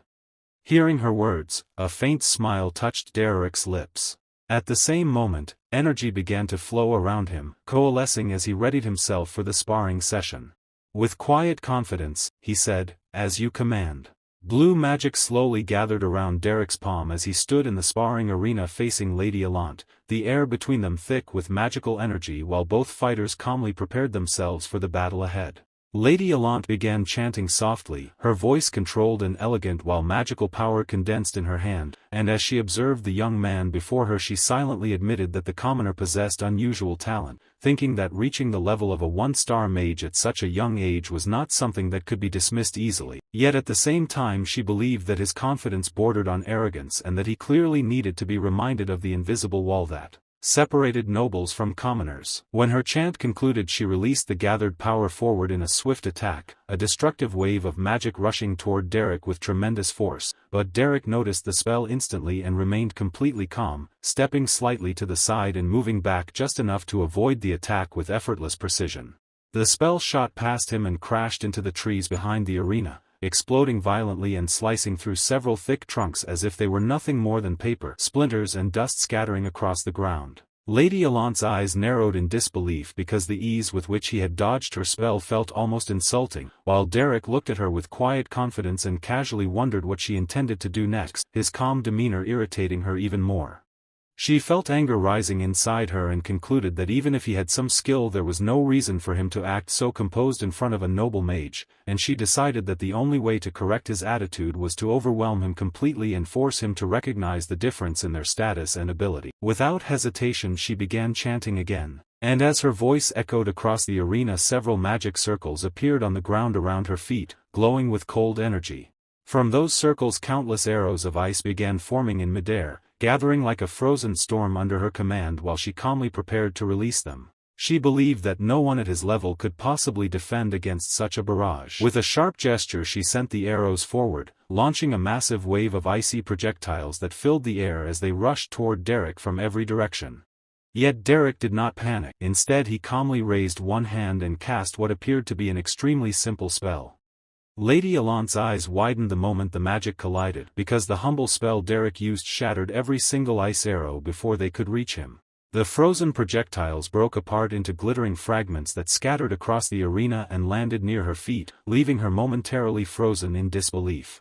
Hearing her words, a faint smile touched Derrick's lips. At the same moment, energy began to flow around him, coalescing as he readied himself for the sparring session. With quiet confidence, he said, as you command. Blue magic slowly gathered around Derrick's palm as he stood in the sparring arena facing Lady Elant, the air between them thick with magical energy while both fighters calmly prepared themselves for the battle ahead. Lady Allant began chanting softly, her voice controlled and elegant while magical power condensed in her hand, and as she observed the young man before her she silently admitted that the commoner possessed unusual talent, thinking that reaching the level of a one-star mage at such a young age was not something that could be dismissed easily. Yet at the same time she believed that his confidence bordered on arrogance and that he clearly needed to be reminded of the invisible wall that separated nobles from commoners. When her chant concluded she released the gathered power forward in a swift attack, a destructive wave of magic rushing toward Derrick with tremendous force, but Derrick noticed the spell instantly and remained completely calm, stepping slightly to the side and moving back just enough to avoid the attack with effortless precision. The spell shot past him and crashed into the trees behind the arena, exploding violently and slicing through several thick trunks as if they were nothing more than paper, splinters and dust scattering across the ground. Lady Allant's eyes narrowed in disbelief because the ease with which he had dodged her spell felt almost insulting, while Derrick looked at her with quiet confidence and casually wondered what she intended to do next, his calm demeanor irritating her even more. She felt anger rising inside her and concluded that even if he had some skill there was no reason for him to act so composed in front of a noble mage, and she decided that the only way to correct his attitude was to overwhelm him completely and force him to recognize the difference in their status and ability. Without hesitation she began chanting again, and as her voice echoed across the arena several magic circles appeared on the ground around her feet, glowing with cold energy. From those circles countless arrows of ice began forming in midair, gathering like a frozen storm under her command while she calmly prepared to release them. She believed that no one at his level could possibly defend against such a barrage. With a sharp gesture she sent the arrows forward, launching a massive wave of icy projectiles that filled the air as they rushed toward Derrick from every direction. Yet Derrick did not panic. Instead he calmly raised one hand and cast what appeared to be an extremely simple spell. Lady Allant's eyes widened the moment the magic collided, because the humble spell Derrick used shattered every single ice arrow before they could reach him. The frozen projectiles broke apart into glittering fragments that scattered across the arena and landed near her feet, leaving her momentarily frozen in disbelief.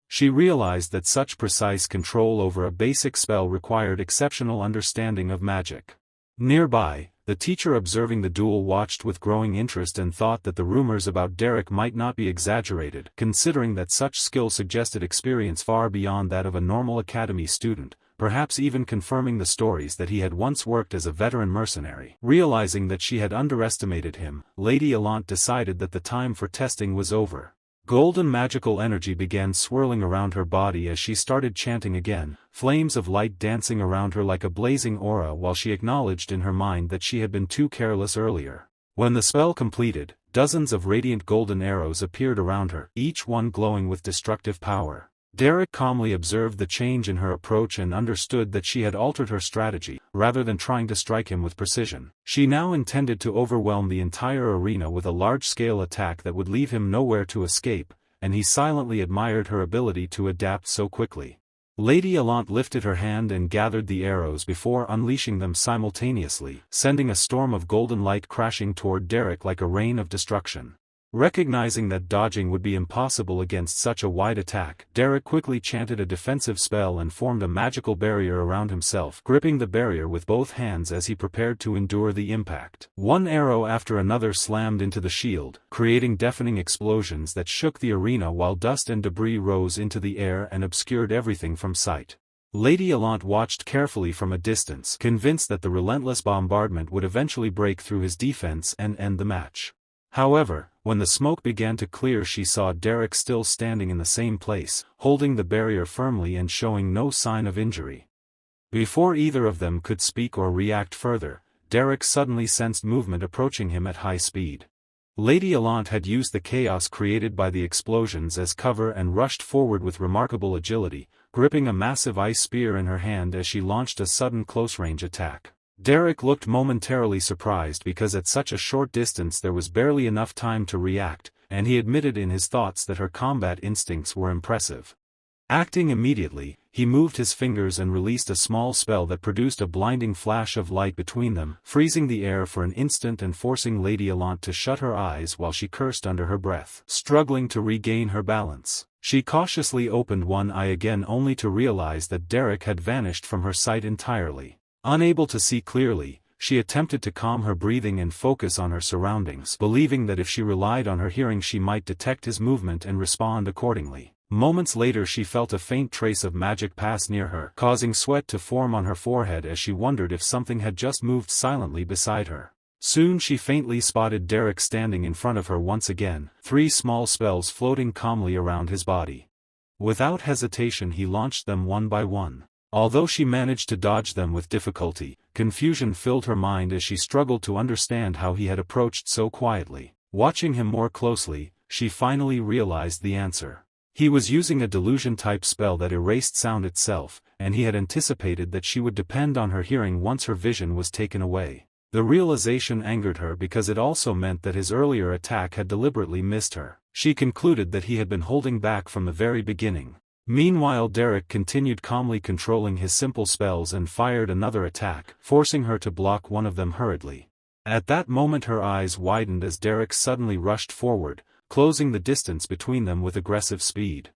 She realized that such precise control over a basic spell required exceptional understanding of magic. Nearby, the teacher observing the duel watched with growing interest and thought that the rumors about Derrick might not be exaggerated, considering that such skill suggested experience far beyond that of a normal academy student, perhaps even confirming the stories that he had once worked as a veteran mercenary. Realizing that she had underestimated him, Lady Allant decided that the time for testing was over. Golden magical energy began swirling around her body as she started chanting again, flames of light dancing around her like a blazing aura while she acknowledged in her mind that she had been too careless earlier. When the spell completed, dozens of radiant golden arrows appeared around her, each one glowing with destructive power. Derrick calmly observed the change in her approach and understood that she had altered her strategy, rather than trying to strike him with precision. She now intended to overwhelm the entire arena with a large-scale attack that would leave him nowhere to escape, and he silently admired her ability to adapt so quickly. Lady Allant lifted her hand and gathered the arrows before unleashing them simultaneously, sending a storm of golden light crashing toward Derrick like a rain of destruction. Recognizing that dodging would be impossible against such a wide attack, Derrick quickly chanted a defensive spell and formed a magical barrier around himself, gripping the barrier with both hands as he prepared to endure the impact. One arrow after another slammed into the shield, creating deafening explosions that shook the arena while dust and debris rose into the air and obscured everything from sight. Lady Allant watched carefully from a distance, convinced that the relentless bombardment would eventually break through his defense and end the match. However, when the smoke began to clear she saw Derrick still standing in the same place, holding the barrier firmly and showing no sign of injury. Before either of them could speak or react further, Derrick suddenly sensed movement approaching him at high speed. Lady Allant had used the chaos created by the explosions as cover and rushed forward with remarkable agility, gripping a massive ice spear in her hand as she launched a sudden close-range attack. Derrick looked momentarily surprised because at such a short distance there was barely enough time to react, and he admitted in his thoughts that her combat instincts were impressive. Acting immediately, he moved his fingers and released a small spell that produced a blinding flash of light between them, freezing the air for an instant and forcing Lady Allant to shut her eyes while she cursed under her breath. Struggling to regain her balance, she cautiously opened one eye again only to realize that Derrick had vanished from her sight entirely. Unable to see clearly, she attempted to calm her breathing and focus on her surroundings, believing that if she relied on her hearing she might detect his movement and respond accordingly. Moments later she felt a faint trace of magic pass near her, causing sweat to form on her forehead as she wondered if something had just moved silently beside her. Soon she faintly spotted Derrick standing in front of her once again, 3 small spells floating calmly around his body. Without hesitation he launched them one by one. Although she managed to dodge them with difficulty, confusion filled her mind as she struggled to understand how he had approached so quietly. Watching him more closely, she finally realized the answer. He was using a delusion-type spell that erased sound itself, and he had anticipated that she would depend on her hearing once her vision was taken away. The realization angered her because it also meant that his earlier attack had deliberately missed her. She concluded that he had been holding back from the very beginning. Meanwhile Derrick continued calmly controlling his simple spells and fired another attack, forcing her to block one of them hurriedly. At that moment her eyes widened as Derrick suddenly rushed forward, closing the distance between them with aggressive speed.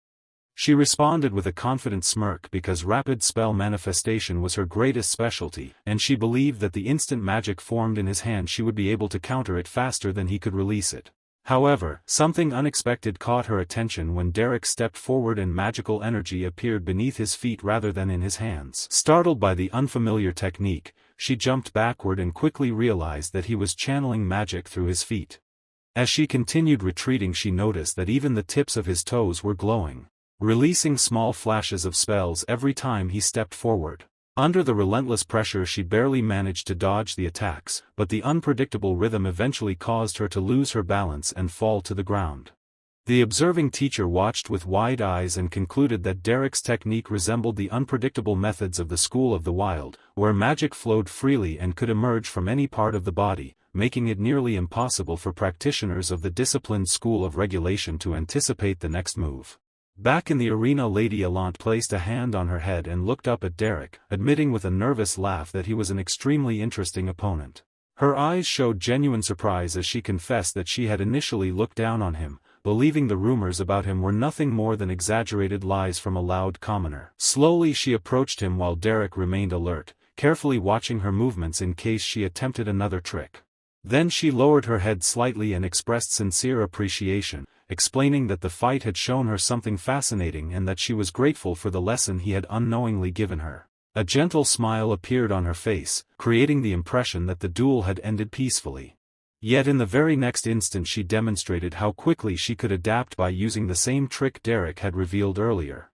She responded with a confident smirk because rapid spell manifestation was her greatest specialty, and she believed that the instant magic formed in his hand she would be able to counter it faster than he could release it. However, something unexpected caught her attention when Derrick stepped forward and magical energy appeared beneath his feet rather than in his hands. Startled by the unfamiliar technique, she jumped backward and quickly realized that he was channeling magic through his feet. As she continued retreating she noticed that even the tips of his toes were glowing, releasing small flashes of spells every time he stepped forward. Under the relentless pressure she barely managed to dodge the attacks, but the unpredictable rhythm eventually caused her to lose her balance and fall to the ground. The observing teacher watched with wide eyes and concluded that Derrick's technique resembled the unpredictable methods of the School of the Wild, where magic flowed freely and could emerge from any part of the body, making it nearly impossible for practitioners of the disciplined School of Regulation to anticipate the next move. Back in the arena Lady Allant placed a hand on her head and looked up at Derrick, admitting with a nervous laugh that he was an extremely interesting opponent. Her eyes showed genuine surprise as she confessed that she had initially looked down on him, believing the rumors about him were nothing more than exaggerated lies from a loud commoner. Slowly she approached him while Derrick remained alert, carefully watching her movements in case she attempted another trick. Then she lowered her head slightly and expressed sincere appreciation, explaining that the fight had shown her something fascinating and that she was grateful for the lesson he had unknowingly given her. A gentle smile appeared on her face, creating the impression that the duel had ended peacefully. Yet in the very next instant she demonstrated how quickly she could adapt by using the same trick Derrick had revealed earlier.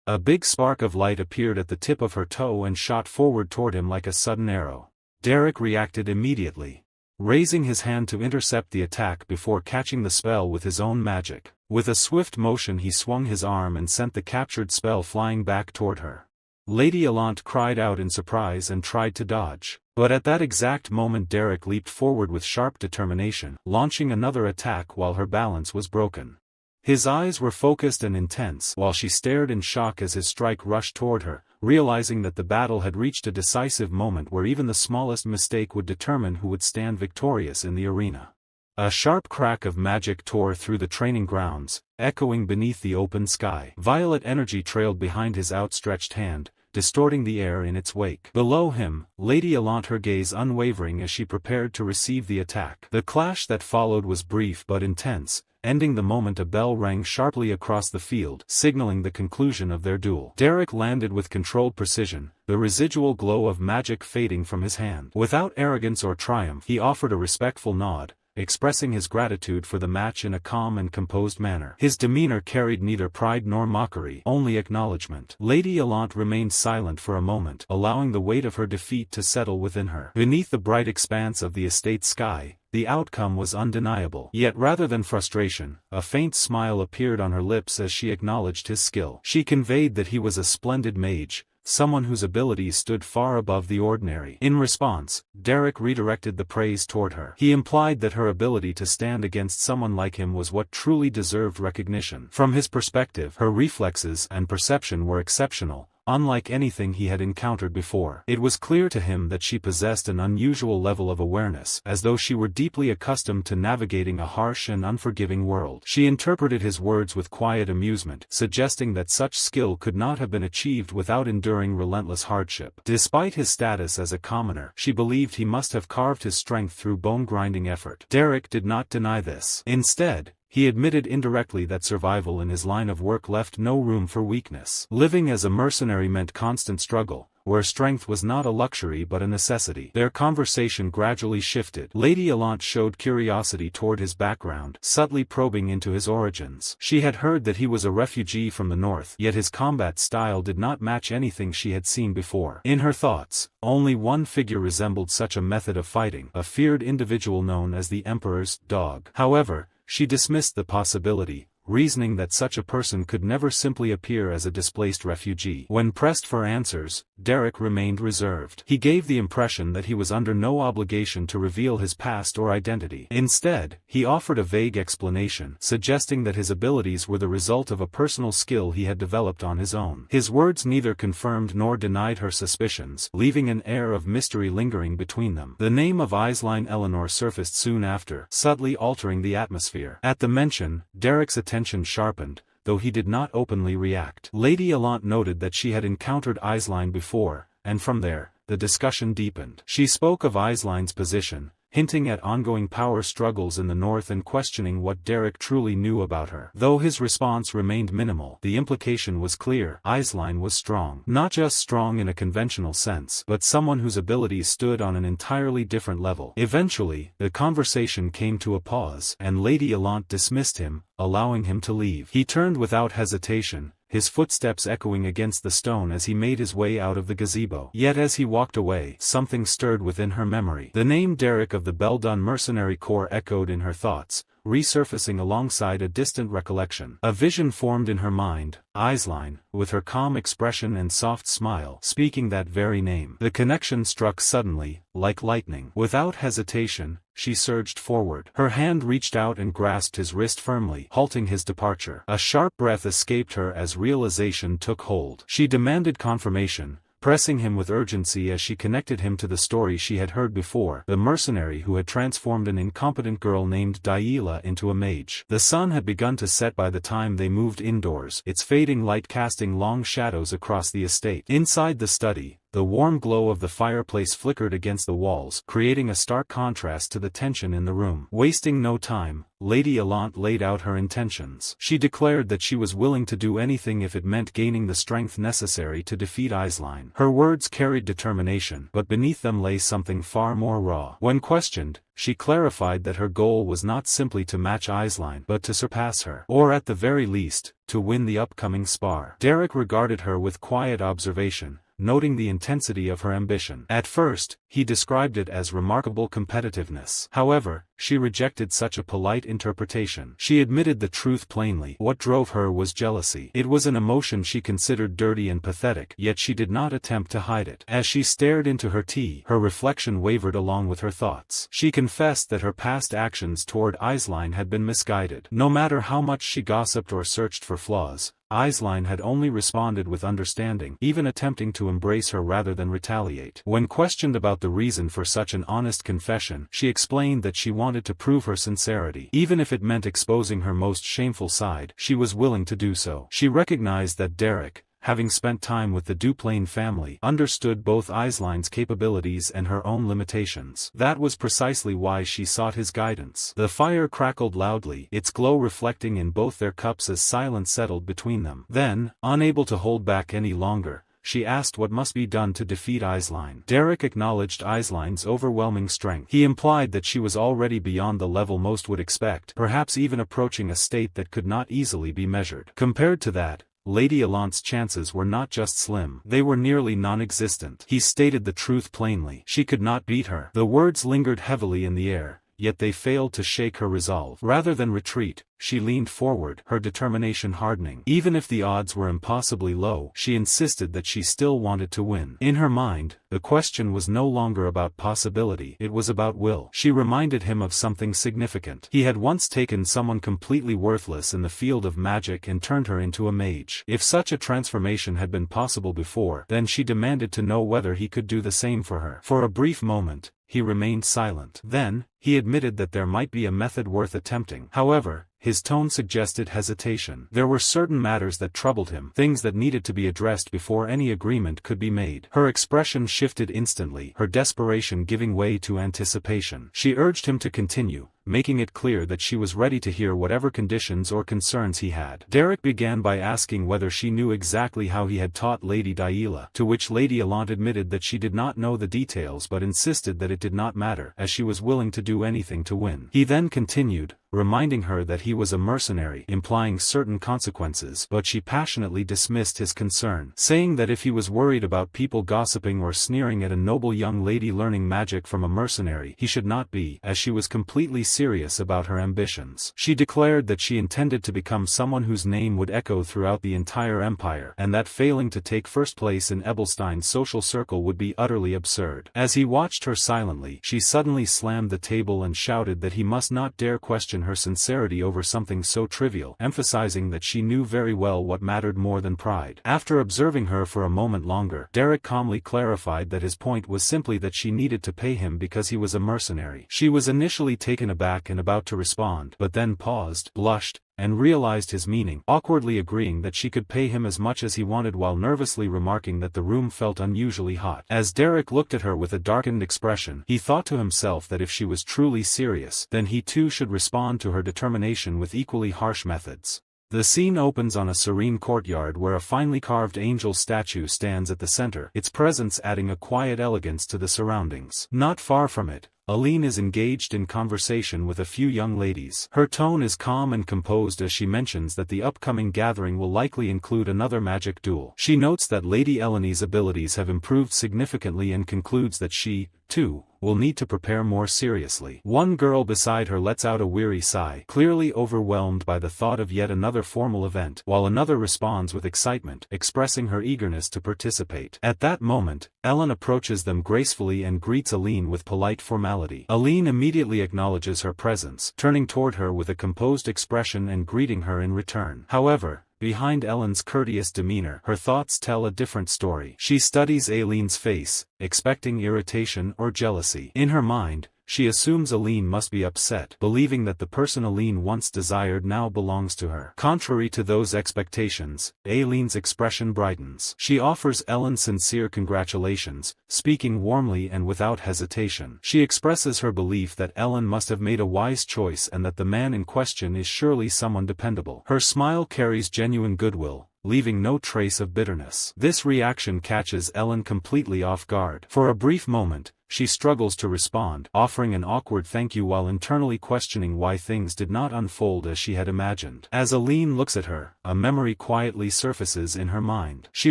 A big spark of light appeared at the tip of her toe and shot forward toward him like a sudden arrow. Derrick reacted immediately, raising his hand to intercept the attack before catching the spell with his own magic. With a swift motion he swung his arm and sent the captured spell flying back toward her. Lady Allant cried out in surprise and tried to dodge, but at that exact moment Derrick leaped forward with sharp determination, launching another attack while her balance was broken. His eyes were focused and intense while she stared in shock as his strike rushed toward her, realizing that the battle had reached a decisive moment where even the smallest mistake would determine who would stand victorious in the arena. A sharp crack of magic tore through the training grounds, echoing beneath the open sky. Violet energy trailed behind his outstretched hand, distorting the air in its wake. Below him, Lady Allant, her gaze unwavering as she prepared to receive the attack. The clash that followed was brief but intense, ending the moment a bell rang sharply across the field, signaling the conclusion of their duel. Derrick landed with controlled precision, the residual glow of magic fading from his hand. Without arrogance or triumph, he offered a respectful nod, expressing his gratitude for the match in a calm and composed manner. His demeanor carried neither pride nor mockery, only acknowledgement. Lady Allant remained silent for a moment, allowing the weight of her defeat to settle within her. Beneath the bright expanse of the estate sky, the outcome was undeniable. Yet rather than frustration, a faint smile appeared on her lips as she acknowledged his skill. She conveyed that he was a splendid mage, someone whose abilities stood far above the ordinary. In response, Derrick redirected the praise toward her. He implied that her ability to stand against someone like him was what truly deserved recognition. From his perspective, her reflexes and perception were exceptional, unlike anything he had encountered before. It was clear to him that she possessed an unusual level of awareness, as though she were deeply accustomed to navigating a harsh and unforgiving world. She interpreted his words with quiet amusement, suggesting that such skill could not have been achieved without enduring relentless hardship. Despite his status as a commoner, she believed he must have carved his strength through bone-grinding effort. Derrick did not deny this. Instead, he admitted indirectly that survival in his line of work left no room for weakness. Living as a mercenary meant constant struggle, where strength was not a luxury but a necessity. Their conversation gradually shifted. Lady Allant showed curiosity toward his background, subtly probing into his origins. She had heard that he was a refugee from the north, yet his combat style did not match anything she had seen before. In her thoughts, only one figure resembled such a method of fighting, a feared individual known as the Emperor's dog. However, she dismissed the possibility, reasoning that such a person could never simply appear as a displaced refugee. When pressed for answers, Derrick remained reserved. He gave the impression that he was under no obligation to reveal his past or identity. Instead, he offered a vague explanation, suggesting that his abilities were the result of a personal skill he had developed on his own. His words neither confirmed nor denied her suspicions, leaving an air of mystery lingering between them. The name of Aisline Eleanor surfaced soon after, subtly altering the atmosphere. At the mention, Derrick's attention sharpened, though he did not openly react. Lady Allant noted that she had encountered Aisline before, and from there, the discussion deepened. She spoke of Aisline's position, hinting at ongoing power struggles in the north and questioning what Derrick truly knew about her. Though his response remained minimal, the implication was clear. Aisline was strong. Not just strong in a conventional sense, but someone whose abilities stood on an entirely different level. Eventually, the conversation came to a pause, and Lady Allant dismissed him, allowing him to leave. He turned without hesitation, his footsteps echoing against the stone as he made his way out of the gazebo. Yet as he walked away, something stirred within her memory. The name Derrick of the Beldon Mercenary Corps echoed in her thoughts, resurfacing alongside a distant recollection. A vision formed in her mind, Aisline, with her calm expression and soft smile, speaking that very name. The connection struck suddenly, like lightning. Without hesitation, she surged forward. Her hand reached out and grasped his wrist firmly, halting his departure. A sharp breath escaped her as realization took hold. She demanded confirmation, pressing him with urgency as she connected him to the story she had heard before, the mercenary who had transformed an incompetent girl named Daila into a mage. The sun had begun to set by the time they moved indoors, its fading light casting long shadows across the estate. Inside the study, the warm glow of the fireplace flickered against the walls, creating a stark contrast to the tension in the room. Wasting no time, Lady Allant laid out her intentions. She declared that she was willing to do anything if it meant gaining the strength necessary to defeat Aisline. Her words carried determination, but beneath them lay something far more raw. When questioned, she clarified that her goal was not simply to match Aisline but to surpass her, or at the very least, to win the upcoming spar. Derrick regarded her with quiet observation, noting the intensity of her ambition. At first, he described it as remarkable competitiveness. However, she rejected such a polite interpretation. She admitted the truth plainly. What drove her was jealousy. It was an emotion she considered dirty and pathetic, yet she did not attempt to hide it. As she stared into her tea, her reflection wavered along with her thoughts. She confessed that her past actions toward Aisline had been misguided. No matter how much she gossiped or searched for flaws, Aisline had only responded with understanding, even attempting to embrace her rather than retaliate. When questioned about the reason for such an honest confession, she explained that she wanted to prove her sincerity. Even if it meant exposing her most shameful side, she was willing to do so. She recognized that Derrick, having spent time with the Duplain family, understood both Aisline's capabilities and her own limitations. That was precisely why she sought his guidance. The fire crackled loudly, its glow reflecting in both their cups as silence settled between them. Then, unable to hold back any longer, she asked what must be done to defeat Aisline. Derrick acknowledged Aisline's overwhelming strength. He implied that she was already beyond the level most would expect, perhaps even approaching a state that could not easily be measured. Compared to that, Lady Allant's chances were not just slim, they were nearly non-existent. He stated the truth plainly. She could not beat her. The words lingered heavily in the air, yet they failed to shake her resolve. Rather than retreat, she leaned forward, her determination hardening. Even if the odds were impossibly low, she insisted that she still wanted to win. In her mind, the question was no longer about possibility, it was about will. She reminded him of something significant. He had once taken someone completely worthless in the field of magic and turned her into a mage. If such a transformation had been possible before, then she demanded to know whether he could do the same for her. For a brief moment, he remained silent. Then, he admitted that there might be a method worth attempting. However, his tone suggested hesitation. There were certain matters that troubled him, things that needed to be addressed before any agreement could be made. Her expression shifted instantly, her desperation giving way to anticipation. She urged him to continue, making it clear that she was ready to hear whatever conditions or concerns he had. Derrick began by asking whether she knew exactly how he had taught Lady Daila, to which Lady Allant admitted that she did not know the details but insisted that it did not matter, as she was willing to do anything to win. He then continued, reminding her that he was a mercenary, implying certain consequences, but she passionately dismissed his concern, saying that if he was worried about people gossiping or sneering at a noble young lady learning magic from a mercenary, he should not be, as she was completely serious about her ambitions. She declared that she intended to become someone whose name would echo throughout the entire empire, and that failing to take first place in Ebelstein's social circle would be utterly absurd. As he watched her silently, she suddenly slammed the table and shouted that he must not dare question her sincerity over something so trivial, emphasizing that she knew very well what mattered more than pride. After observing her for a moment longer, Derrick calmly clarified that his point was simply that she needed to pay him because he was a mercenary. She was initially taken aback and about to respond, but then paused, blushed, and realized his meaning, awkwardly agreeing that she could pay him as much as he wanted while nervously remarking that the room felt unusually hot. As Derrick looked at her with a darkened expression, he thought to himself that if she was truly serious, then he too should respond to her determination with equally harsh methods. The scene opens on a serene courtyard where a finely carved angel statue stands at the center, its presence adding a quiet elegance to the surroundings. Not far from it, Aline is engaged in conversation with a few young ladies. Her tone is calm and composed as she mentions that the upcoming gathering will likely include another magic duel. She notes that Lady Eleni's abilities have improved significantly and concludes that she, too, will need to prepare more seriously. One girl beside her lets out a weary sigh, clearly overwhelmed by the thought of yet another formal event, while another responds with excitement, expressing her eagerness to participate. At that moment, Ellen approaches them gracefully and greets Aline with polite formality. Aline immediately acknowledges her presence, turning toward her with a composed expression and greeting her in return. However, behind Ellen's courteous demeanor, her thoughts tell a different story. She studies Aline's face, expecting irritation or jealousy. In her mind, she assumes Aline must be upset, believing that the person Aline once desired now belongs to her. Contrary to those expectations, Aline's expression brightens. She offers Ellen sincere congratulations, speaking warmly and without hesitation. She expresses her belief that Ellen must have made a wise choice and that the man in question is surely someone dependable. Her smile carries genuine goodwill, leaving no trace of bitterness. This reaction catches Ellen completely off guard. For a brief moment, she struggles to respond, offering an awkward thank you while internally questioning why things did not unfold as she had imagined. As Aline looks at her, a memory quietly surfaces in her mind. She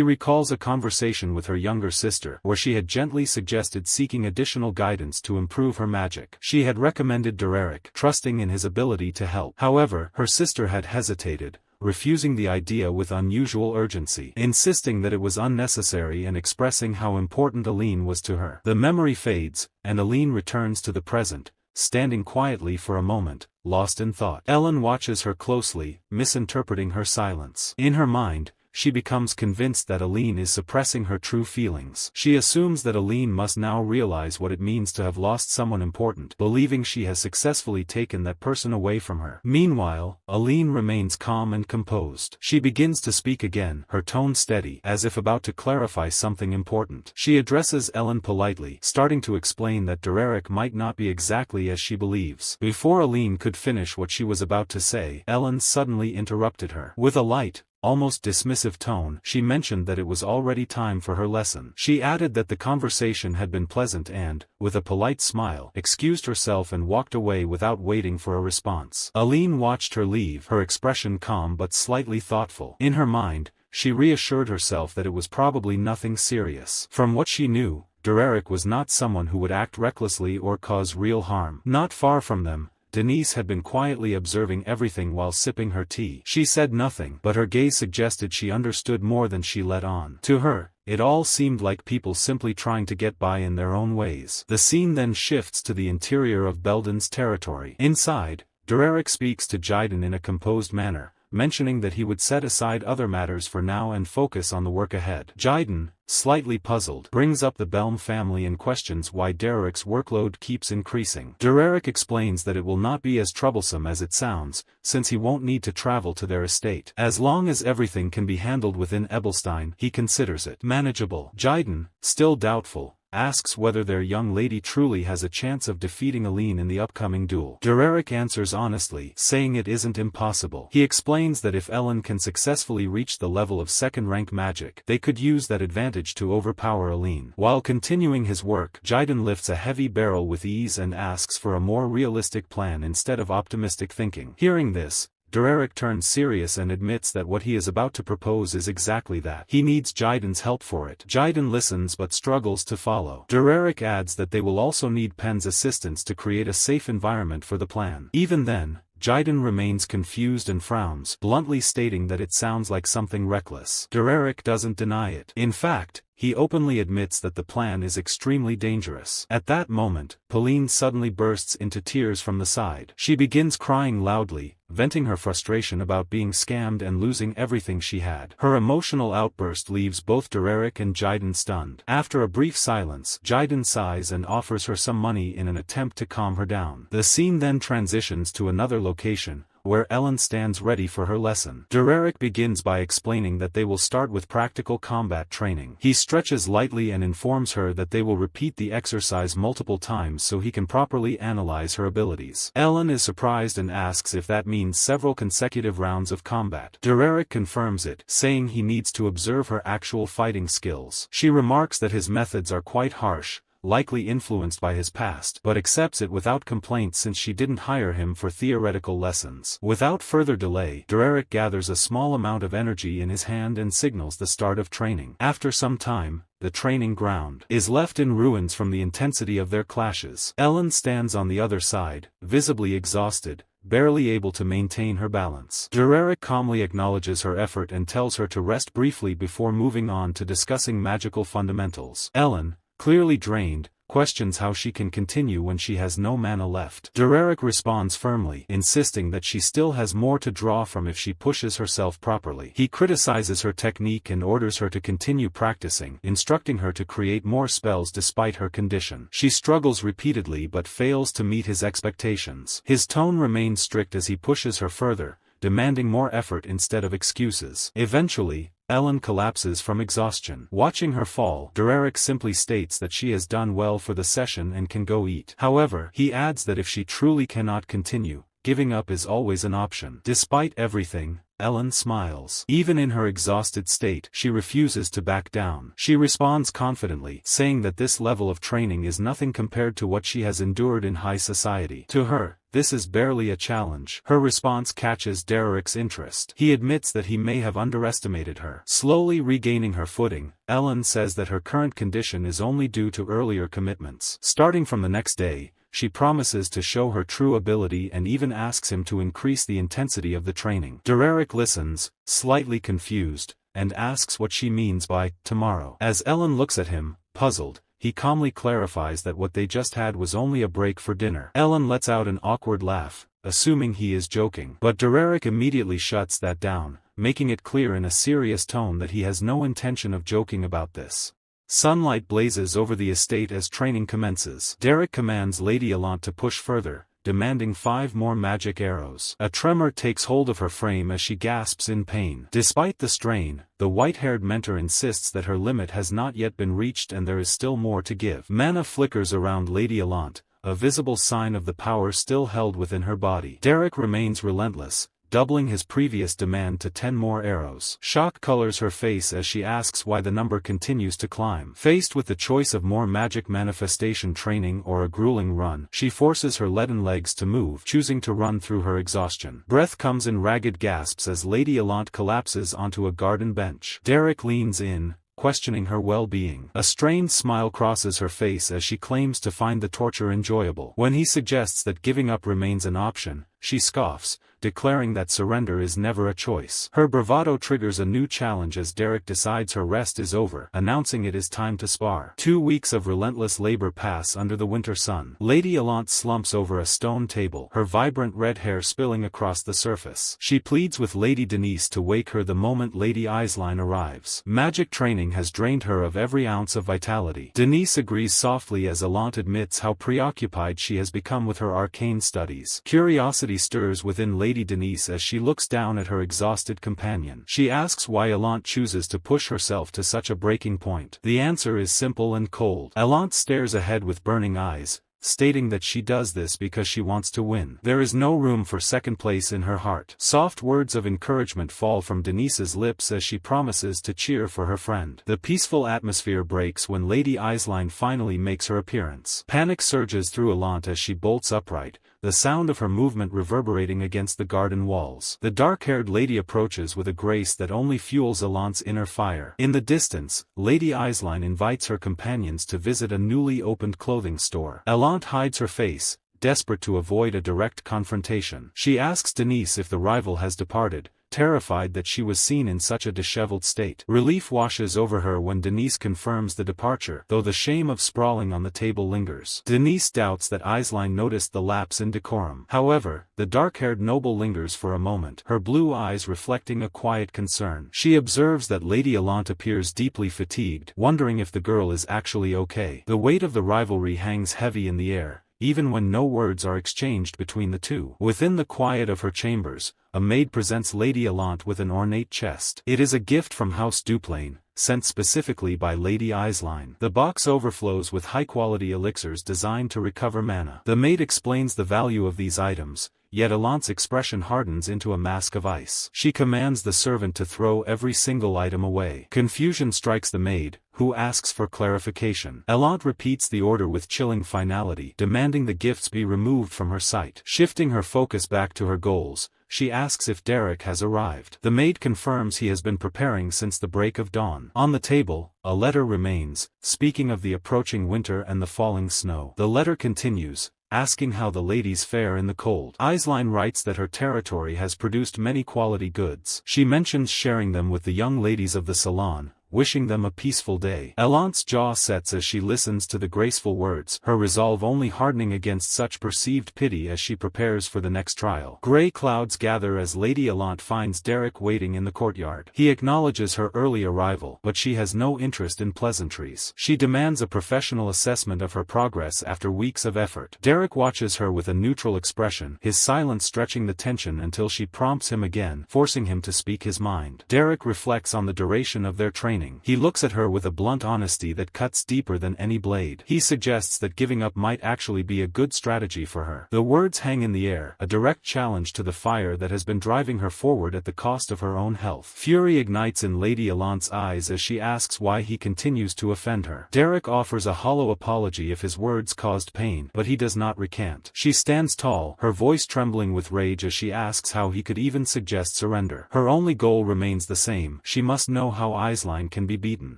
recalls a conversation with her younger sister, where she had gently suggested seeking additional guidance to improve her magic. She had recommended Derrick, trusting in his ability to help. However, her sister had hesitated, refusing the idea with unusual urgency, insisting that it was unnecessary and expressing how important Aline was to her. The memory fades, and Aline returns to the present, standing quietly for a moment, lost in thought. Ellen watches her closely, misinterpreting her silence. In her mind, she becomes convinced that Aline is suppressing her true feelings. She assumes that Aline must now realize what it means to have lost someone important, believing she has successfully taken that person away from her. Meanwhile, Aline remains calm and composed. She begins to speak again, her tone steady, as if about to clarify something important. She addresses Ellen politely, starting to explain that Derrick might not be exactly as she believes. Before Aline could finish what she was about to say, Ellen suddenly interrupted her. With a light, almost dismissive tone, she mentioned that it was already time for her lesson. She added that the conversation had been pleasant and, with a polite smile, excused herself and walked away without waiting for a response. Aline watched her leave, her expression calm but slightly thoughtful. In her mind, she reassured herself that it was probably nothing serious. From what she knew, Derrick was not someone who would act recklessly or cause real harm. Not far from them, Denise had been quietly observing everything while sipping her tea. She said nothing, but her gaze suggested she understood more than she let on. To her, it all seemed like people simply trying to get by in their own ways. The scene then shifts to the interior of Belden's territory. Inside, Derrick speaks to Jiden in a composed manner, mentioning that he would set aside other matters for now and focus on the work ahead. Jiden, slightly puzzled, brings up the Belm family and questions why Derrick's workload keeps increasing. Derrick explains that it will not be as troublesome as it sounds, since he won't need to travel to their estate. As long as everything can be handled within Ebelstein, he considers it manageable. Jiden, still doubtful, asks whether their young lady truly has a chance of defeating Aline in the upcoming duel. Derrick answers honestly, saying it isn't impossible. He explains that if Ellen can successfully reach the level of second-rank magic, they could use that advantage to overpower Aline. While continuing his work, Jiden lifts a heavy barrel with ease and asks for a more realistic plan instead of optimistic thinking. Hearing this, Derrick turns serious and admits that what he is about to propose is exactly that. He needs Jiden's help for it. Jiden listens but struggles to follow. Derrick adds that they will also need Pen's assistance to create a safe environment for the plan. Even then, Jiden remains confused and frowns, bluntly stating that it sounds like something reckless. Derrick doesn't deny it. In fact, he openly admits that the plan is extremely dangerous. At that moment, Pauline suddenly bursts into tears from the side. She begins crying loudly, venting her frustration about being scammed and losing everything she had. Her emotional outburst leaves both Derrick and Jiden stunned. After a brief silence, Jiden sighs and offers her some money in an attempt to calm her down. The scene then transitions to another location, where Ellen stands ready for her lesson. Derrick begins by explaining that they will start with practical combat training. He stretches lightly and informs her that they will repeat the exercise multiple times so he can properly analyze her abilities. Ellen is surprised and asks if that means several consecutive rounds of combat. Derrick confirms it, saying he needs to observe her actual fighting skills. She remarks that his methods are quite harsh, likely influenced by his past, but accepts it without complaint since she didn't hire him for theoretical lessons. Without further delay, Derrick gathers a small amount of energy in his hand and signals the start of training. After some time, the training ground is left in ruins from the intensity of their clashes. Ellen stands on the other side, visibly exhausted, barely able to maintain her balance. Derrick calmly acknowledges her effort and tells her to rest briefly before moving on to discussing magical fundamentals. Ellen, clearly drained, questions how she can continue when she has no mana left. Derrick responds firmly, insisting that she still has more to draw from if she pushes herself properly. He criticizes her technique and orders her to continue practicing, instructing her to create more spells despite her condition. She struggles repeatedly but fails to meet his expectations. His tone remains strict as he pushes her further, demanding more effort instead of excuses. Eventually, Ellen collapses from exhaustion. Watching her fall, Derrick simply states that she has done well for the session and can go eat. However, he adds that if she truly cannot continue, giving up is always an option. Despite everything, Ellen smiles. Even in her exhausted state, she refuses to back down. She responds confidently, saying that this level of training is nothing compared to what she has endured in high society. To her, this is barely a challenge. Her response catches Derrick's interest. He admits that he may have underestimated her. Slowly regaining her footing, Ellen says that her current condition is only due to earlier commitments. Starting from the next day, she promises to show her true ability and even asks him to increase the intensity of the training. Derrick listens, slightly confused, and asks what she means by tomorrow. As Ellen looks at him, puzzled, he calmly clarifies that what they just had was only a break for dinner. Ellen lets out an awkward laugh, assuming he is joking. But Derrick immediately shuts that down, making it clear in a serious tone that he has no intention of joking about this. Sunlight blazes over the estate as training commences. Derrick commands Lady Allant to push further, demanding 5 more magic arrows. A tremor takes hold of her frame as she gasps in pain. Despite the strain, the white-haired mentor insists that her limit has not yet been reached and there is still more to give. Mana flickers around Lady Allant, a visible sign of the power still held within her body. Derrick remains relentless, doubling his previous demand to 10 more arrows. Shock colors her face as she asks why the number continues to climb. Faced with the choice of more magic manifestation training or a grueling run, she forces her leaden legs to move, choosing to run through her exhaustion. Breath comes in ragged gasps as Lady Allant collapses onto a garden bench. Derrick leans in, questioning her well-being. A strained smile crosses her face as she claims to find the torture enjoyable. When he suggests that giving up remains an option, she scoffs, declaring that surrender is never a choice. Her bravado triggers a new challenge as Derrick decides her rest is over, announcing it is time to spar. 2 weeks of relentless labor pass under the winter sun. Lady Allant slumps over a stone table, her vibrant red hair spilling across the surface. She pleads with Lady Denise to wake her the moment Lady Eislein arrives. Magic training has drained her of every ounce of vitality. Denise agrees softly as Allant admits how preoccupied she has become with her arcane studies. Curiosity stirs within Lady Denise as she looks down at her exhausted companion. She asks why Allant chooses to push herself to such a breaking point. The answer is simple and cold. Allant stares ahead with burning eyes, stating that she does this because she wants to win. There is no room for second place in her heart. Soft words of encouragement fall from Denise's lips as she promises to cheer for her friend. The peaceful atmosphere breaks when Lady Eislein finally makes her appearance. Panic surges through Allant as she bolts upright, the sound of her movement reverberating against the garden walls. The dark-haired lady approaches with a grace that only fuels Allant's inner fire. In the distance, Lady Eislein invites her companions to visit a newly opened clothing store. Allant hides her face, desperate to avoid a direct confrontation. She asks Denise if the rival has departed, terrified that she was seen in such a disheveled state. Relief washes over her when Denise confirms the departure, though the shame of sprawling on the table lingers. Denise doubts that Eislein noticed the lapse in decorum. However, the dark-haired noble lingers for a moment, her blue eyes reflecting a quiet concern. She observes that Lady Allant appears deeply fatigued, wondering if the girl is actually okay. The weight of the rivalry hangs heavy in the air, even when no words are exchanged between the two. Within the quiet of her chambers, a maid presents Lady Allant with an ornate chest. It is a gift from House Duplain, sent specifically by Lady Eislein. The box overflows with high-quality elixirs designed to recover mana. The maid explains the value of these items, yet Allant's expression hardens into a mask of ice. She commands the servant to throw every single item away. Confusion strikes the maid, who asks for clarification. Allant repeats the order with chilling finality, demanding the gifts be removed from her sight. Shifting her focus back to her goals, she asks if Derrick has arrived. The maid confirms he has been preparing since the break of dawn. On the table, a letter remains, speaking of the approaching winter and the falling snow. The letter continues, asking how the ladies fare in the cold. Eislein writes that her territory has produced many quality goods. She mentions sharing them with the young ladies of the salon, wishing them a peaceful day. Allant's jaw sets as she listens to the graceful words, her resolve only hardening against such perceived pity as she prepares for the next trial. Grey clouds gather as Lady Allant finds Derrick waiting in the courtyard. He acknowledges her early arrival, but she has no interest in pleasantries. She demands a professional assessment of her progress after weeks of effort. Derrick watches her with a neutral expression, his silence stretching the tension until she prompts him again, forcing him to speak his mind. Derrick reflects on the duration of their training. He looks at her with a blunt honesty that cuts deeper than any blade. He suggests that giving up might actually be a good strategy for her. The words hang in the air, a direct challenge to the fire that has been driving her forward at the cost of her own health. Fury ignites in Lady Allant's eyes as she asks why he continues to offend her. Derrick offers a hollow apology if his words caused pain, but he does not recant. She stands tall, her voice trembling with rage as she asks how he could even suggest surrender. Her only goal remains the same: she must know how Eislein can be beaten.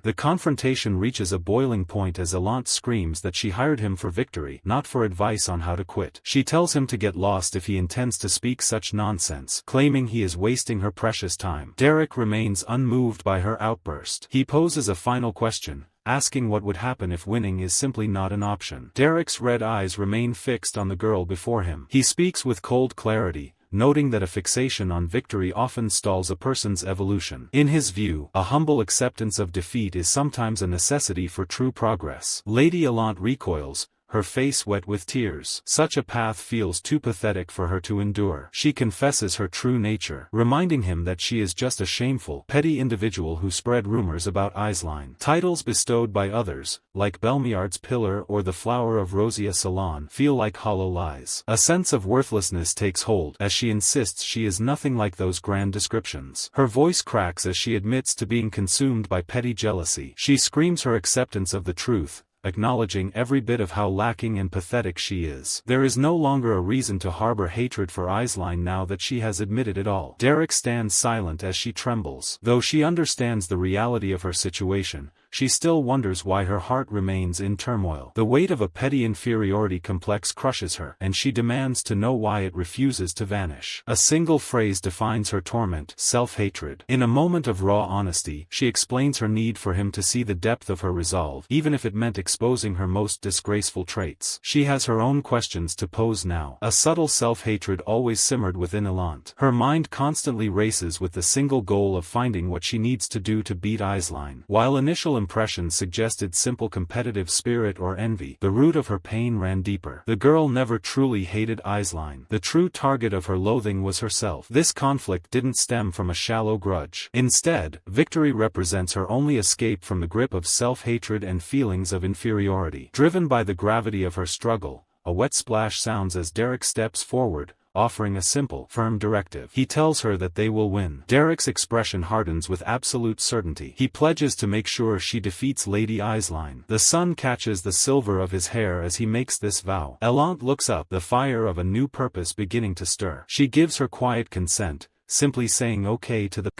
The confrontation reaches a boiling point as Allant screams that she hired him for victory, not for advice on how to quit. She tells him to get lost if he intends to speak such nonsense, claiming he is wasting her precious time. Derrick remains unmoved by her outburst. He poses a final question, asking what would happen if winning is simply not an option. Derrick's red eyes remain fixed on the girl before him. He speaks with cold clarity, noting that a fixation on victory often stalls a person's evolution. In his view, a humble acceptance of defeat is sometimes a necessity for true progress. Lady Allant recoils, her face wet with tears. Such a path feels too pathetic for her to endure. She confesses her true nature, reminding him that she is just a shameful, petty individual who spread rumors about Eislein. Titles bestowed by others, like Belmiard's Pillar or the Flower of Rosia Salon, feel like hollow lies. A sense of worthlessness takes hold, as she insists she is nothing like those grand descriptions. Her voice cracks as she admits to being consumed by petty jealousy. She screams her acceptance of the truth, acknowledging every bit of how lacking and pathetic she is. There is no longer a reason to harbor hatred for Aisling now that she has admitted it all. Derrick stands silent as she trembles. Though she understands the reality of her situation, she still wonders why her heart remains in turmoil. The weight of a petty inferiority complex crushes her, and she demands to know why it refuses to vanish. A single phrase defines her torment: self-hatred. In a moment of raw honesty, she explains her need for him to see the depth of her resolve, even if it meant exposing her most disgraceful traits. She has her own questions to pose now. A subtle self-hatred always simmered within Elant. Her mind constantly races with the single goal of finding what she needs to do to beat Aisling. While initial impressions suggested simple competitive spirit or envy, the root of her pain ran deeper. The girl never truly hated Aisling. The true target of her loathing was herself. This conflict didn't stem from a shallow grudge. Instead, victory represents her only escape from the grip of self-hatred and feelings of inferiority. Driven by the gravity of her struggle, a wet splash sounds as Derrick steps forward, offering a simple, firm directive. He tells her that they will win. Derrick's expression hardens with absolute certainty. He pledges to make sure she defeats Lady Aisling. The sun catches the silver of his hair as he makes this vow. Elant looks up, the fire of a new purpose beginning to stir. She gives her quiet consent, simply saying okay to the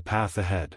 path ahead.